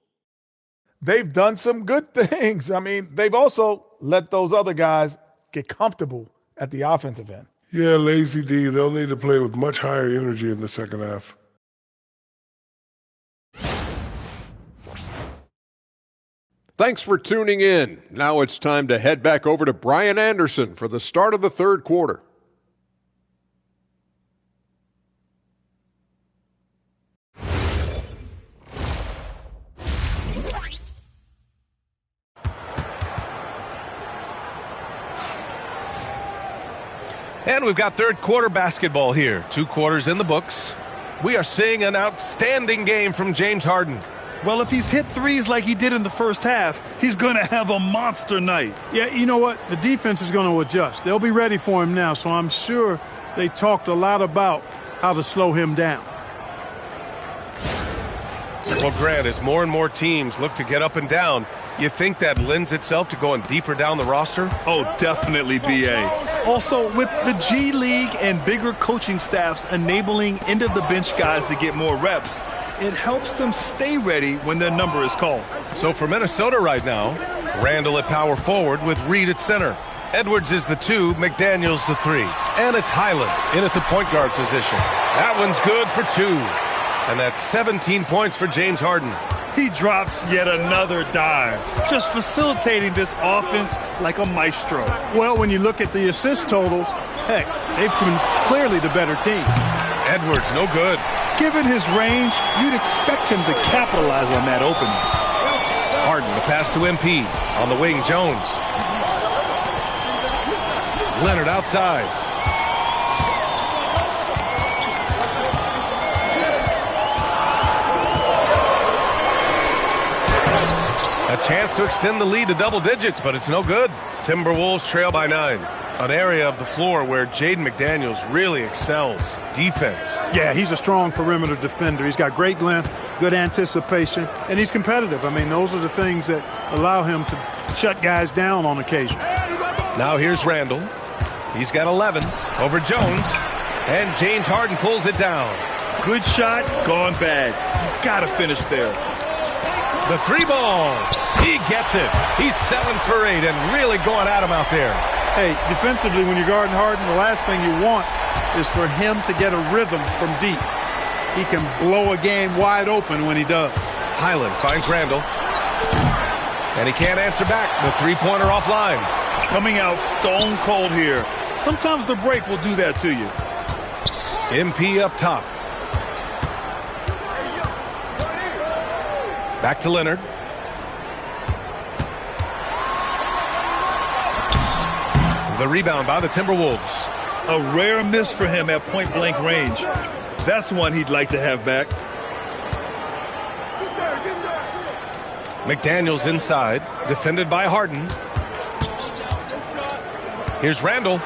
They've done some good things. I mean, they've also let those other guys get comfortable at the offensive end. Yeah, Lazy D, they'll need to play with much higher energy in the second half. Thanks for tuning in. Now it's time to head back over to Brian Anderson for the start of the third quarter. And we've got third quarter basketball here. 2 quarters in the books. We are seeing an outstanding game from James Harden. Well, if he's hit threes like he did in the first half, he's going to have a monster night. Yeah, you know what? The defense is going to adjust. They'll be ready for him now, so I'm sure they talked a lot about how to slow him down. Well, Grant, as more and more teams look to get up and down, you think that lends itself to going deeper down the roster? Oh, definitely, B.A. Also, with the G League and bigger coaching staffs enabling end-of-the-bench guys to get more reps, it helps them stay ready when their number is called. So for Minnesota right now, Randall at power forward with Reid at center. Edwards is the 2, McDaniels the 3. And it's Highland in at the point guard position. That one's good for 2. And that's 17 points for James Harden. He drops yet another dime, just facilitating this offense like a maestro. Well, when you look at the assist totals, heck, they've been clearly the better team. Edwards, no good. Given his range, you'd expect him to capitalize on that opening. Harden, the pass to MP. On the wing, Jones. Leonard outside. A chance to extend the lead to double digits, but it's no good. Timberwolves trail by 9. An area of the floor where Jaden McDaniels really excels. Defense. Yeah, he's a strong perimeter defender. He's got great length, good anticipation, and he's competitive. I mean, those are the things that allow him to shut guys down on occasion. Now here's Randall. He's got 11 over Jones. And James Harden pulls it down. Good shot, gone bad. You got to finish there. The three ball. He gets it. He's 7 for 8 and really going at him out there. Hey, defensively, when you're guarding Harden, the last thing you want is for him to get a rhythm from deep. He can blow a game wide open when he does. Highland finds Randall. And he can't answer back. The three-pointer offline. Coming out stone cold here. Sometimes the break will do that to you. MP up top. Back to Leonard. The rebound by the Timberwolves. A rare miss for him at point-blank range. That's one he'd like to have back. McDaniels inside, defended by Harden. Here's Randall.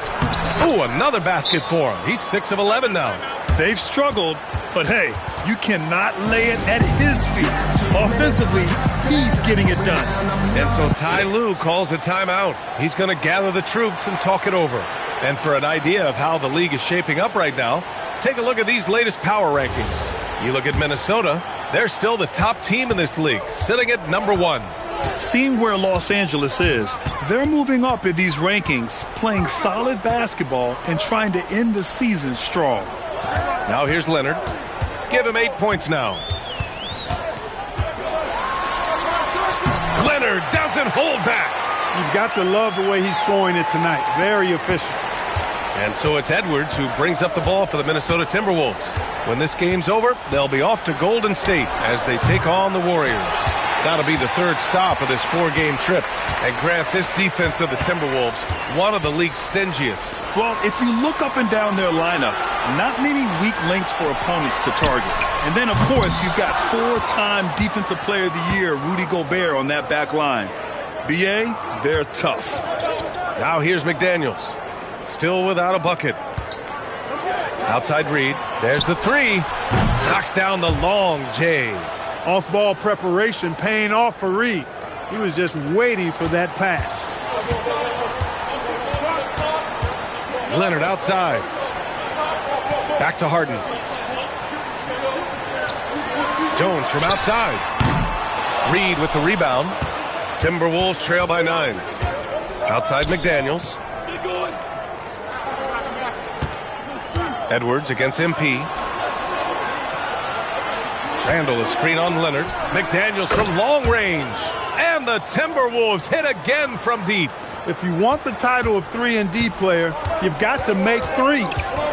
Ooh, another basket for him. He's 6 of 11 now. They've struggled, but hey, you cannot lay it at his feet. Offensively, he's getting it done. And so Ty Lue calls a timeout. He's going to gather the troops and talk it over. And for an idea of how the league is shaping up right now, take a look at these latest power rankings. You look at Minnesota, they're still the top team in this league, sitting at number 1. Seeing where Los Angeles is, they're moving up in these rankings, playing solid basketball and trying to end the season strong. Now here's Leonard. Give him 8 points now. Leonard doesn't hold back. You've got to love the way he's scoring it tonight. Very efficient. And so it's Edwards who brings up the ball for the Minnesota Timberwolves. When this game's over, they'll be off to Golden State as they take on the Warriors. That'll be the third stop of this 4-game trip. And Grant, this defense of the Timberwolves, one of the league's stingiest. Well, if you look up and down their lineup, not many weak links for opponents to target. And then, of course, you've got 4-time Defensive Player of the Year, Rudy Gobert, on that back line. BA, they're tough. Now here's McDaniels. Still without a bucket. Outside Reed. There's the three. Knocks down the long J. Off-ball preparation paying off for Reed. He was just waiting for that pass. Leonard outside. Back to Harden. Jones from outside. Reed with the rebound. Timberwolves trail by 9. Outside McDaniels. Edwards against MP. Randall, a screen on Leonard. McDaniels from long range. And the Timberwolves hit again from deep. If you want the title of 3-and-D player, you've got to make threes.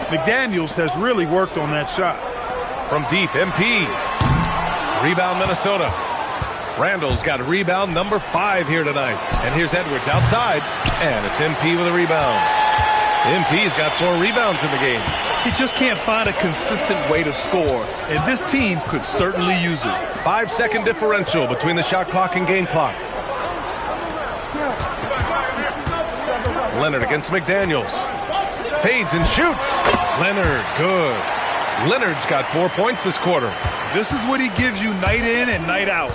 McDaniels has really worked on that shot. From deep, MP. Rebound Minnesota. Randall's got rebound number 5 here tonight. And here's Edwards outside. And it's MP with a rebound. MP's got 4 rebounds in the game. He just can't find a consistent way to score, and this team could certainly use it. 5-second differential between the shot clock and game clock. Leonard against McDaniels. Fades and shoots. Leonard, good. Leonard's got 4 points this quarter. This is what he gives you night in and night out.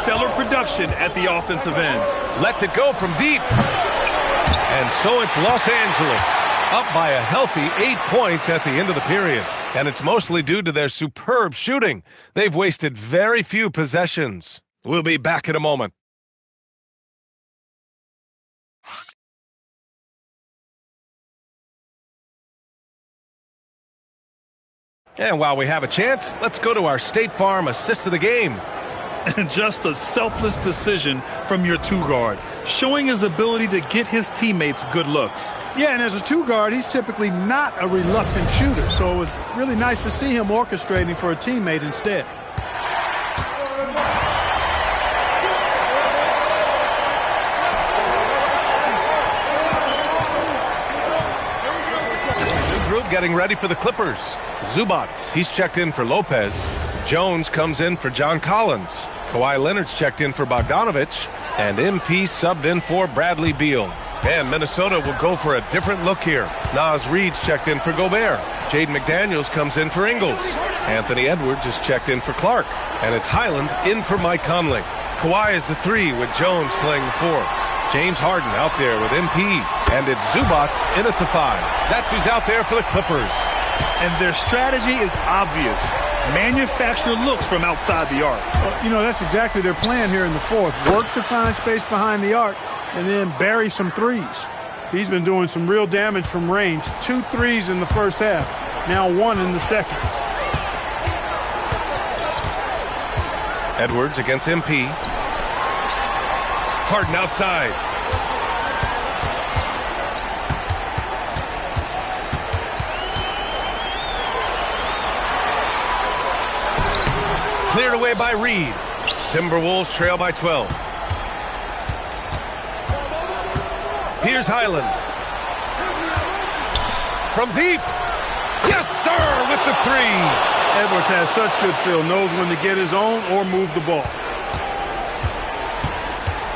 Stellar production at the offensive end. Lets it go from deep. And so it's Los Angeles. Up by a healthy 8 points at the end of the period. And it's mostly due to their superb shooting. They've wasted very few possessions. We'll be back in a moment. And while we have a chance, let's go to our State Farm assist of the game. And just a selfless decision from your 2-guard, showing his ability to get his teammates good looks. Yeah, and as a 2-guard, he's typically not a reluctant shooter, so it was really nice to see him orchestrating for a teammate instead. New group getting ready for the Clippers. Zubats, he's checked in for Lopez. Jones comes in for John Collins. Kawhi Leonard's checked in for Bogdanovich. And MP subbed in for Bradley Beal. And Minnesota will go for a different look here. Naz Reid's checked in for Gobert. Jaden McDaniels comes in for Ingles. Anthony Edwards is checked in for Clark. And it's Highland in for Mike Conley. Kawhi is the 3 with Jones playing the 4. James Harden out there with MP. And it's Zubats in at the 5. That's who's out there for the Clippers. And their strategy is obvious. Manufacture looks from outside the arc. Well, you know, that's exactly their plan here in the fourth. Work to find space behind the arc and then bury some threes. He's been doing some real damage from range. 2 threes in the first half, now 1 in the second. Edwards against MP. Harden outside. Cleared away by Reed. Timberwolves trail by 12. Here's Highland. From deep. Yes, sir, with the 3. Edwards has such good feel, knows when to get his own or move the ball.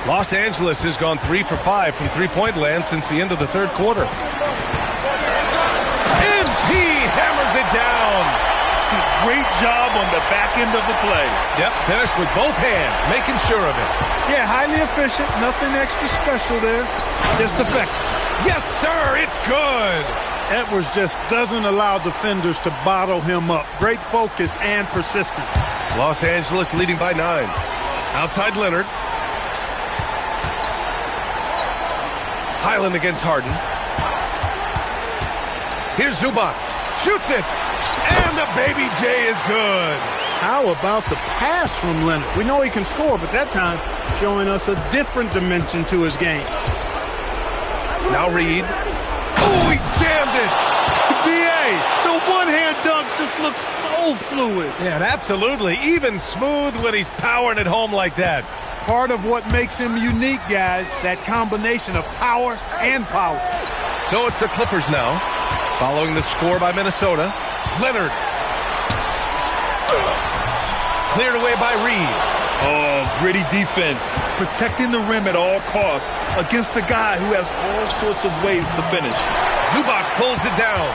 Los Angeles has gone 3 for 5 from three-point land since the end of the third quarter. MP hammers it down. Great job on the back end of the play. Yep, finished with both hands, making sure of it. Yeah, highly efficient, nothing extra special there, just effective. Yes, sir, it's good. Edwards just doesn't allow defenders to bottle him up. Great focus and persistence. Los Angeles leading by 9. Outside Leonard. Highland against Harden. Here's Zubac. Shoots it. And the Baby J is good. How about the pass from Leonard? We know he can score, but that time showing us a different dimension to his game. Now Reed. Oh, he jammed it. B.A., the one-hand dunk just looks so fluid. Yeah, absolutely. Even smooth when he's powering it home like that. Part of what makes him unique, guys, that combination of power and power. So it's the Clippers now, following the score by Minnesota. Leonard. Cleared away by Reed. Oh, gritty defense. Protecting the rim at all costs against a guy who has all sorts of ways to finish. Zubac pulls it down.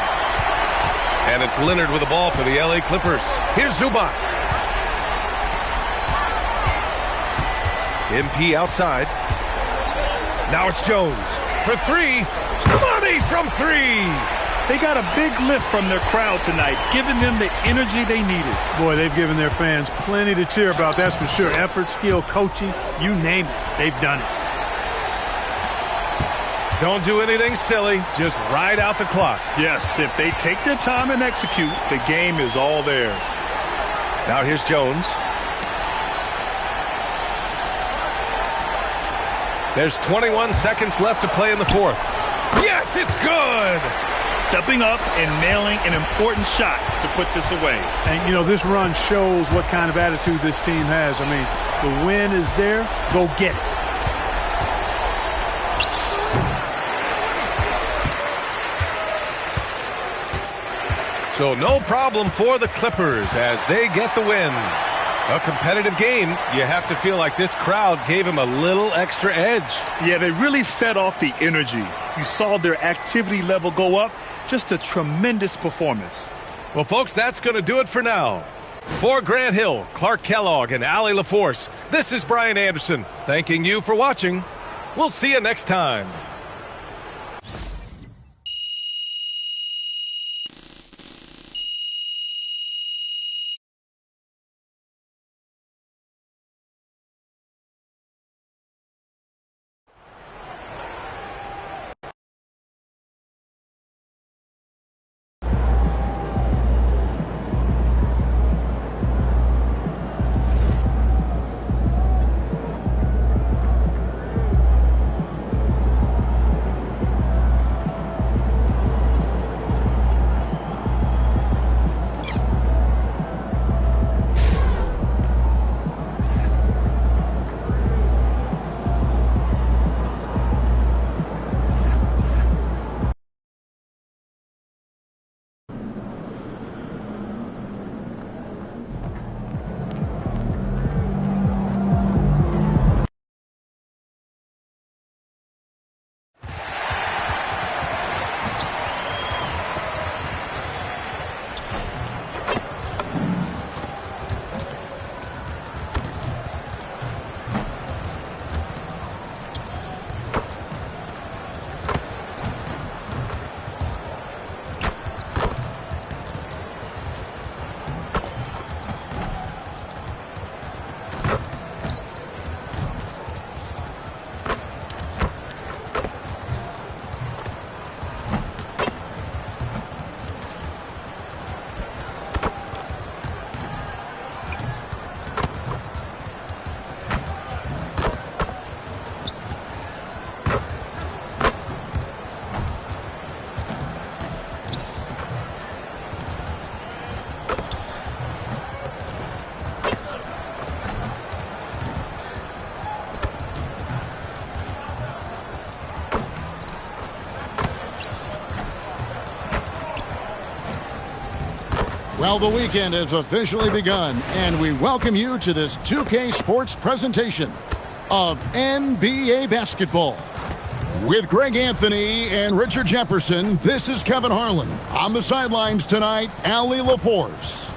And it's Leonard with the ball for the LA Clippers. Here's Zubac. MP outside. Now it's Jones for 3. Money from 3. They got a big lift from their crowd tonight, giving them the energy they needed. Boy, they've given their fans plenty to cheer about, that's for sure. Effort, skill, coaching, you name it, they've done it. Don't do anything silly, just ride out the clock. Yes, if they take their time and execute, the game is all theirs. Now here's Jones. There's 21 seconds left to play in the fourth. Yes, it's good! Stepping up and nailing an important shot to put this away. And, you know, this run shows what kind of attitude this team has. I mean, the win is there. Go get it. So no problem for the Clippers as they get the win. A competitive game, you have to feel like this crowd gave him a little extra edge. Yeah, they really fed off the energy. You saw their activity level go up. Just a tremendous performance. Well, folks, that's going to do it for now. For Grant Hill, Clark Kellogg, and Allie LaForce, this is Brian Anderson, thanking you for watching. We'll see you next time. Well, the weekend has officially begun, and we welcome you to this 2K Sports presentation of NBA basketball. With Greg Anthony and Richard Jefferson, this is Kevin Harlan. On the sidelines tonight, Ali LaForce.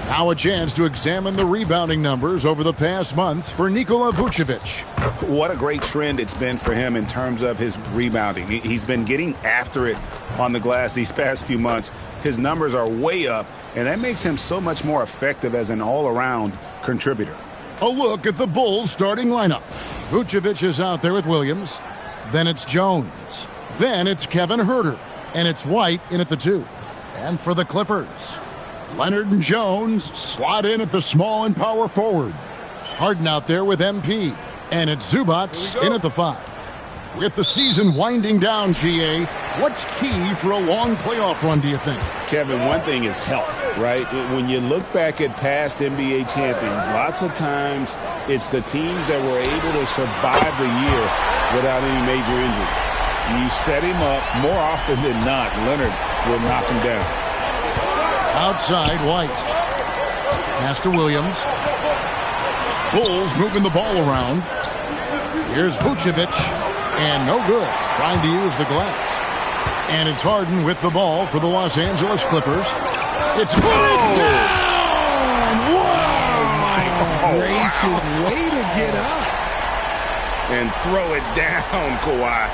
Now a chance to examine the rebounding numbers over the past months for Nikola Vucevic. What a great trend it's been for him in terms of his rebounding. He's been getting after it on the glass these past few months. His numbers are way up, and that makes him so much more effective as an all-around contributor. A look at the Bulls starting lineup. Vucevic is out there with Williams. Then it's Jones. Then it's Kevin Huerter. And it's White in at the 2. And for the Clippers, Leonard and Jones slot in at the small and power forward. Harden out there with MP. And it's Zubac in at the 5. With the season winding down, GA, what's key for a long playoff run, do you think? Kevin, one thing is health, right? When you look back at past NBA champions, lots of times it's the teams that were able to survive the year without any major injuries. You set him up, more often than not, Leonard will knock him down. Outside, White. Pass to Williams. Bulls moving the ball around. Here's Vucevic. And no good, trying to use the glass. And it's Harden with the ball for the Los Angeles Clippers. It's put it down! Whoa! Oh, my gracious, way to get up. And throw it down, Kawhi.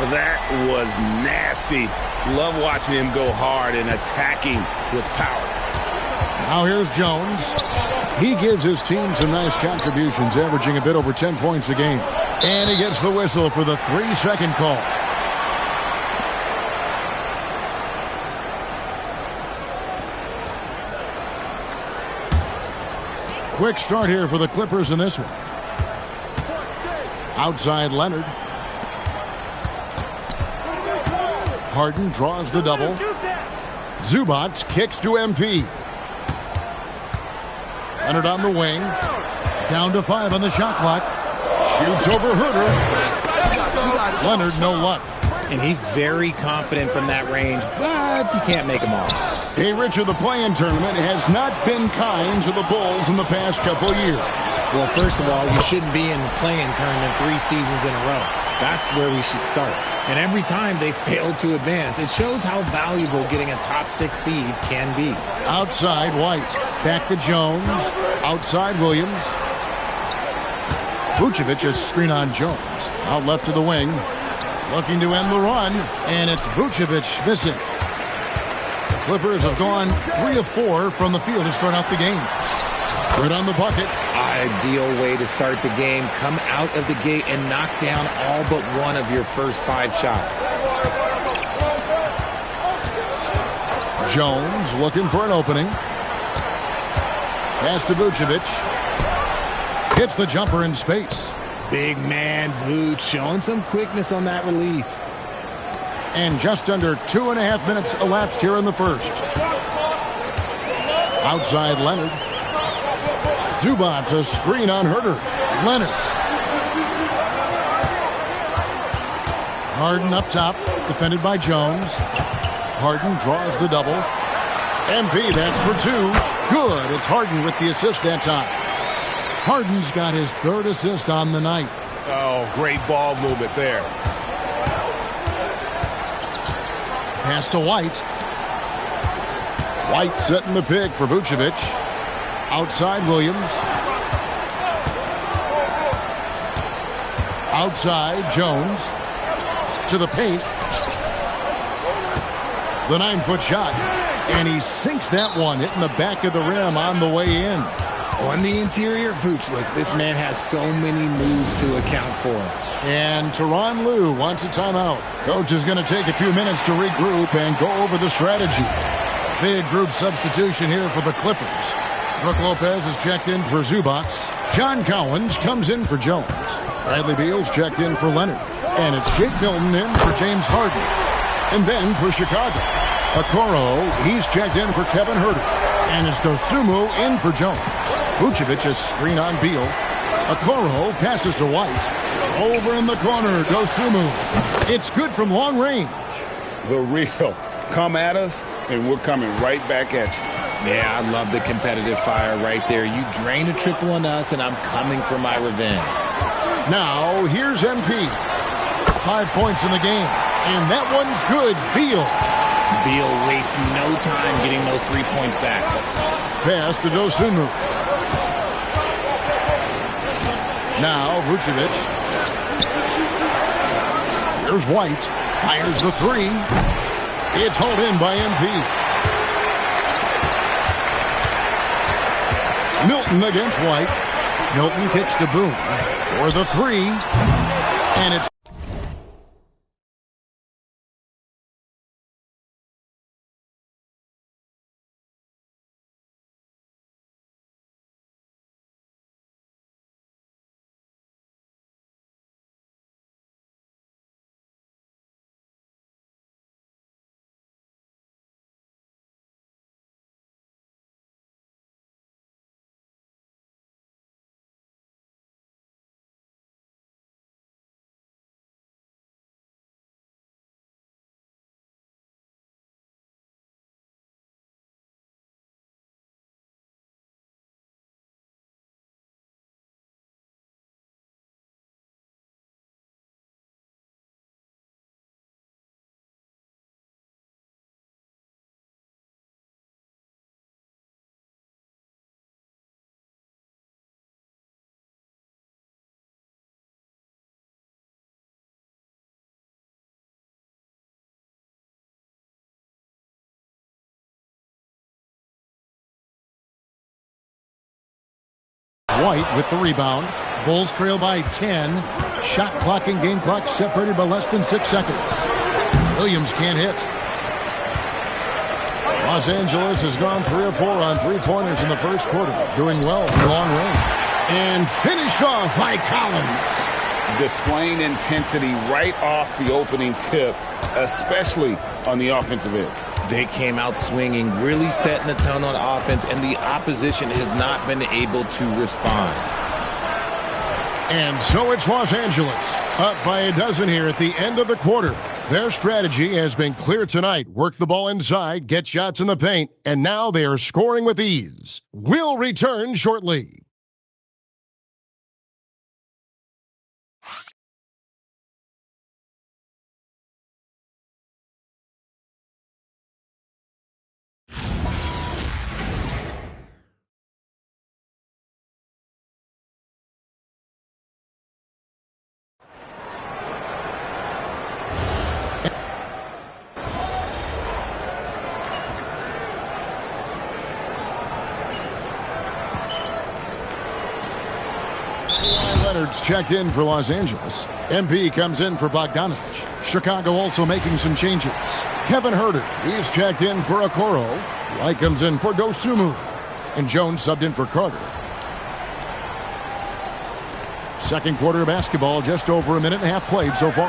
That was nasty. Love watching him go hard and attacking with power. Now here's Jones. He gives his team some nice contributions, averaging a bit over 10 points a game. And he gets the whistle for the 3-second call. Quick start here for the Clippers in this one. Outside Leonard. Harden draws the double. Zubac kicks to MP. Leonard on the wing. Down to 5 on the shot clock. Shoots over Huerter. Leonard, no luck. And he's very confident from that range, but you can't make him all. Hey, Richard, the play-in tournament has not been kind to the Bulls in the past couple years. Well, first of all, you shouldn't be in the play-in tournament 3 seasons in a row. That's where we should start. And every time they failed to advance, it shows how valuable getting a top 6 seed can be. Outside, White. Back to Jones. Outside, Williams. Vucevic is screen on Jones. Out left to the wing. Looking to end the run. And it's Vucevic missing. The Clippers have gone 3 of 4 from the field to start out the game. Good on the bucket. Ideal way to start the game. Come out of the gate and knock down all but one of your first 5 shots. Jones looking for an opening. Pass to Vucevic. Hits the jumper in space. Big man Vuce showing some quickness on that release. And just under 2.5 minutes elapsed here in the first. Outside Leonard. Zubac a screen on Huerter. Leonard. Harden up top, defended by Jones. Harden draws the double. MP, that's for 2. Good. It's Harden with the assist that time. Harden's got his 3rd assist on the night. Oh, great ball movement there. Pass to White. White setting the pick for Vucevic. Outside Williams. Outside Jones. To the paint. The 9-foot shot. And he sinks that one, hitting the back of the rim on the way in. On the interior, Vuce, look, this man has so many moves to account for. And Tyronn Lue wants a timeout. Coach is going to take a few minutes to regroup and go over the strategy. Big group substitution here for the Clippers. Brook Lopez is checked in for Zubac. John Collins comes in for Jones. Bradley Beal's checked in for Leonard. And it's Jake Milton in for James Harden. And then for Chicago, Okoro, he's checked in for Kevin Huerter. And it's Dosunmu in for Jones. Vucevic is screen on Beal. Okoro passes to White. Over in the corner, Dosunmu. It's good from long range. The real come at us and we're coming right back at you. Yeah, I love the competitive fire right there. You drain a triple on us, and I'm coming for my revenge. Now, here's MP. 5 points in the game, and that one's good. Beal. Beal wastes no time getting those 3 points back. Pass to Dosunmu. Now, Vucevic. Here's White. Fires the three. It's hauled in by MP. Milton against White. Milton kicks to Boone for the three. And it's White with the rebound. Bulls trail by 10. Shot clock and game clock separated by less than 6 seconds. Williams can't hit. Los Angeles has gone 3 of 4 on three-pointers in the first quarter. Doing well from long range. And finished off by Collins. Displaying intensity right off the opening tip, especially on the offensive end. They came out swinging, really setting the tone on offense, and the opposition has not been able to respond. And so it's Los Angeles, up by a dozen here at the end of the quarter. Their strategy has been clear tonight. Work the ball inside, get shots in the paint, and now they are scoring with ease. We'll return shortly. Leonard's checked in for Los Angeles. MP comes in for Bogdanovich. Chicago also making some changes. Kevin Huerter, he's checked in for Okoro. White comes in for Dosunmu. And Jones subbed in for Carter. Second quarter of basketball, just over a minute and a half played so far.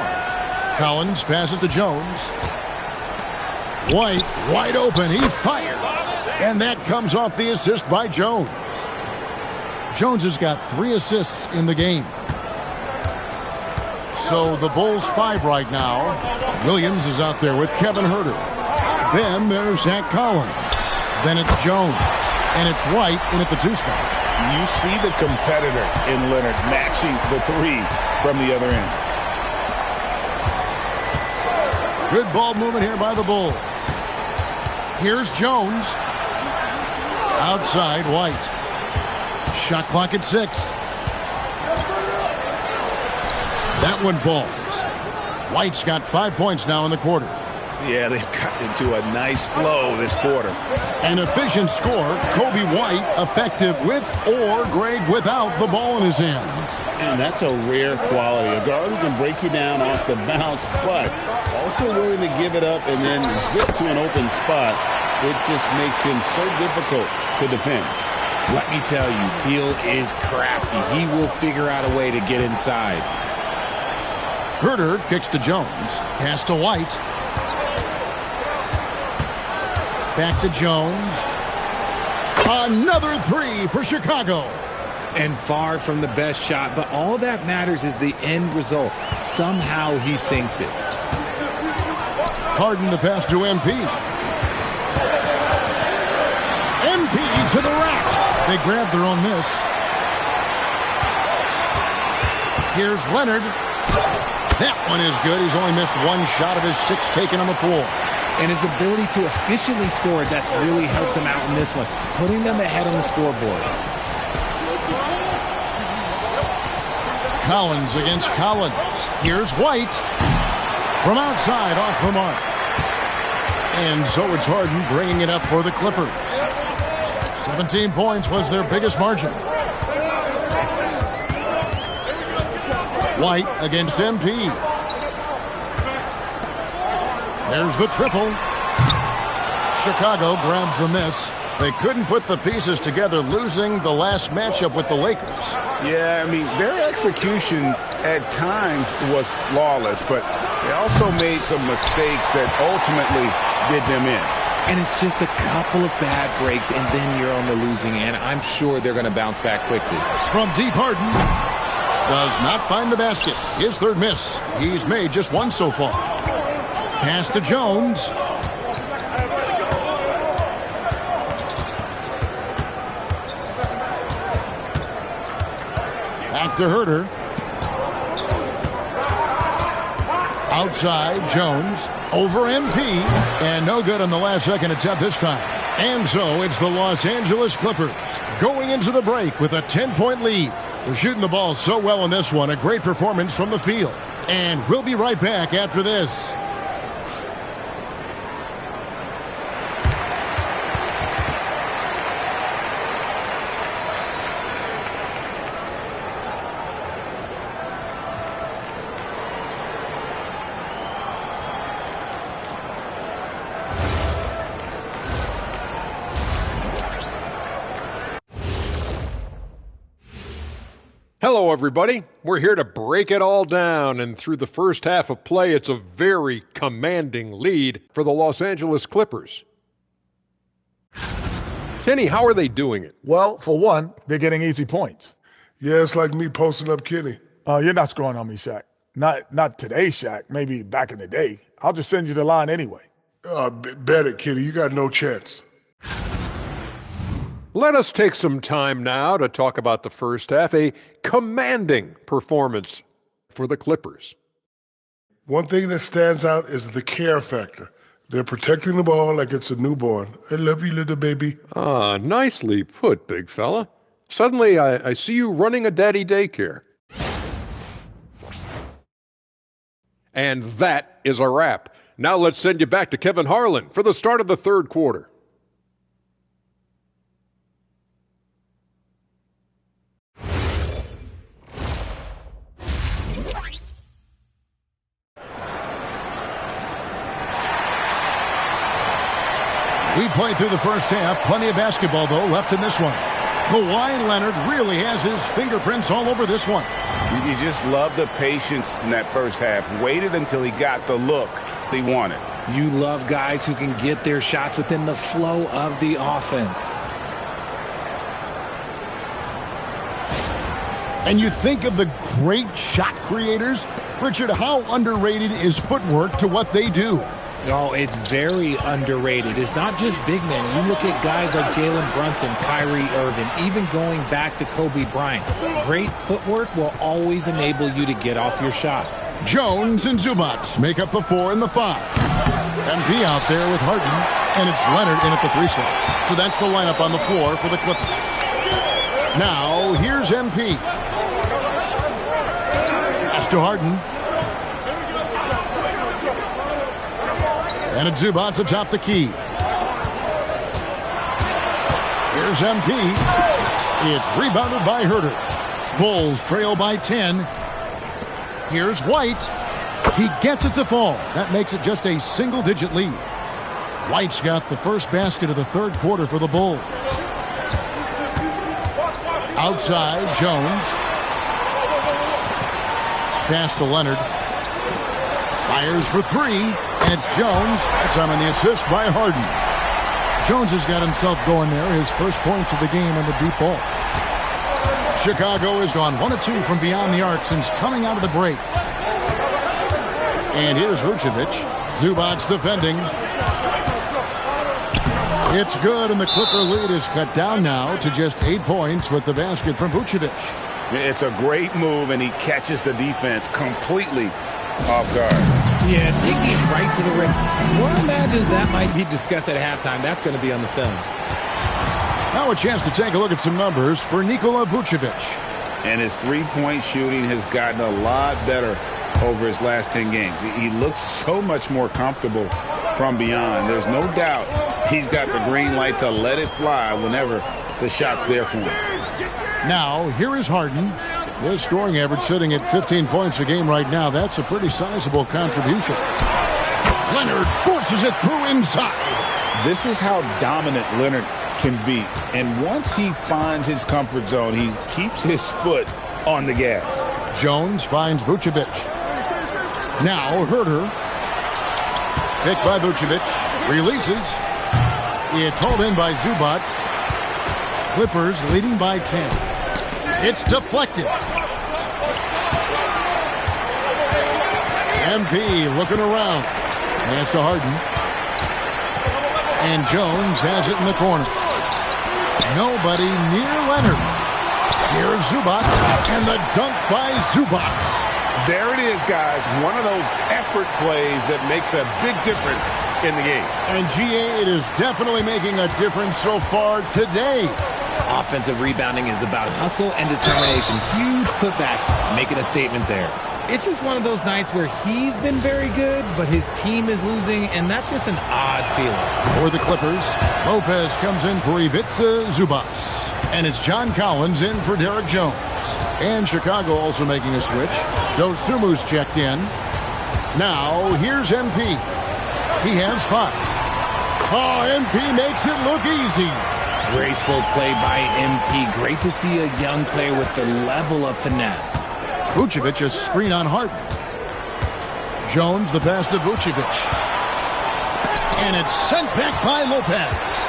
Collins passes to Jones. White, wide open, he fires. And that comes off the assist by Jones. Jones has got 3 assists in the game. So the Bulls 5 right now. Williams is out there with Kevin Huerter. Then there's Zach Collins. Then it's Jones. And it's White in at the 2 spot. You see the competitor in Leonard matching the 3 from the other end. Good ball movement here by the Bulls. Here's Jones. Outside, White. Shot clock at 6. That one falls. White's got 5 points now in the quarter. Yeah, they've gotten into a nice flow this quarter. An efficient score. Kobe White effective with or great without the ball in his hands. And that's a rare quality. A guard who can break you down off the bounce, but also willing to give it up and then zip to an open spot. It just makes him so difficult to defend. Let me tell you, Beal is crafty. He will figure out a way to get inside. Huerter kicks to Jones. Pass to White. Back to Jones. Another 3 for Chicago. And far from the best shot, but all that matters is the end result. Somehow he sinks it. Harden the pass to MP. They grabbed their own miss. Here's Leonard. That one is good. He's only missed one shot of his 6 taken on the floor. And his ability to efficiently score, that's really helped him out in this one, putting them ahead on the scoreboard. Collins against Collins. Here's White. From outside, off the mark. And so it's Harden bringing it up for the Clippers. 17 points was their biggest margin. White against MP. There's the triple. Chicago grabs the miss. They couldn't put the pieces together, losing the last matchup with the Lakers. Yeah, I mean, their execution at times was flawless, but they also made some mistakes that ultimately did them in. And it's just a couple of bad breaks, and then you're on the losing end. I'm sure they're going to bounce back quickly. From deep, Harden does not find the basket. His third miss. He's made just one so far. Pass to Jones. Back to Herter. Outside, Jones. Over MP. And no good on the last second attempt this time. And so it's the Los Angeles Clippers going into the break with a 10-point lead. They're shooting the ball so well in this one. A great performance from the field. And we'll be right back after this. Hello, everybody. We're here to break it all down, and through the first half of play, it's a very commanding lead for the Los Angeles Clippers. Kenny, how are they doing it? Well, for one, they're getting easy points. Yeah, it's like me posting up Kenny. You're not scoring on me, Shaq. Not today, Shaq. Maybe back in the day. I'll just send you the line anyway. Bet it, Kenny. You got no chance. Let us take some time now to talk about the first half, a commanding performance for the Clippers. One thing that stands out is the care factor. They're protecting the ball like it's a newborn. I love you, little baby. Ah, nicely put, big fella. Suddenly, I see you running a daddy daycare. And that is a wrap. Now let's send you back to Kevin Harlan for the start of the third quarter. We played through the first half. Plenty of basketball, though, left in this one. Kawhi Leonard really has his fingerprints all over this one. You just love the patience in that first half. Waited until he got the look he wanted. You love guys who can get their shots within the flow of the offense. And you think of the great shot creators. Richard, how underrated is footwork to what they do? Oh, it's very underrated. It's not just big men. You look at guys like Jalen Brunson, Kyrie Irving, even going back to Kobe Bryant. Great footwork will always enable you to get off your shot. Jones and Zubac make up the 4 and the 5. MP out there with Harden, and it's Leonard in at the 3 slot. So that's the lineup on the floor for the Clippers. Now, here's MP. Pass to Harden. And it's Zubac atop the key. Here's MP. It's rebounded by Herter. Bulls trail by 10. Here's White. He gets it to fall. That makes it just a single-digit lead. White's got the first basket of the third quarter for the Bulls. Outside, Jones. Pass to Leonard. Fires for 3, and it's Jones. That's on the assist by Harden. Jones has got himself going there, his first points of the game on the deep ball. Chicago has gone 1 of 2 from beyond the arc since coming out of the break. And here's Vucevic. Zubac defending. It's good, and the Clipper lead is cut down now to just 8 points with the basket from Vucevic. It's a great move, and he catches the defense completely off guard. Yeah, taking it right to the rim. One imagines that might be discussed at halftime. That's going to be on the film. Now a chance to take a look at some numbers for Nikola Vucevic. And his three-point shooting has gotten a lot better over his last 10 games. He looks so much more comfortable from beyond. There's no doubt he's got the green light to let it fly whenever the shot's there for him. Now, here is Harden. His scoring average sitting at 15 points a game right now. That's a pretty sizable contribution. Leonard forces it through inside. This is how dominant Leonard can be. And once he finds his comfort zone, he keeps his foot on the gas. Jones finds Vucevic. Now Herter. Picked by Vucevic. Releases. It's hauled in by Zubac. Clippers leading by 10. It's deflected. MP looking around. Hands to Harden. And Jones has it in the corner. Nobody near Leonard. Here's Zubac, and the dunk by Zubac. There it is, guys. One of those effort plays that makes a big difference in the game. And GA, it is definitely making a difference so far today. Offensive rebounding is about hustle and determination. Huge putback, making a statement there. It's just one of those nights where he's been very good, but his team is losing, and that's just an odd feeling. For the Clippers, Lopez comes in for Ivica Zubac. And it's John Collins in for Derek Jones. And Chicago also making a switch. Dosumu's checked in. Now, here's MP. He has 5. Oh, MP makes it look easy. Graceful play by MP. Great to see a young player with the level of finesse. Vucevic a screen on Harden. Jones the pass to Vucevic. And it's sent back by Lopez.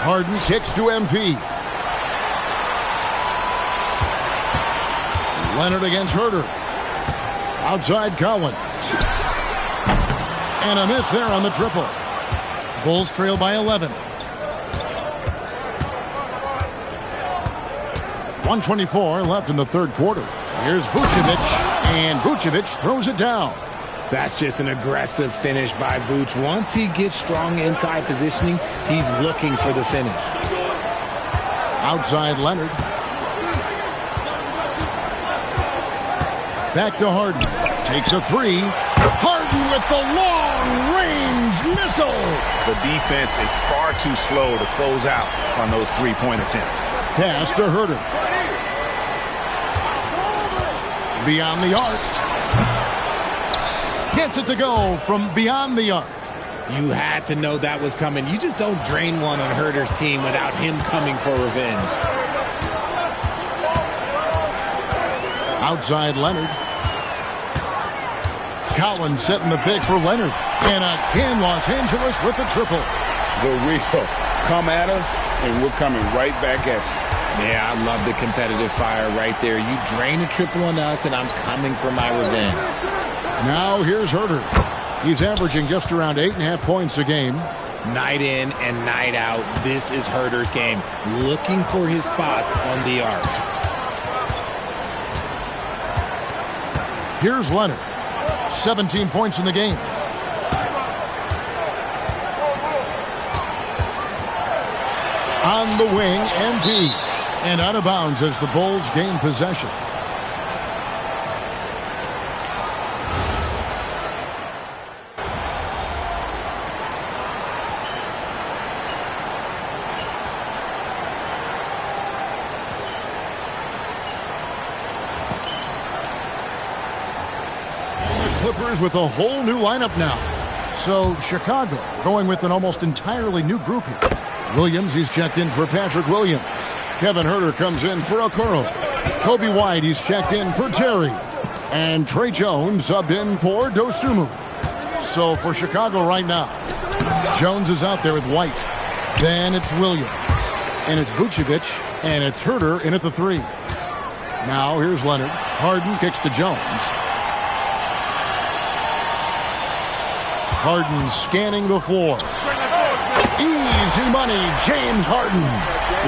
Harden kicks to MP. Leonard against Herter. Outside Collins. And a miss there on the triple. Bulls trail by 11. 1:24 left in the third quarter. Here's Vucevic, and Vucevic throws it down. That's just an aggressive finish by Vuce. Once he gets strong inside positioning, he's looking for the finish. Outside Leonard. Back to Harden. Takes a 3. Harden with the long-range missile. The defense is far too slow to close out on those three-point attempts. Pass to Herter. Beyond the arc. Gets it to go from beyond the arc. You had to know that was coming. You just don't drain one on Herter's team without him coming for revenge. Outside Leonard. Collins setting the pick for Leonard. And again, Los Angeles with the triple. The wheel come at us, and we're coming right back at you. Yeah, I love the competitive fire right there. You drain a triple on us, and I'm coming for my revenge. Now here's Herter. He's averaging just around 8.5 points a game. Night in and night out, this is Herter's game. Looking for his spots on the arc. Here's Leonard. 17 points in the game. On the wing, MP. And out of bounds as the Bulls gain possession. Clippers with a whole new lineup now. So Chicago going with an almost entirely new group here. Williams, he's checked in for Patrick Williams. Kevin Herter comes in for Okoro. Kobe White, he's checked in for Terry. And Trey Jones subbed in for Dosumu. So for Chicago right now, Jones is out there with White. Then it's Williams. And it's Vucevic. And it's Herter in at the 3. Now here's Leonard. Harden kicks to Jones. Harden scanning the floor. Easy money, James Harden.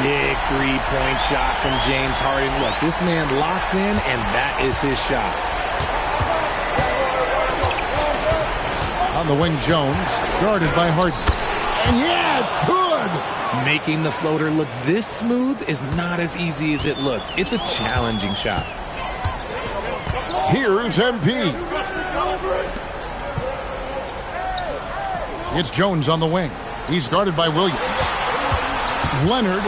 Big three-point shot from James Harden. Look, this man locks in, and that is his shot. On the wing, Jones, guarded by Harden. And yeah, it's good! Making the floater look this smooth is not as easy as it looks. It's a challenging shot. Here's MP. It's Jones on the wing. He's guarded by Williams. Leonard.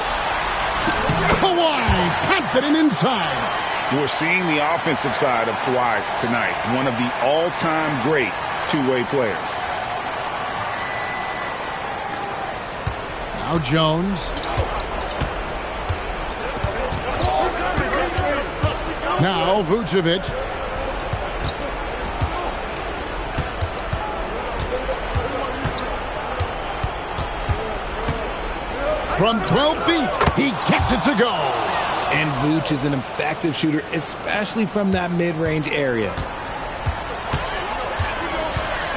Kawhi, confident inside. We're seeing the offensive side of Kawhi tonight. One of the all-time great two-way players. Now Jones. Now Vucevic. From 12 feet, he gets it to go. And Vooch is an effective shooter, especially from that mid-range area.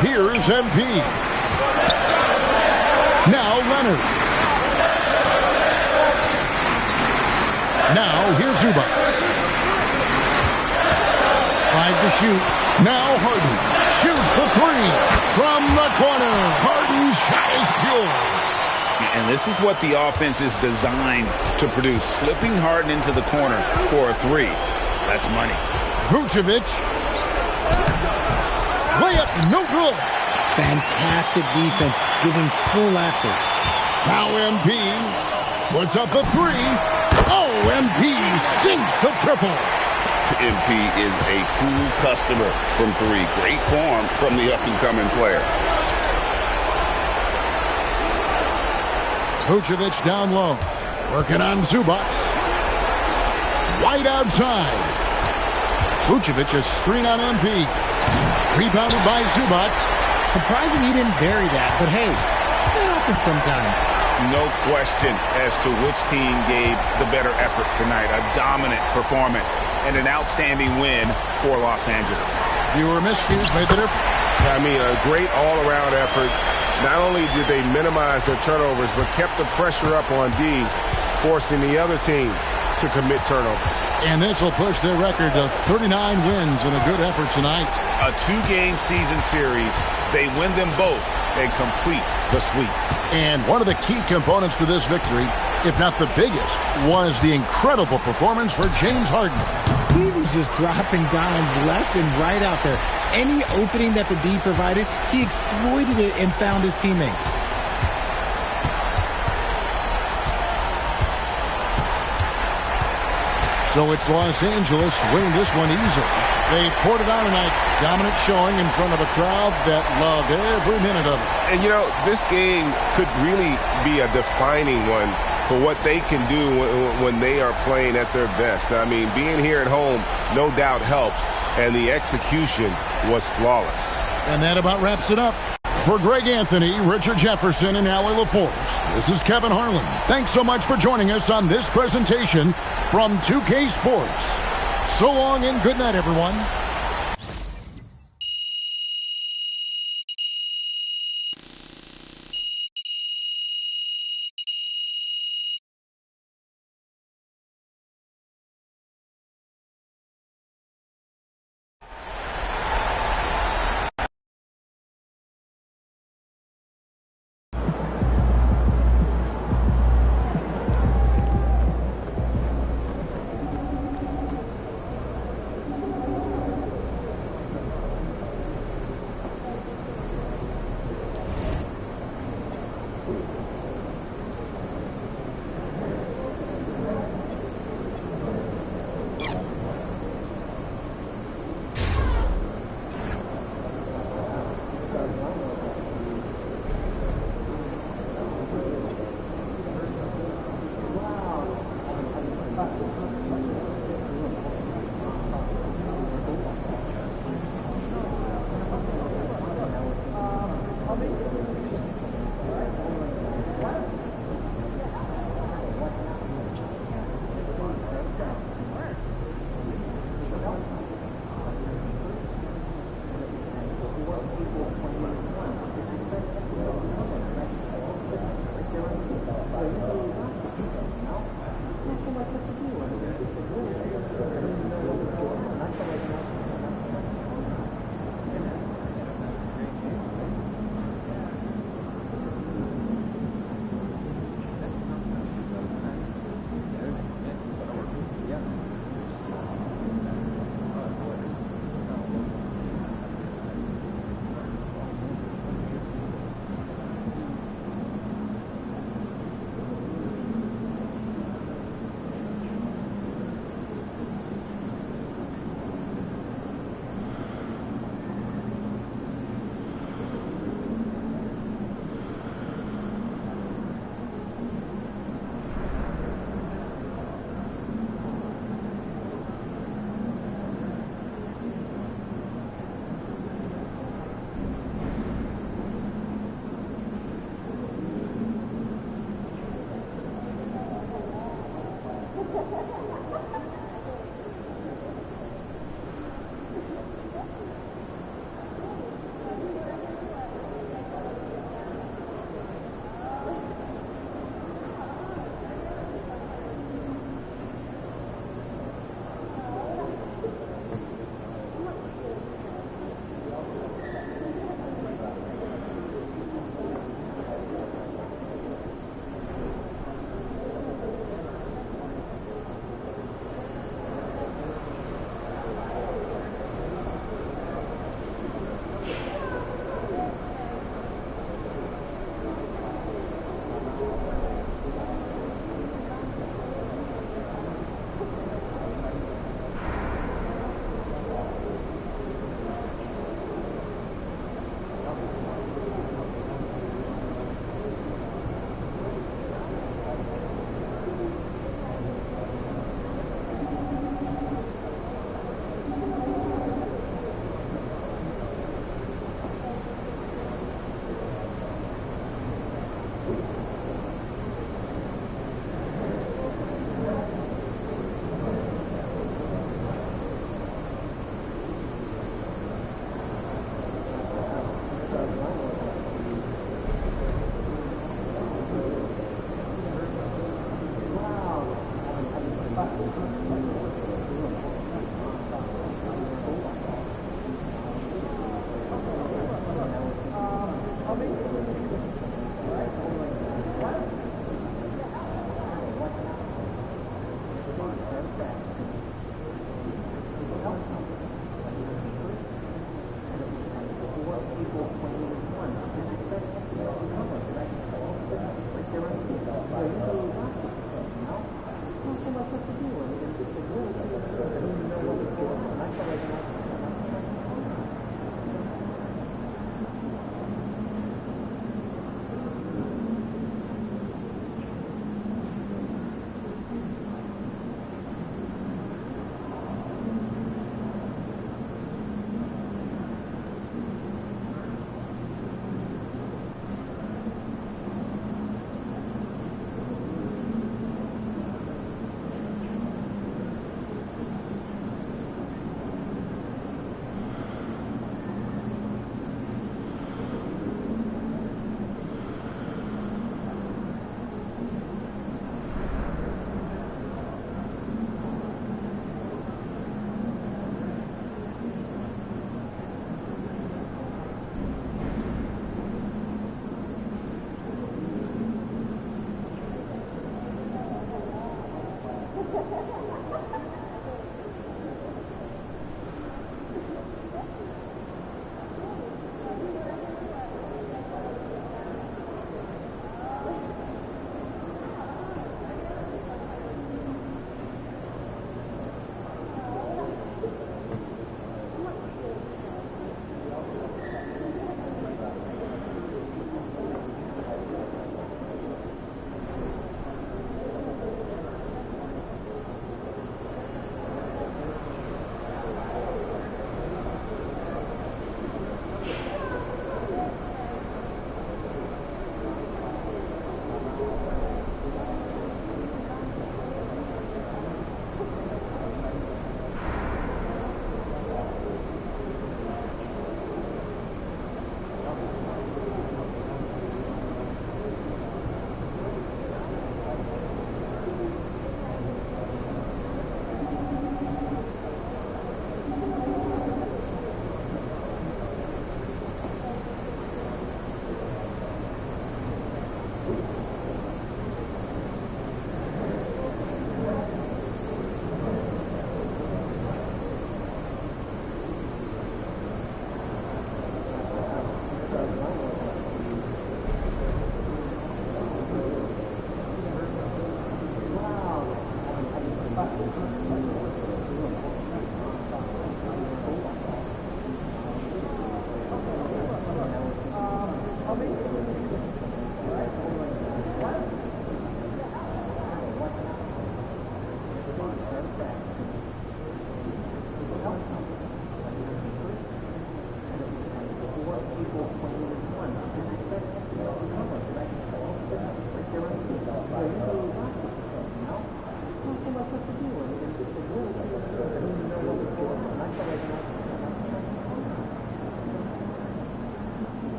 Here's MP. Now Leonard. Now here's Zubac. 5 to shoot. Now Harden shoots the 3 from the corner. Harden's shot is pure. And this is what the offense is designed to produce. Slipping Harden into the corner for a 3. That's money. Vucevic. Layup, no good. Fantastic defense, giving full effort. Now MP puts up the 3. Oh, MP sinks the triple. MP is a cool customer from 3. Great form from the up-and-coming player. Vucevic down low. Working on Zubac. Wide outside. Vucevic a screen on MP. Rebounded by Zubac. Surprising he didn't bury that, but hey, it happens sometimes. No question as to which team gave the better effort tonight. A dominant performance and an outstanding win for Los Angeles. Fewer miscues made the difference. I mean, a great all-around effort. Not only did they minimize their turnovers, but kept the pressure up on D, forcing the other team to commit turnovers. And this will push their record to 39 wins in a good effort tonight. A 2-game season series. They win them both and complete the sweep. And one of the key components to this victory, if not the biggest, was the incredible performance for James Harden. He was just dropping dimes left and right out there. Any opening that the D provided, he exploited it and found his teammates. So it's Los Angeles winning this one easily. They poured it on tonight. Dominant showing in front of a crowd that loved every minute of it. And, you know, this game could really be a defining one for what they can do when they are playing at their best. I mean, being here at home, no doubt helps, and the execution was flawless. And that about wraps it up. For Greg Anthony, Richard Jefferson, and Allie LaForce, this is Kevin Harlan. Thanks so much for joining us on this presentation from 2K Sports. So long and good night, everyone.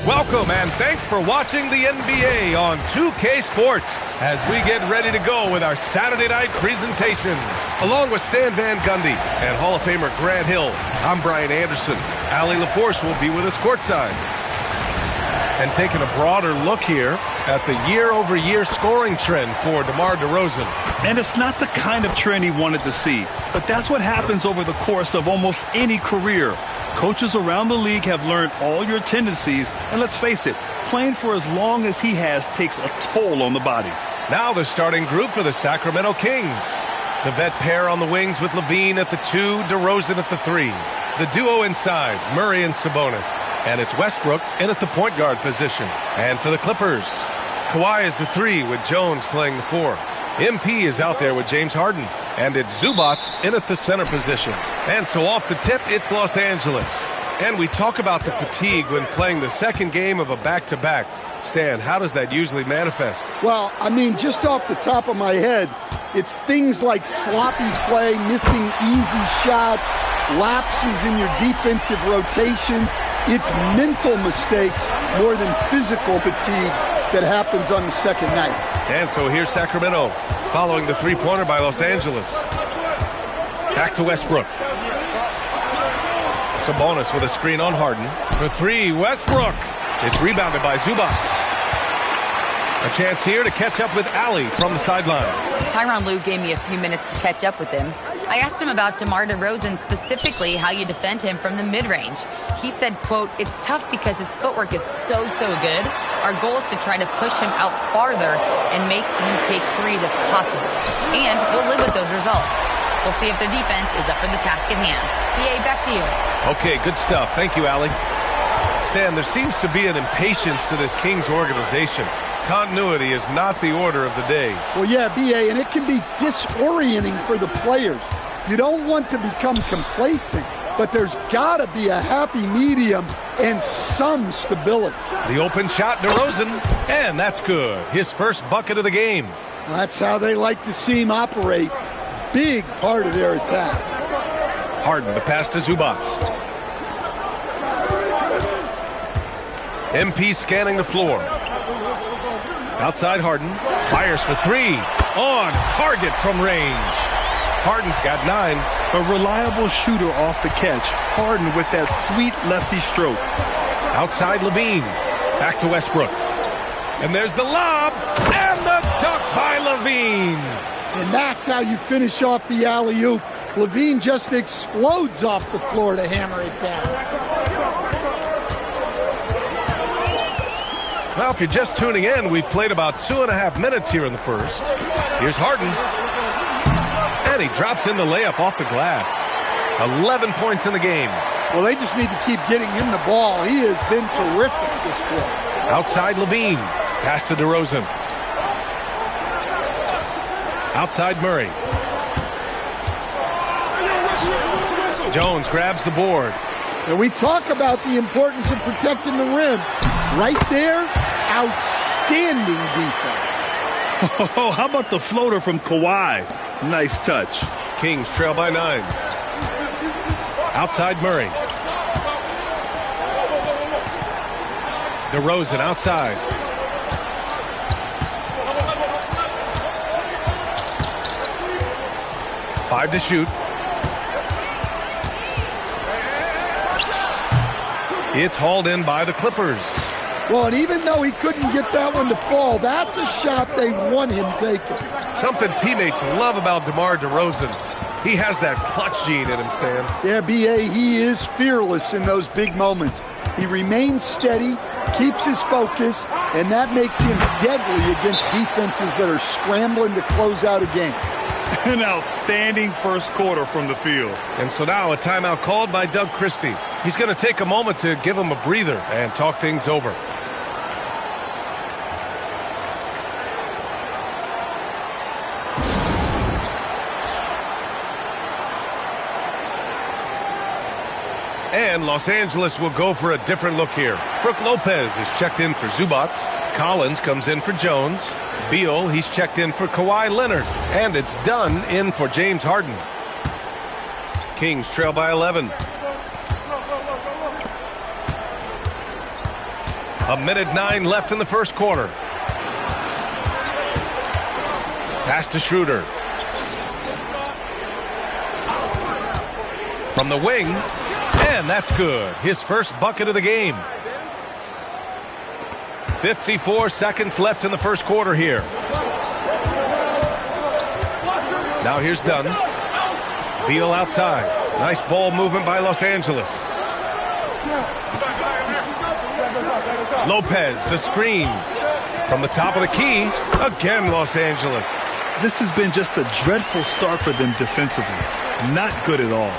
Welcome and thanks for watching the NBA on 2K Sports as we get ready to go with our Saturday night presentation. Along with Stan Van Gundy and Hall of Famer Grant Hill, I'm Brian Anderson. Allie LaForce will be with us courtside. And taking a broader look here at the year-over-year scoring trend for DeMar DeRozan. And it's not the kind of trend he wanted to see, but that's what happens over the course of almost any career. Coaches around the league have learned all your tendencies, and let's face it, playing for as long as he has takes a toll on the body. Now the starting group for the Sacramento Kings. The vet pair on the wings with LaVine at the 2, DeRozan at the 3. The duo inside, Murray and Sabonis. And it's Westbrook in at the point guard position. And for the Clippers, Kawhi is the 3 with Jones playing the 4. MP is out there with James Harden. And it's Zubats in at the center position. And so off the tip, it's Los Angeles. And we talk about the fatigue when playing the second game of a back-to-back. Stan, how does that usually manifest? Well, I mean, just off the top of my head, it's things like sloppy play, missing easy shots, lapses in your defensive rotations. It's mental mistakes more than physical fatigue that happens on the second night. And so here's Sacramento, following the three-pointer by Los Angeles. Back to Westbrook. Sabonis with a screen on Harden. For 3, Westbrook. It's rebounded by Zubats. A chance here to catch up with Allie from the sideline. Tyronn Lue gave me a few minutes to catch up with him. I asked him about DeMar DeRozan, specifically how you defend him from the mid-range. He said, quote, "It's tough because his footwork is so good. Our goal is to try to push him out farther and make him take threes if possible. And we'll live with those results. We'll see if their defense is up for the task at hand." BA, back to you. Okay, good stuff. Thank you, Allie. Stan, there seems to be an impatience to this Kings organization. Continuity is not the order of the day. Well, yeah, BA, and it can be disorienting for the players. You don't want to become complacent, but there's got to be a happy medium and some stability. The open shot, DeRozan, and that's good. His first bucket of the game. That's how they like to see him operate. Big part of their attack. Harden, the pass to Zubats. MP scanning the floor. Outside Harden, fires for 3, on target from range. Harden's got 9. A reliable shooter off the catch. Harden with that sweet lefty stroke. Outside LaVine, back to Westbrook. And there's the lob, and the dunk by LaVine. And that's how you finish off the alley-oop. LaVine just explodes off the floor to hammer it down. Well, if you're just tuning in, we've played about 2.5 minutes here in the first. Here's Harden. And he drops in the layup off the glass. 11 points in the game. Well, they just need to keep getting him the ball. He has been terrific this play. Outside LaVine. Pass to DeRozan. Outside Murray. Jones grabs the board. And we talk about the importance of protecting the rim. Right there, outstanding defense. Oh, how about the floater from Kawhi? Nice touch. Kings trail by 9. Outside Murray. DeRozan outside. Five to shoot. It's hauled in by the Clippers. Well, and even though he couldn't get that one to fall, that's a shot they want him taking. Something teammates love about DeMar DeRozan. He has that clutch gene in him, Stan. Yeah, B.A., he is fearless in those big moments. He remains steady, keeps his focus, and that makes him deadly against defenses that are scrambling to close out a game. An outstanding first quarter from the field. And so now a timeout called by Doug Christie. He's going to take a moment to give him a breather and talk things over. And Los Angeles will go for a different look here. Brook Lopez is checked in for Zubats. Collins comes in for Jones. Beal, he's checked in for Kawhi Leonard. And it's Dunn in for James Harden. Kings trail by 11. 1:09 left in the first quarter. Pass to Schroeder. From the wing, and that's good. His first bucket of the game. 54 seconds left in the first quarter here. Now here's Dunn. Beal outside. Nice ball movement by Los Angeles. Lopez, the screen. From the top of the key, again Los Angeles. This has been just a dreadful start for them defensively. Not good at all.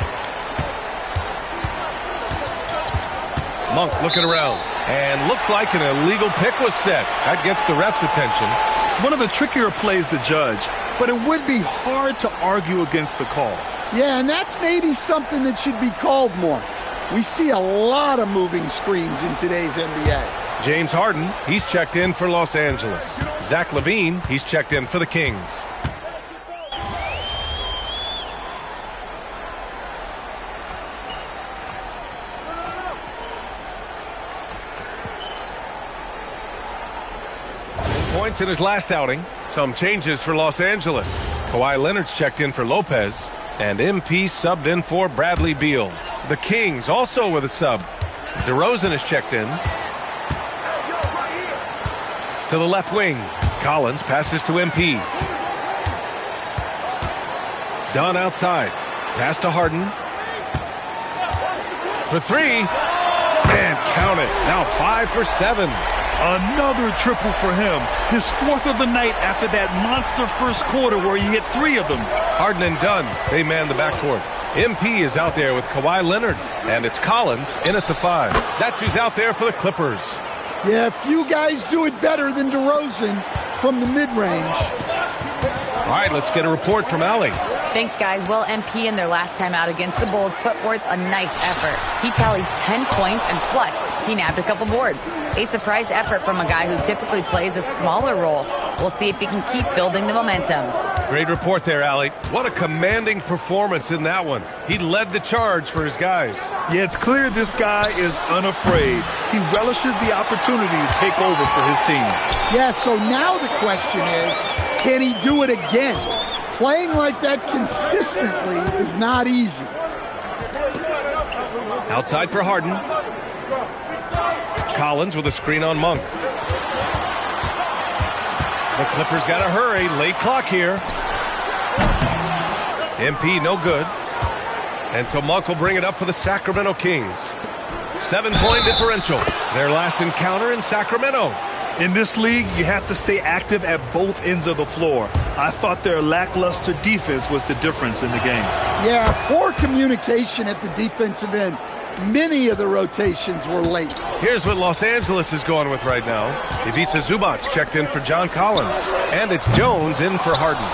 Monk looking around, and looks like an illegal pick was set. That gets the ref's attention. One of the trickier plays to judge, but it would be hard to argue against the call. Yeah, and that's maybe something that should be called more. We see a lot of moving screens in today's NBA. James Harden, he's checked in for Los Angeles. Zach LaVine, he's checked in for the Kings. Points in his last outing. Some changes for Los Angeles. Kawhi Leonard's checked in for Lopez, and MP subbed in for Bradley Beal. The Kings also with a sub. DeRozan is checked in. To the left wing. Collins passes to MP. Dunn outside. Pass to Harden. For three. And count it. Now 5 for 7. Another triple for him. His fourth of the night after that monster first quarter where he hit 3 of them. Harden and Dunn, they man the backcourt. MP is out there with Kawhi Leonard, and it's Collins in at the 5. That's who's out there for the Clippers. Yeah, few guys do it better than DeRozan from the mid-range. All right, let's get a report from Allie. Thanks, guys. Well, MP in their last time out against the Bulls put forth a nice effort. He tallied 10 points, and plus, he nabbed a couple boards. A surprise effort from a guy who typically plays a smaller role. We'll see if he can keep building the momentum. Great report there, Allie. What a commanding performance in that one. He led the charge for his guys. Yeah, it's clear this guy is unafraid. He relishes the opportunity to take over for his team. Yeah, so now the question is, can he do it again? Playing like that consistently is not easy. Outside for Harden. Collins with a screen on Monk. The Clippers got to hurry. Late clock here. MP no good. And so Monk will bring it up for the Sacramento Kings. 7-point differential. Their last encounter in Sacramento. In this league, you have to stay active at both ends of the floor. I thought their lackluster defense was the difference in the game. Yeah, poor communication at the defensive end. Many of the rotations were late. Here's what Los Angeles is going with right now. Ivica Zubac checked in for John Collins. And it's Jones in for Harden.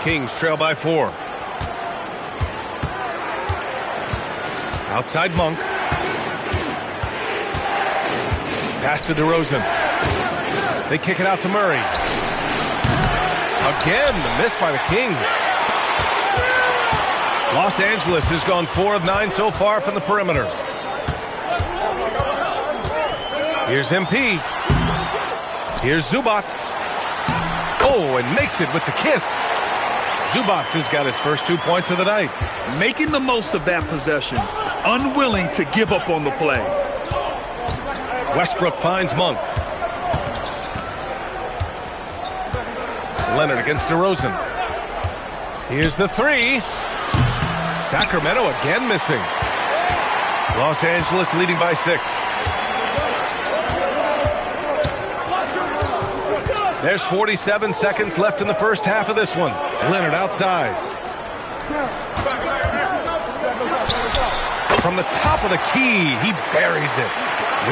Kings trail by 4. Outside Monk. Pass to DeRozan. They kick it out to Murray. Again, the miss by the Kings. Los Angeles has gone 4 of 9 so far from the perimeter. Here's MP. Here's Zubac. Oh, and makes it with the kiss. Zubac has got his first 2 points of the night. Making the most of that possession. Unwilling to give up on the play. Westbrook finds Monk. Leonard against DeRozan. Here's the 3. Sacramento again missing. Los Angeles leading by 6. There's 47 seconds left in the first half of this one. Leonard outside. From the top of the key, he buries it.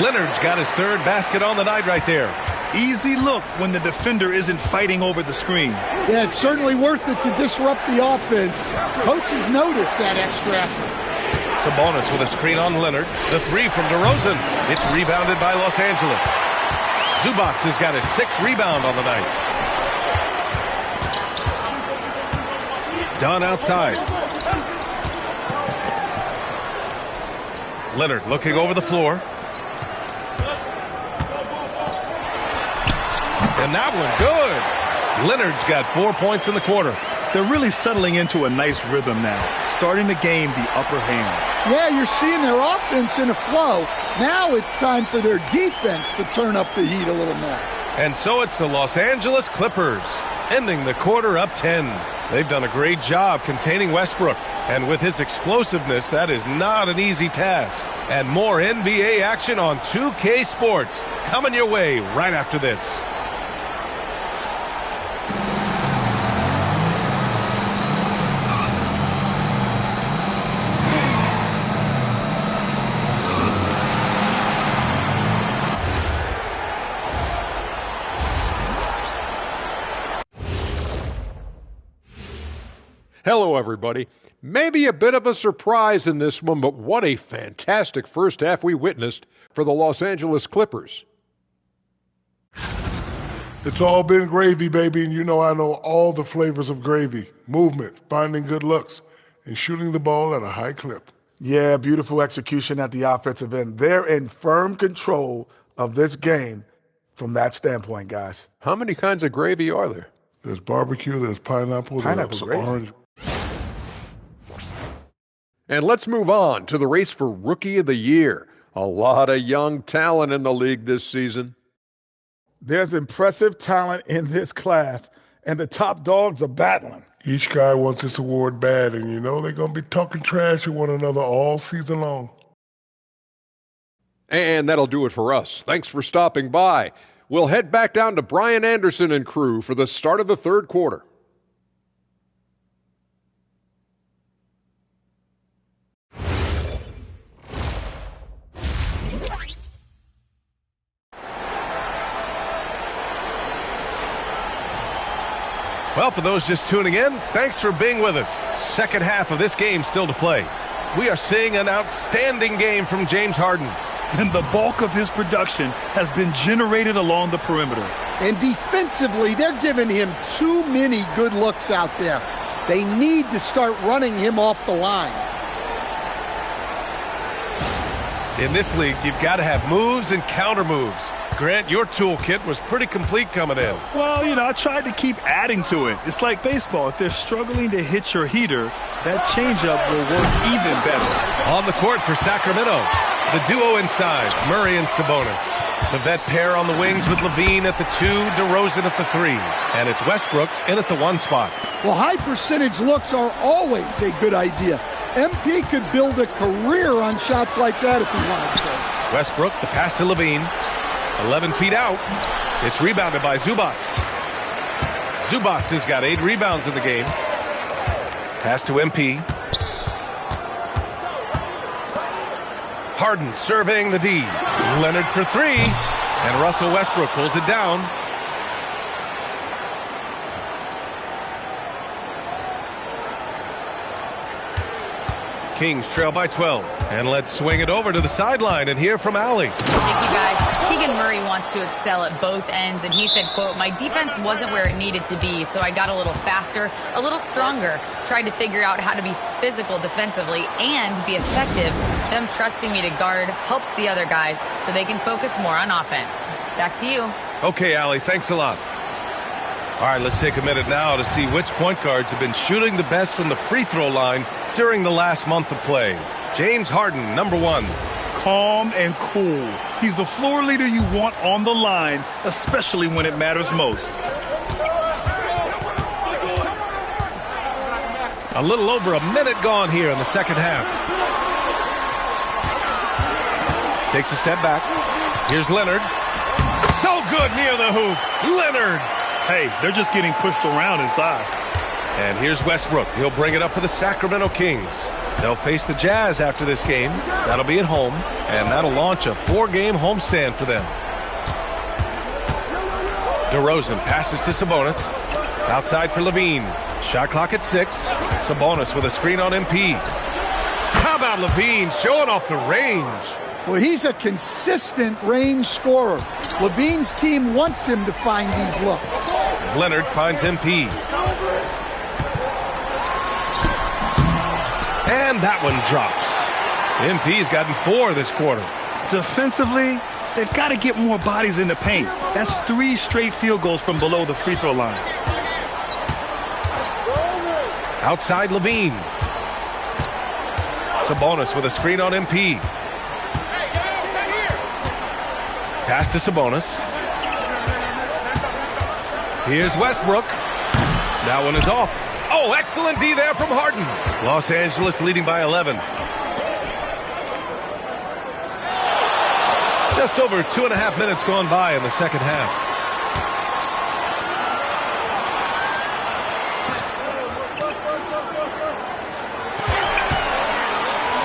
Leonard's got his 3rd basket on the night right there. Easy look when the defender isn't fighting over the screen. Yeah, it's certainly worth it to disrupt the offense. Coaches notice that extra effort. Sabonis with a screen on Leonard. The 3 from DeRozan. It's rebounded by Los Angeles. Zubac has got his 6th rebound on the night. Dunn outside. Leonard looking over the floor. And that one good. Leonard's got 4 points in the quarter. They're really settling into a nice rhythm now, starting to gain the upper hand. Yeah, you're seeing their offense in a flow. Now it's time for their defense to turn up the heat a little more. And so it's the Los Angeles Clippers, ending the quarter up 10. They've done a great job containing Westbrook. And with his explosiveness, that is not an easy task. And more NBA action on 2K Sports coming your way right after this. Hello, everybody. Maybe a bit of a surprise in this one, but what a fantastic first half we witnessed for the Los Angeles Clippers. It's all been gravy, baby, and you know I know all the flavors of gravy. Movement, finding good looks, and shooting the ball at a high clip. Yeah, beautiful execution at the offensive end. They're in firm control of this game from that standpoint, guys. How many kinds of gravy are there? There's barbecue, there's pineapple, there's gravy. Orange. And let's move on to the race for Rookie of the Year. A lot of young talent in the league this season. There's impressive talent in this class, and the top dogs are battling. Each guy wants this award bad, and you know they're going to be talking trash to one another all season long. And that'll do it for us. Thanks for stopping by. We'll head back down to Brian Anderson and crew for the start of the third quarter. Well, for those just tuning in, thanks for being with us. Second half of this game still to play. We are seeing an outstanding game from James Harden. And the bulk of his production has been generated along the perimeter. And defensively, they're giving him too many good looks out there. They need to start running him off the line. In this league, you've got to have moves and counter moves. Grant, your toolkit was pretty complete coming in. Well, you know, I tried to keep adding to it. It's like baseball. If they're struggling to hit your heater, that changeup will work even better. On the court for Sacramento, the duo inside, Murray and Sabonis. The vet pair on the wings with LaVine at the 2, DeRozan at the 3. And it's Westbrook in at the 1 spot. Well, high percentage looks are always a good idea. MP could build a career on shots like that if he wanted to. Westbrook, the pass to LaVine. 11 feet out. It's rebounded by Zubac. Zubac has got 8 rebounds in the game. Pass to MP. Harden surveying the D. Leonard for 3. And Russell Westbrook pulls it down. Kings trail by 12. And let's swing it over to the sideline and hear from Allie. Thank you, guys. Keegan Murray wants to excel at both ends, and he said, quote, "My defense wasn't where it needed to be, so I got a little faster, a little stronger, tried to figure out how to be physical defensively and be effective. Them trusting me to guard helps the other guys so they can focus more on offense." Back to you. Okay, Allie, thanks a lot. All right, let's take a minute now to see which point guards have been shooting the best from the free throw line during the last month of play. James Harden, number 1. Calm and cool. He's the floor leader you want on the line, especially when it matters most. A little over a minute gone here in the second half. Takes a step back. Here's Leonard. So good near the hoop. Leonard. Hey, they're just getting pushed around inside. And here's Westbrook. He'll bring it up for the Sacramento Kings. They'll face the Jazz after this game. That'll be at home, and that'll launch a 4-game homestand for them. DeRozan passes to Sabonis. Outside for LaVine. Shot clock at 6. Sabonis with a screen on MP. How about LaVine showing off the range? Well, he's a consistent range scorer. LaVine's team wants him to find these looks. Leonard finds MP. And that one drops. MP's gotten 4 this quarter. Defensively, they've got to get more bodies in the paint. That's 3 straight field goals from below the free throw line. Outside Levine. Sabonis with a screen on MP. Pass to Sabonis. Here's Westbrook. That one is off. Oh, excellent D there from Harden. Los Angeles leading by 11. Just over 2.5 minutes gone by in the second half.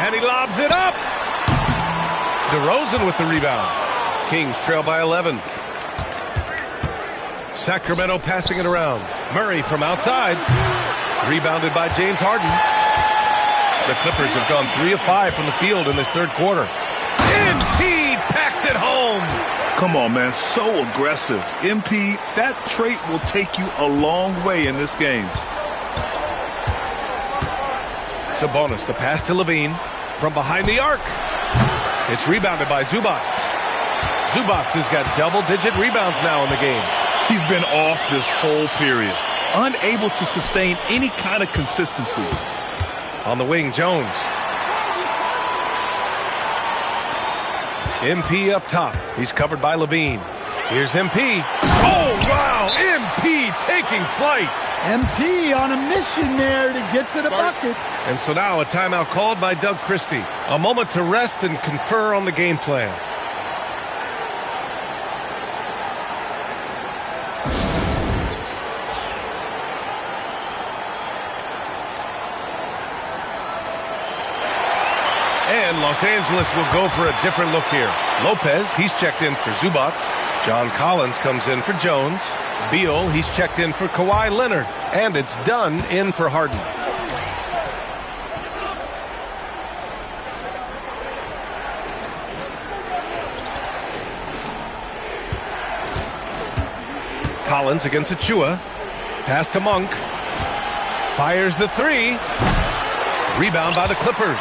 And he lobs it up. DeRozan with the rebound. Kings trail by 11. Sacramento passing it around. Murray from outside. Rebounded by James Harden. The Clippers have gone 3 of 5 from the field in this third quarter. MP packs it home. Come on, man. So aggressive. MP, that trait will take you a long way in this game. Sabonis, the pass to Levine. From behind the arc. It's rebounded by Zubac. Zubac has got double-digit rebounds now in the game. He's been off this whole period. Unable to sustain any kind of consistency. On the wing, Jones. MP up top. He's covered by Levine. Here's MP. Oh, wow! MP taking flight. MP on a mission there to get to the bucket. And so now a timeout called by Doug Christie. A moment to rest and confer on the game plan. And Los Angeles will go for a different look here. Lopez, he's checked in for Zubac. John Collins comes in for Jones. Beal, he's checked in for Kawhi Leonard. And it's Dunn in for Harden. Collins against Achua. Pass to Monk. Fires the 3. Rebound by the Clippers.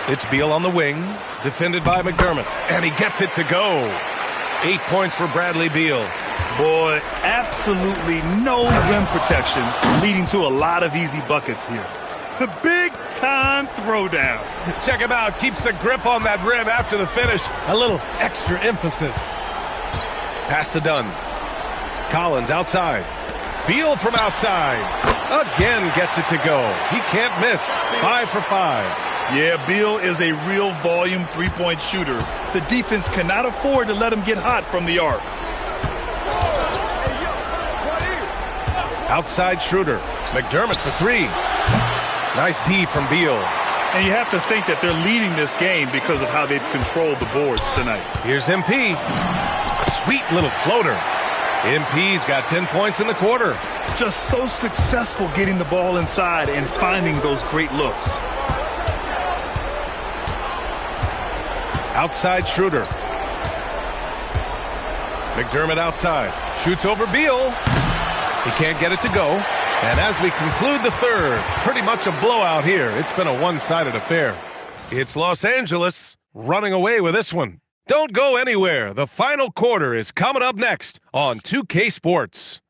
It's Beal on the wing, defended by McDermott, and he gets it to go. 8 points for Bradley Beal. Boy, absolutely no rim protection, leading to a lot of easy buckets here. The big-time throwdown. Check him out. Keeps the grip on that rim after the finish. A little extra emphasis. Pass to Dunn. Collins outside. Beal from outside. Again gets it to go. He can't miss. 5 for 5. Yeah, Beal is a real volume three-point shooter. The defense cannot afford to let him get hot from the arc. Outside Schroeder. McDermott for 3. Nice D from Beal. And you have to think that they're leading this game because of how they've controlled the boards tonight. Here's MP. Sweet little floater. MP's got 10 points in the quarter. Just so successful getting the ball inside and finding those great looks. Outside Schroeder. McDermott outside. Shoots over Beal. He can't get it to go. And as we conclude the third, pretty much a blowout here. It's been a one-sided affair. It's Los Angeles running away with this one. Don't go anywhere. The final quarter is coming up next on 2K Sports.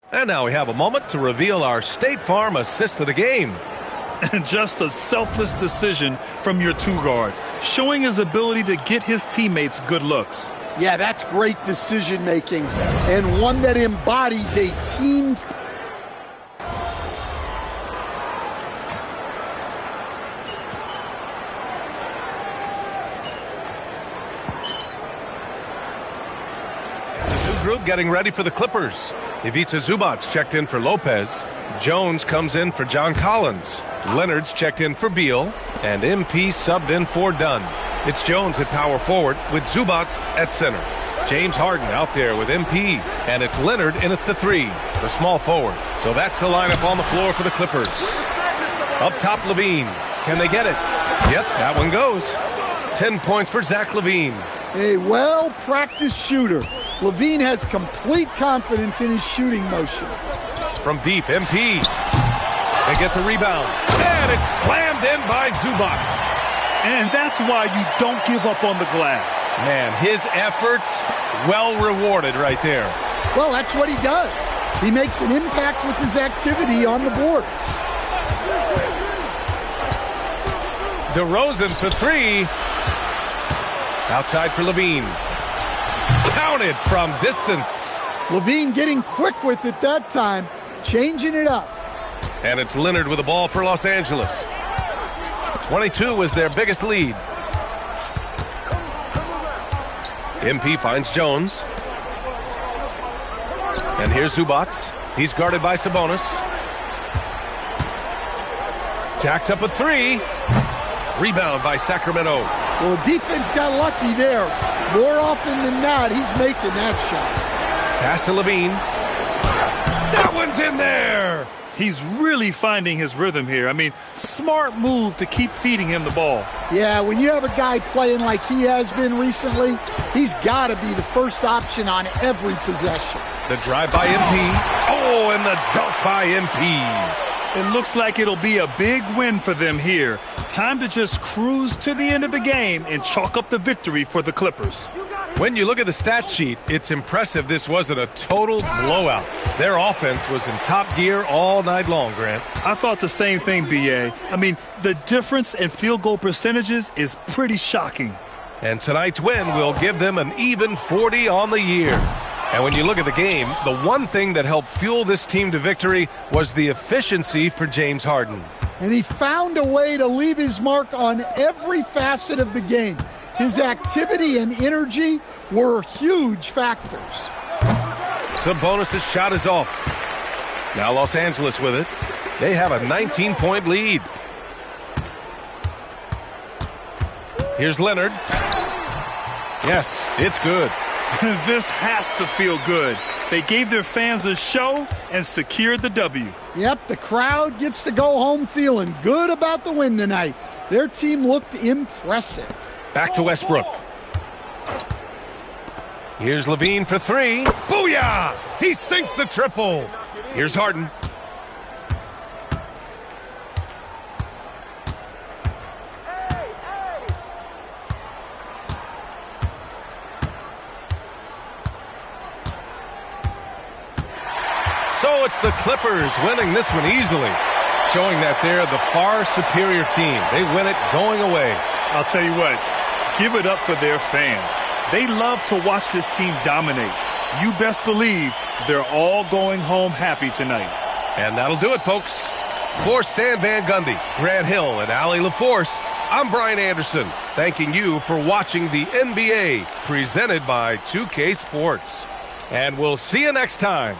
And now we have a moment to reveal our State Farm assist of the game. Just a selfless decision from your two-guard, showing his ability to get his teammates good looks. Yeah, that's great decision-making, and one that embodies a team. It's a new group getting ready for the Clippers. Ivica Zubac checked in for Lopez. Jones comes in for John Collins. Leonard's checked in for Beal. And MP subbed in for Dunn. It's Jones at power forward with Zubac at center. James Harden out there with MP. And it's Leonard in at the 3, the small forward. So that's the lineup on the floor for the Clippers. Up top, Levine. Can they get it? Yep, that one goes. 10 points for Zach LaVine. A well-practiced shooter. LaVine has complete confidence in his shooting motion. From deep, MP. They get the rebound. And it's slammed in by Zubac. And that's why you don't give up on the glass. Man, his efforts well rewarded right there. Well, that's what he does. He makes an impact with his activity on the boards. DeRozan for three. Outside for LaVine. Counted from distance. LaVine getting quick with it that time, changing it up. And it's Leonard with the ball for Los Angeles. 22 is their biggest lead. MP finds Jones. And here's Zubac. He's guarded by Sabonis. Jacks up a three. Rebound by Sacramento. Well, the defense got lucky there. More often than not, he's making that shot. Pass to LaVine. That one's in there. He's really finding his rhythm here. I mean, smart move to keep feeding him the ball. Yeah, when you have a guy playing like he has been recently, he's got to be the first option on every possession. The drive by MP. Oh, and the dunk by MP. It looks like it'll be a big win for them here. Time to just cruise to the end of the game and chalk up the victory for the Clippers. When you look at the stat sheet, it's impressive this wasn't a total blowout. Their offense was in top gear all night long, Grant. I thought the same thing, B.A. I mean, the difference in field goal percentages is pretty shocking. And tonight's win will give them an even 40 on the year. And when you look at the game, the one thing that helped fuel this team to victory was the efficiency for James Harden. And he found a way to leave his mark on every facet of the game. His activity and energy were huge factors. Sabonis' shot is off. Now Los Angeles with it. They have a 19-point lead. Here's Leonard. Yes, it's good. This has to feel good. They gave their fans a show and secured the W. Yep, the crowd gets to go home feeling good about the win tonight. Their team looked impressive. Back to Westbrook. Here's LaVine for three. Booyah! He sinks the triple. Here's Harden. So it's the Clippers winning this one easily, showing that they're the far superior team. They win it going away. I'll tell you what, give it up for their fans. They love to watch this team dominate. You best believe they're all going home happy tonight. And that'll do it, folks. For Stan Van Gundy, Grant Hill, and Allie LaForce, I'm Brian Anderson, thanking you for watching the NBA presented by 2K Sports. And we'll see you next time.